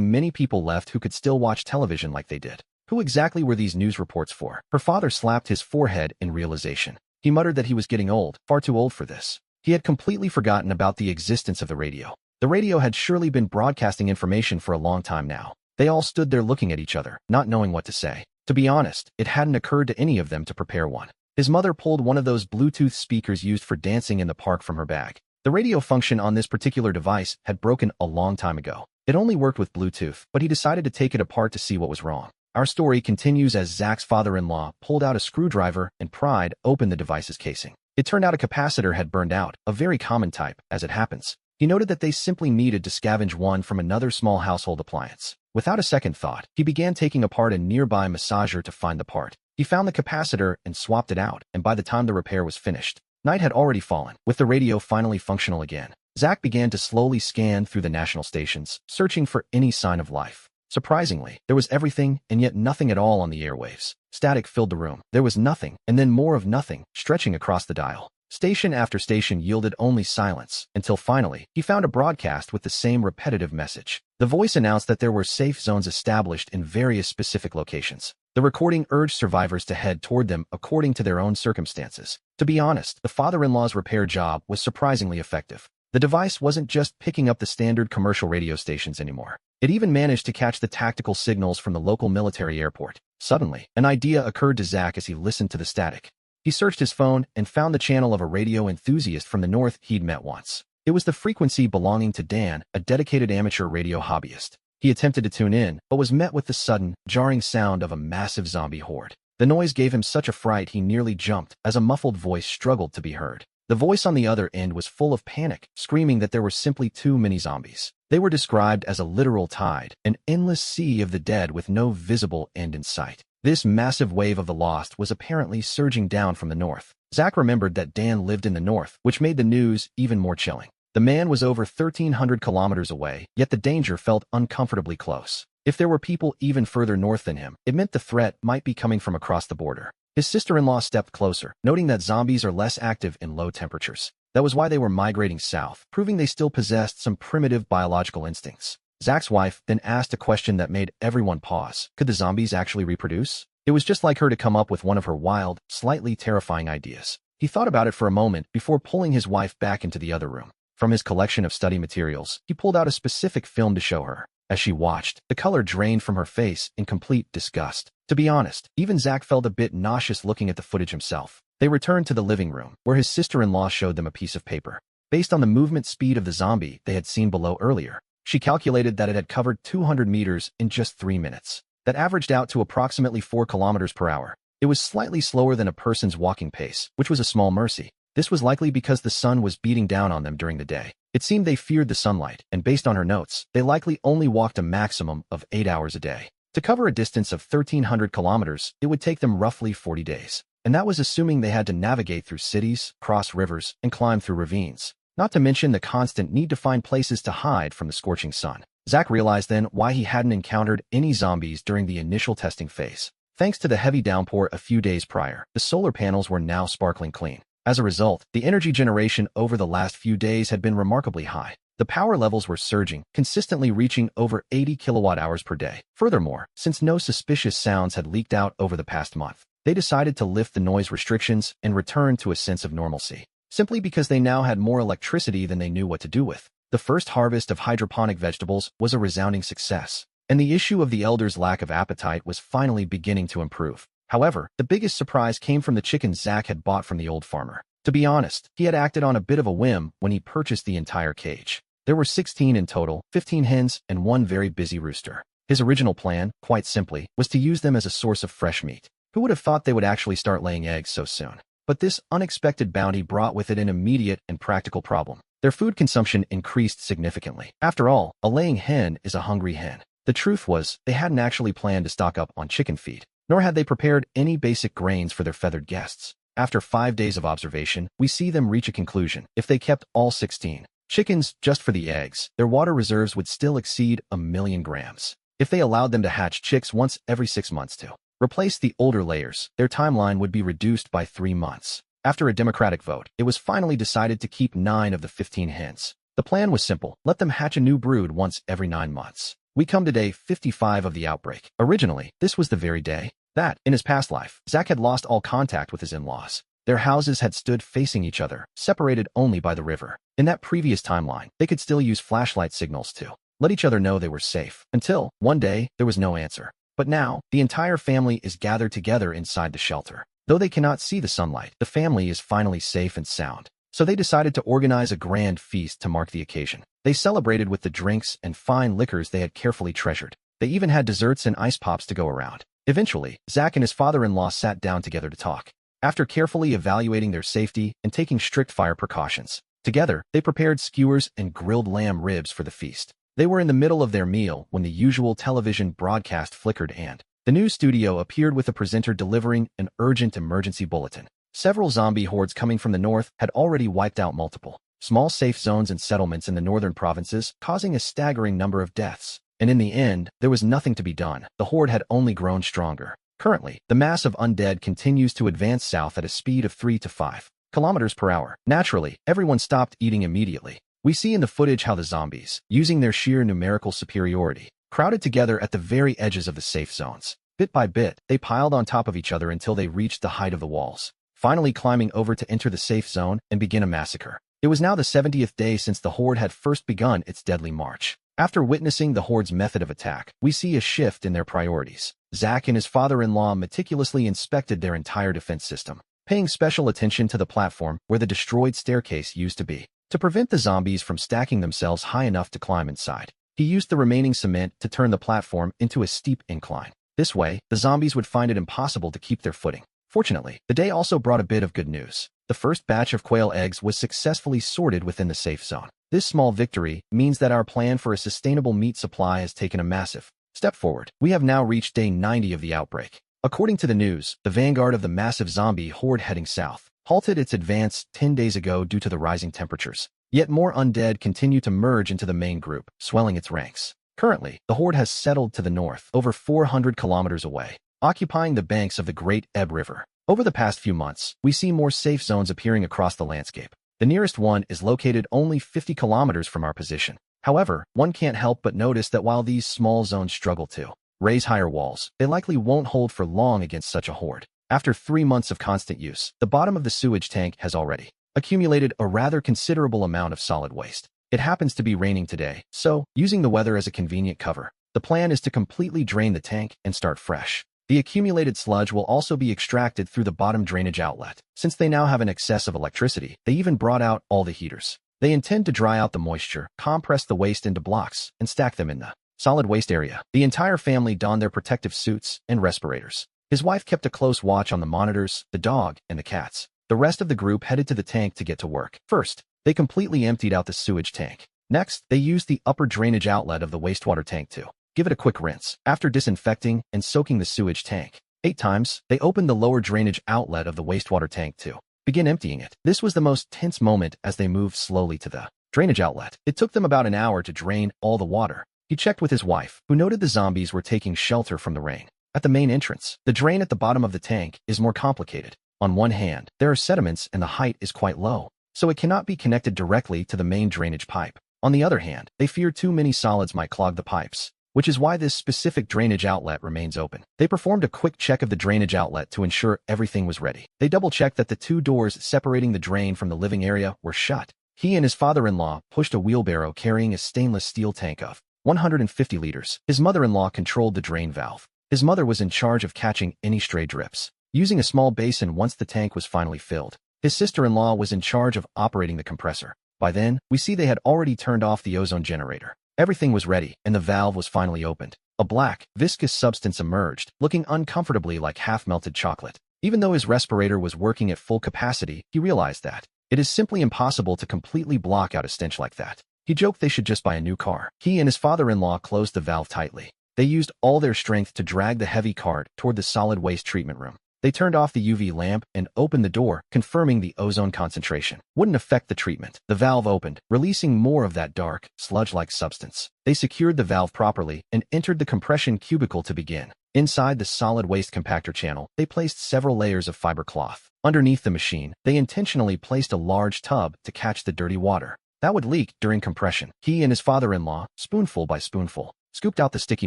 many people left who could still watch television like they did. Who exactly were these news reports for? Her father slapped his forehead in realization. He muttered that he was getting old, far too old for this. He had completely forgotten about the existence of the radio. The radio had surely been broadcasting information for a long time now. They all stood there looking at each other, not knowing what to say. To be honest, it hadn't occurred to any of them to prepare one. His mother pulled one of those Bluetooth speakers used for dancing in the park from her bag. The radio function on this particular device had broken a long time ago. It only worked with Bluetooth, but he decided to take it apart to see what was wrong. Our story continues as Zach's father-in-law pulled out a screwdriver and pried open the device's casing. It turned out a capacitor had burned out, a very common type, as it happens. He noted that they simply needed to scavenge one from another small household appliance. Without a second thought, he began taking apart a nearby massager to find the part. He found the capacitor and swapped it out, and by the time the repair was finished, night had already fallen. With the radio finally functional again, Zach began to slowly scan through the national stations, searching for any sign of life. Surprisingly, there was everything and yet nothing at all on the airwaves. Static filled the room. There was nothing, and then more of nothing, stretching across the dial. Station after station yielded only silence, until finally, he found a broadcast with the same repetitive message. The voice announced that there were safe zones established in various specific locations. The recording urged survivors to head toward them according to their own circumstances. To be honest, the father-in-law's repair job was surprisingly effective. The device wasn't just picking up the standard commercial radio stations anymore. It even managed to catch the tactical signals from the local military airport. Suddenly, an idea occurred to Zach as he listened to the static. He searched his phone and found the channel of a radio enthusiast from the north he'd met once. It was the frequency belonging to Dan, a dedicated amateur radio hobbyist. He attempted to tune in, but was met with the sudden, jarring sound of a massive zombie horde. The noise gave him such a fright he nearly jumped as a muffled voice struggled to be heard. The voice on the other end was full of panic, screaming that there were simply too many zombies. They were described as a literal tide, an endless sea of the dead with no visible end in sight. This massive wave of the lost was apparently surging down from the north. Zach remembered that Dan lived in the north, which made the news even more chilling. The man was over 1,300 kilometers away, yet the danger felt uncomfortably close. If there were people even further north than him, it meant the threat might be coming from across the border. His sister-in-law stepped closer, noting that zombies are less active in low temperatures. That was why they were migrating south, proving they still possessed some primitive biological instincts. Zach's wife then asked a question that made everyone pause. Could the zombies actually reproduce? It was just like her to come up with one of her wild, slightly terrifying ideas. He thought about it for a moment before pulling his wife back into the other room. From his collection of study materials, he pulled out a specific film to show her. As she watched, the color drained from her face in complete disgust. To be honest, even Zach felt a bit nauseous looking at the footage himself. They returned to the living room, where his sister-in-law showed them a piece of paper. Based on the movement speed of the zombie they had seen below earlier, she calculated that it had covered 200 meters in just 3 minutes. That averaged out to approximately 4 kilometers per hour. It was slightly slower than a person's walking pace, which was a small mercy. This was likely because the sun was beating down on them during the day. It seemed they feared the sunlight, and based on her notes, they likely only walked a maximum of 8 hours a day. To cover a distance of 1,300 kilometers, it would take them roughly 40 days. And that was assuming they had to navigate through cities, cross rivers, and climb through ravines. Not to mention the constant need to find places to hide from the scorching sun. Zach realized then why he hadn't encountered any zombies during the initial testing phase. Thanks to the heavy downpour a few days prior, the solar panels were now sparkling clean. As a result, the energy generation over the last few days had been remarkably high. The power levels were surging, consistently reaching over 80 kilowatt-hours per day. Furthermore, since no suspicious sounds had leaked out over the past month, they decided to lift the noise restrictions and return to a sense of normalcy. Simply because they now had more electricity than they knew what to do with. The first harvest of hydroponic vegetables was a resounding success, and the issue of the elders' lack of appetite was finally beginning to improve. However, the biggest surprise came from the chickens Zach had bought from the old farmer. To be honest, he had acted on a bit of a whim when he purchased the entire cage. There were 16 in total, 15 hens, and one very busy rooster. His original plan, quite simply, was to use them as a source of fresh meat. Who would have thought they would actually start laying eggs so soon? But this unexpected bounty brought with it an immediate and practical problem. Their food consumption increased significantly. After all, a laying hen is a hungry hen. The truth was, they hadn't actually planned to stock up on chicken feed, nor had they prepared any basic grains for their feathered guests. After 5 days of observation, we see them reach a conclusion. If they kept all 16 chickens just for the eggs, their water reserves would still exceed 1,000,000 grams. If they allowed them to hatch chicks once every 6 months to replace the older layers, their timeline would be reduced by 3 months. After a democratic vote, it was finally decided to keep 9 of the 15 hens. The plan was simple. Let them hatch a new brood once every 9 months. We come to day 55 of the outbreak. Originally, this was the very day that, in his past life, Zack had lost all contact with his in-laws. Their houses had stood facing each other, separated only by the river. In that previous timeline, they could still use flashlight signals to let each other know they were safe. Until, one day, there was no answer. But now, the entire family is gathered together inside the shelter. Though they cannot see the sunlight, the family is finally safe and sound. So they decided to organize a grand feast to mark the occasion. They celebrated with the drinks and fine liquors they had carefully treasured. They even had desserts and ice pops to go around. Eventually, Zack and his father-in-law sat down together to talk. After carefully evaluating their safety and taking strict fire precautions, together, they prepared skewers and grilled lamb ribs for the feast. They were in the middle of their meal when the usual television broadcast flickered and the news studio appeared with a presenter delivering an urgent emergency bulletin. Several zombie hordes coming from the north had already wiped out multiple small safe zones and settlements in the northern provinces, causing a staggering number of deaths. And in the end, there was nothing to be done. The horde had only grown stronger. Currently, the mass of undead continues to advance south at a speed of 3 to 5 kilometers per hour. Naturally, everyone stopped eating immediately. We see in the footage how the zombies, using their sheer numerical superiority, crowded together at the very edges of the safe zones. Bit by bit, they piled on top of each other until they reached the height of the walls, finally climbing over to enter the safe zone and begin a massacre. It was now the 70th day since the horde had first begun its deadly march. After witnessing the horde's method of attack, we see a shift in their priorities. Zack and his father-in-law meticulously inspected their entire defense system, paying special attention to the platform where the destroyed staircase used to be. To prevent the zombies from stacking themselves high enough to climb inside, he used the remaining cement to turn the platform into a steep incline. This way, the zombies would find it impossible to keep their footing. Fortunately, the day also brought a bit of good news. The first batch of quail eggs was successfully sorted within the safe zone. This small victory means that our plan for a sustainable meat supply has taken a massive step forward. We have now reached day 90 of the outbreak. According to the news, the vanguard of the massive zombie horde heading south halted its advance 10 days ago due to the rising temperatures. Yet more undead continue to merge into the main group, swelling its ranks. Currently, the horde has settled to the north, over 400 kilometers away, occupying the banks of the Great Ebb River. Over the past few months, we see more safe zones appearing across the landscape. The nearest one is located only 50 kilometers from our position. However, one can't help but notice that while these small zones struggle to raise higher walls, they likely won't hold for long against such a horde. After 3 months of constant use, the bottom of the sewage tank has already accumulated a rather considerable amount of solid waste. It happens to be raining today, so, using the weather as a convenient cover, the plan is to completely drain the tank and start fresh. The accumulated sludge will also be extracted through the bottom drainage outlet. Since they now have an excess of electricity, they even brought out all the heaters. They intend to dry out the moisture, compress the waste into blocks, and stack them in the solid waste area. The entire family donned their protective suits and respirators. His wife kept a close watch on the monitors, the dog, and the cats. The rest of the group headed to the tank to get to work. First, they completely emptied out the sewage tank. Next, they used the upper drainage outlet of the wastewater tank to give it a quick rinse. After disinfecting and soaking the sewage tank 8 times, they opened the lower drainage outlet of the wastewater tank to begin emptying it. This was the most tense moment as they moved slowly to the drainage outlet. It took them about an hour to drain all the water. He checked with his wife, who noted the zombies were taking shelter from the rain. At the main entrance, the drain at the bottom of the tank is more complicated. On one hand, there are sediments and the height is quite low, so it cannot be connected directly to the main drainage pipe. On the other hand, they fear too many solids might clog the pipes, which is why this specific drainage outlet remains open. They performed a quick check of the drainage outlet to ensure everything was ready. They double-checked that the 2 doors separating the drain from the living area were shut. He and his father-in-law pushed a wheelbarrow carrying a stainless steel tank of 150 liters. His mother-in-law controlled the drain valve. His mother was in charge of catching any stray drips, using a small basin once the tank was finally filled. His sister-in-law was in charge of operating the compressor. By then, we see they had already turned off the ozone generator. Everything was ready, and the valve was finally opened. A black, viscous substance emerged, looking uncomfortably like half-melted chocolate. Even though his respirator was working at full capacity, he realized that it is simply impossible to completely block out a stench like that. He joked they should just buy a new car. He and his father-in-law closed the valve tightly. They used all their strength to drag the heavy cart toward the solid waste treatment room. They turned off the UV lamp and opened the door, confirming the ozone concentration wouldn't affect the treatment. The valve opened, releasing more of that dark, sludge-like substance. They secured the valve properly and entered the compression cubicle to begin. Inside the solid waste compactor channel, they placed several layers of fiber cloth. Underneath the machine, they intentionally placed a large tub to catch the dirty water that would leak during compression. He and his father-in-law, spoonful by spoonful, scooped out the sticky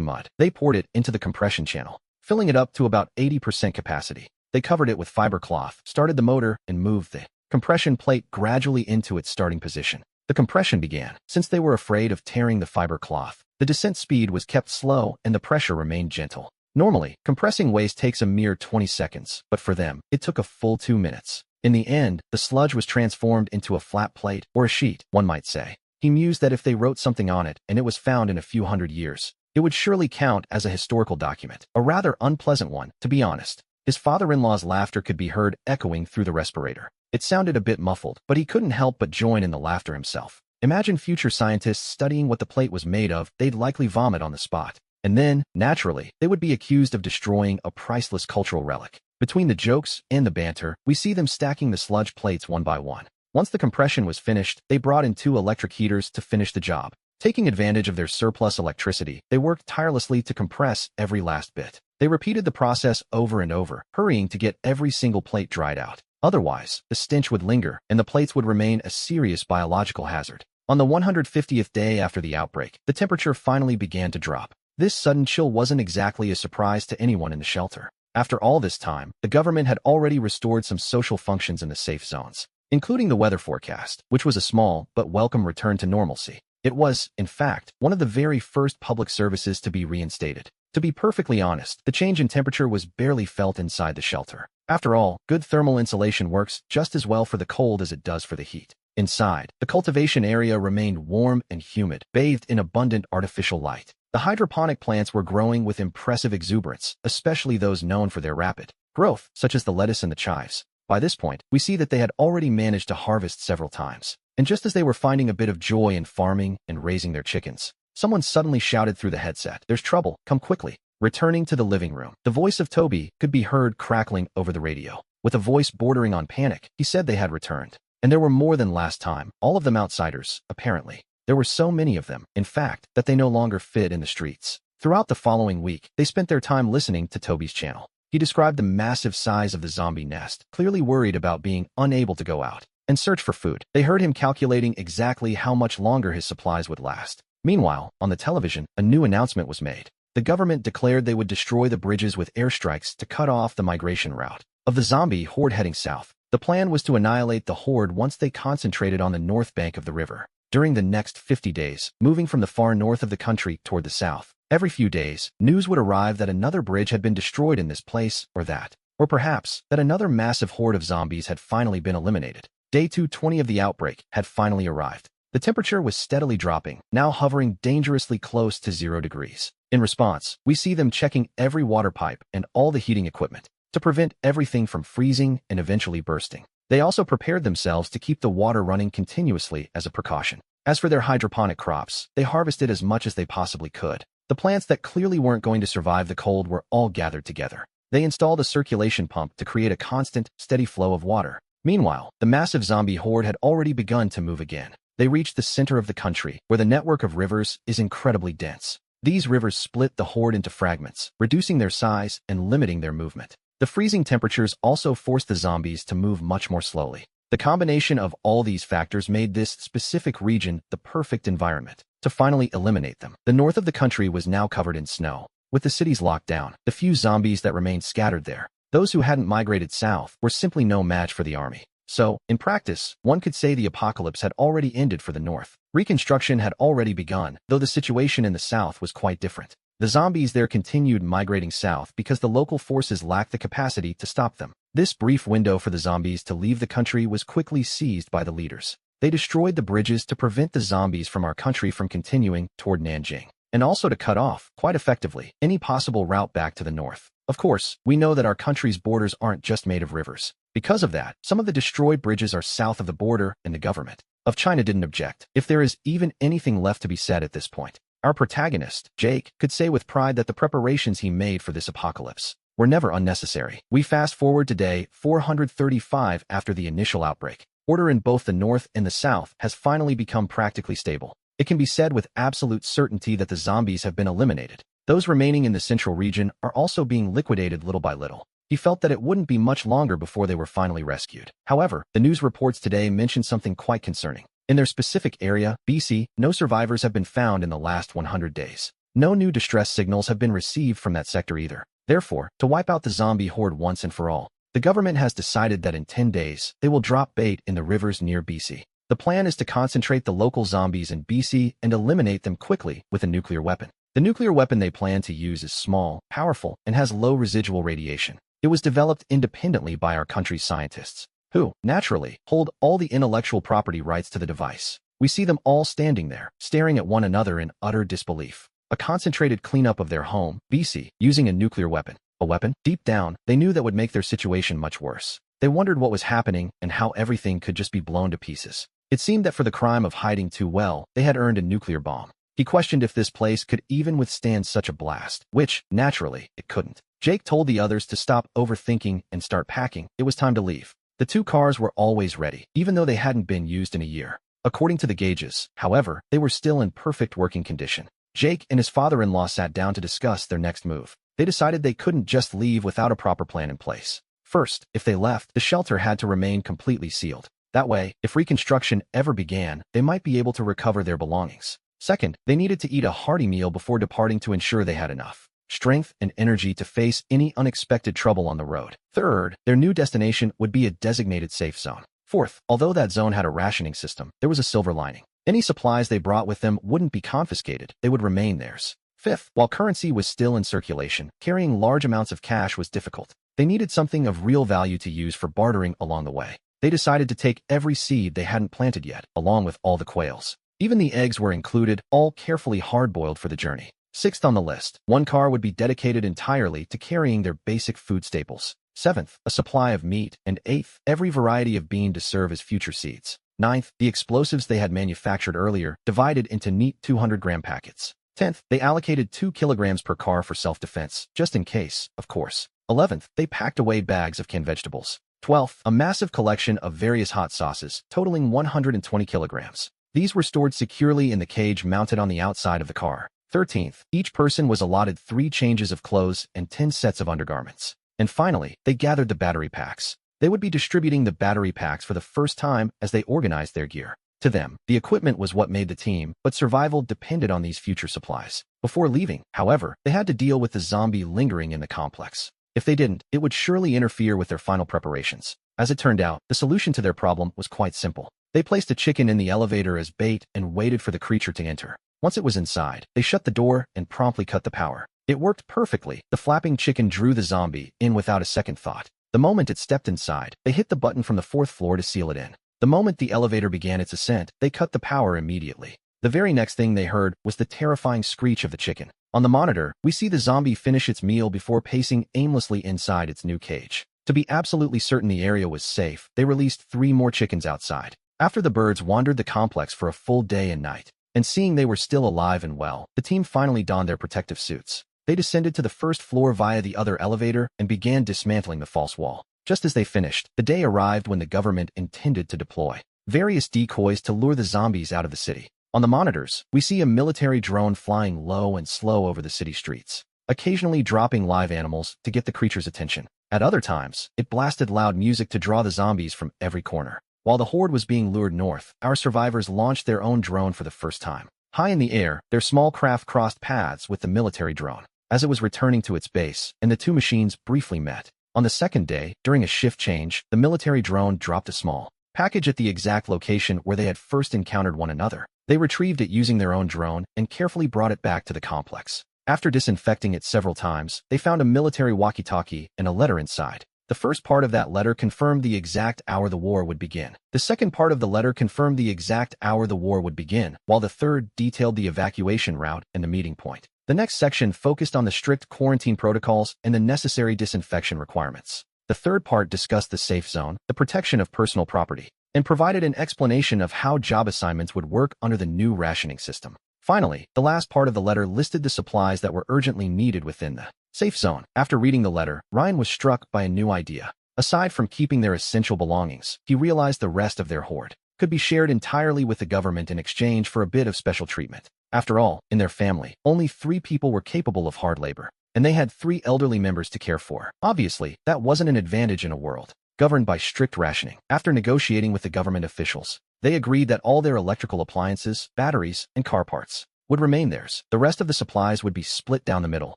mud. They poured it into the compression channel, filling it up to about 80% capacity. They covered it with fiber cloth, started the motor, and moved the compression plate gradually into its starting position. The compression began. Since they were afraid of tearing the fiber cloth, the descent speed was kept slow and the pressure remained gentle. Normally, compressing waste takes a mere 20 seconds, but for them, it took a full 2 minutes. In the end, the sludge was transformed into a flat plate, or a sheet, one might say. He mused that if they wrote something on it and it was found in a few hundred years, it would surely count as a historical document. A rather unpleasant one, to be honest. His father-in-law's laughter could be heard echoing through the respirator. It sounded a bit muffled, but he couldn't help but join in the laughter himself. Imagine future scientists studying what the plate was made of. They'd likely vomit on the spot. And then, naturally, they would be accused of destroying a priceless cultural relic. Between the jokes and the banter, we see them stacking the sludge plates one by one. Once the compression was finished, they brought in 2 electric heaters to finish the job. Taking advantage of their surplus electricity, they worked tirelessly to compress every last bit. They repeated the process over and over, hurrying to get every single plate dried out. Otherwise, the stench would linger, and the plates would remain a serious biological hazard. On the 150th day after the outbreak, the temperature finally began to drop. This sudden chill wasn't exactly a surprise to anyone in the shelter. After all this time, the government had already restored some social functions in the safe zones, including the weather forecast, which was a small but welcome return to normalcy. It was, in fact, one of the very first public services to be reinstated. To be perfectly honest, the change in temperature was barely felt inside the shelter. After all, good thermal insulation works just as well for the cold as it does for the heat. Inside, the cultivation area remained warm and humid, bathed in abundant artificial light. The hydroponic plants were growing with impressive exuberance, especially those known for their rapid growth, such as the lettuce and the chives. By this point, we see that they had already managed to harvest several times. And just as they were finding a bit of joy in farming and raising their chickens, someone suddenly shouted through the headset, "There's trouble, come quickly." Returning to the living room, the voice of Toby could be heard crackling over the radio. With a voice bordering on panic, he said they had returned. And there were more than last time, all of them outsiders, apparently. There were so many of them, in fact, that they no longer fit in the streets. Throughout the following week, they spent their time listening to Toby's channel. He described the massive size of the zombie nest, clearly worried about being unable to go out and search for food. They heard him calculating exactly how much longer his supplies would last. Meanwhile, on the television, a new announcement was made. The government declared they would destroy the bridges with airstrikes to cut off the migration route of the zombie horde heading south. The plan was to annihilate the horde once they concentrated on the north bank of the river. During the next 50 days, moving from the far north of the country toward the south, every few days, news would arrive that another bridge had been destroyed in this place or that, or perhaps that another massive horde of zombies had finally been eliminated. Day 220 of the outbreak had finally arrived. The temperature was steadily dropping, now hovering dangerously close to 0 degrees. In response, we see them checking every water pipe and all the heating equipment to prevent everything from freezing and eventually bursting. They also prepared themselves to keep the water running continuously as a precaution. As for their hydroponic crops, they harvested as much as they possibly could. The plants that clearly weren't going to survive the cold were all gathered together. They installed a circulation pump to create a constant, steady flow of water. Meanwhile, the massive zombie horde had already begun to move again. They reached the center of the country, where the network of rivers is incredibly dense. These rivers split the horde into fragments, reducing their size and limiting their movement. The freezing temperatures also forced the zombies to move much more slowly. The combination of all these factors made this specific region the perfect environment to finally eliminate them. The north of the country was now covered in snow. With the cities locked down, the few zombies that remained scattered there, those who hadn't migrated south, were simply no match for the army. So, in practice, one could say the apocalypse had already ended for the north. Reconstruction had already begun, though the situation in the south was quite different. The zombies there continued migrating south because the local forces lacked the capacity to stop them. This brief window for the zombies to leave the country was quickly seized by the leaders. They destroyed the bridges to prevent the zombies from our country from continuing toward Nanjing, and also to cut off, quite effectively, any possible route back to the north. Of course, we know that our country's borders aren't just made of rivers. Because of that, some of the destroyed bridges are south of the border, and the government of China didn't object. If there is even anything left to be said at this point, our protagonist, Jake, could say with pride that the preparations he made for this apocalypse were never unnecessary. We fast forward to day 435 after the initial outbreak. Order in both the north and the south has finally become practically stable. It can be said with absolute certainty that the zombies have been eliminated. Those remaining in the central region are also being liquidated little by little. He felt that it wouldn't be much longer before they were finally rescued. However, the news reports today mention something quite concerning. In their specific area, BC, no survivors have been found in the last 100 days. No new distress signals have been received from that sector either. Therefore, to wipe out the zombie horde once and for all, the government has decided that in 10 days, they will drop bait in the rivers near BC. The plan is to concentrate the local zombies in BC and eliminate them quickly with a nuclear weapon. The nuclear weapon they plan to use is small, powerful, and has low residual radiation. It was developed independently by our country's scientists, who, naturally, hold all the intellectual property rights to the device. We see them all standing there, staring at one another in utter disbelief. A concentrated cleanup of their home, BC, using a nuclear weapon. A weapon? Deep down, they knew that would make their situation much worse. They wondered what was happening and how everything could just be blown to pieces. It seemed that for the crime of hiding too well, they had earned a nuclear bomb. He questioned if this place could even withstand such a blast, which, naturally, it couldn't. Jake told the others to stop overthinking and start packing. It was time to leave. The two cars were always ready, even though they hadn't been used in a year. According to the gauges, however, they were still in perfect working condition. Jake and his father-in-law sat down to discuss their next move. They decided they couldn't just leave without a proper plan in place. First, if they left, the shelter had to remain completely sealed. That way, if reconstruction ever began, they might be able to recover their belongings. Second, they needed to eat a hearty meal before departing to ensure they had enough strength and energy to face any unexpected trouble on the road. Third, their new destination would be a designated safe zone. Fourth, although that zone had a rationing system, there was a silver lining. Any supplies they brought with them wouldn't be confiscated, they would remain theirs. Fifth, while currency was still in circulation, carrying large amounts of cash was difficult. They needed something of real value to use for bartering along the way. They decided to take every seed they hadn't planted yet, along with all the quails. Even the eggs were included, all carefully hard-boiled for the journey. Sixth on the list, one car would be dedicated entirely to carrying their basic food staples. Seventh, a supply of meat, and eighth, every variety of bean to serve as future seeds. Ninth, the explosives they had manufactured earlier, divided into neat 200-gram packets. 10th, they allocated 2 kilograms per car for self-defense, just in case, of course. 11th, they packed away bags of canned vegetables. 12th, a massive collection of various hot sauces, totaling 120 kilograms. These were stored securely in the cage mounted on the outside of the car. 13th, each person was allotted 3 changes of clothes and 10 sets of undergarments. And finally, they gathered the battery packs. They would be distributing the battery packs for the first time as they organized their gear. To them, the equipment was what made the team, but survival depended on these future supplies. Before leaving, however, they had to deal with the zombie lingering in the complex. If they didn't, it would surely interfere with their final preparations. As it turned out, the solution to their problem was quite simple. They placed a chicken in the elevator as bait and waited for the creature to enter. Once it was inside, they shut the door and promptly cut the power. It worked perfectly. The flapping chicken drew the zombie in without a second thought. The moment it stepped inside, they hit the button from the 4th floor to seal it in. The moment the elevator began its ascent, they cut the power immediately. The very next thing they heard was the terrifying screech of the chicken. On the monitor, we see the zombie finish its meal before pacing aimlessly inside its new cage. To be absolutely certain the area was safe, they released 3 more chickens outside. After the birds wandered the complex for a full day and night, and seeing they were still alive and well, the team finally donned their protective suits. They descended to the 1st floor via the other elevator and began dismantling the false wall. Just as they finished, the day arrived when the government intended to deploy various decoys to lure the zombies out of the city. On the monitors, we see a military drone flying low and slow over the city streets, occasionally dropping live animals to get the creature's attention. At other times, it blasted loud music to draw the zombies from every corner. While the horde was being lured north, our survivors launched their own drone for the first time. High in the air, their small craft crossed paths with the military drone as it was returning to its base, and the two machines briefly met. On the second day, during a shift change, the military drone dropped a small package at the exact location where they had first encountered one another. They retrieved it using their own drone and carefully brought it back to the complex. After disinfecting it several times, they found a military walkie-talkie and a letter inside. The first part of that letter confirmed the exact hour the war would begin. The second part of the letter confirmed the exact hour the war would begin, while the third detailed the evacuation route and the meeting point. The next section focused on the strict quarantine protocols and the necessary disinfection requirements. The third part discussed the safe zone, the protection of personal property, and provided an explanation of how job assignments would work under the new rationing system. Finally, the last part of the letter listed the supplies that were urgently needed within the safe zone. After reading the letter, Ryan was struck by a new idea. Aside from keeping their essential belongings, he realized the rest of their hoard could be shared entirely with the government in exchange for a bit of special treatment. After all, in their family, only 3 people were capable of hard labor, and they had 3 elderly members to care for. Obviously, that wasn't an advantage in a world governed by strict rationing. After negotiating with the government officials, they agreed that all their electrical appliances, batteries, and car parts would remain theirs. The rest of the supplies would be split down the middle,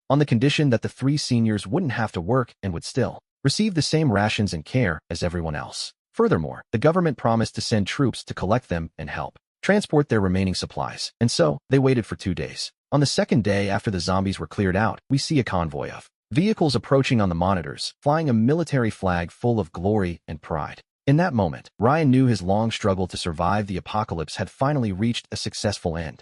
on the condition that the 3 seniors wouldn't have to work and would still receive the same rations and care as everyone else. Furthermore, the government promised to send troops to collect them and help transport their remaining supplies, and so they waited for 2 days. On the second day after the zombies were cleared out, we see a convoy of vehicles approaching on the monitors, flying a military flag full of glory and pride. In that moment, Ryan knew his long struggle to survive the apocalypse had finally reached a successful end.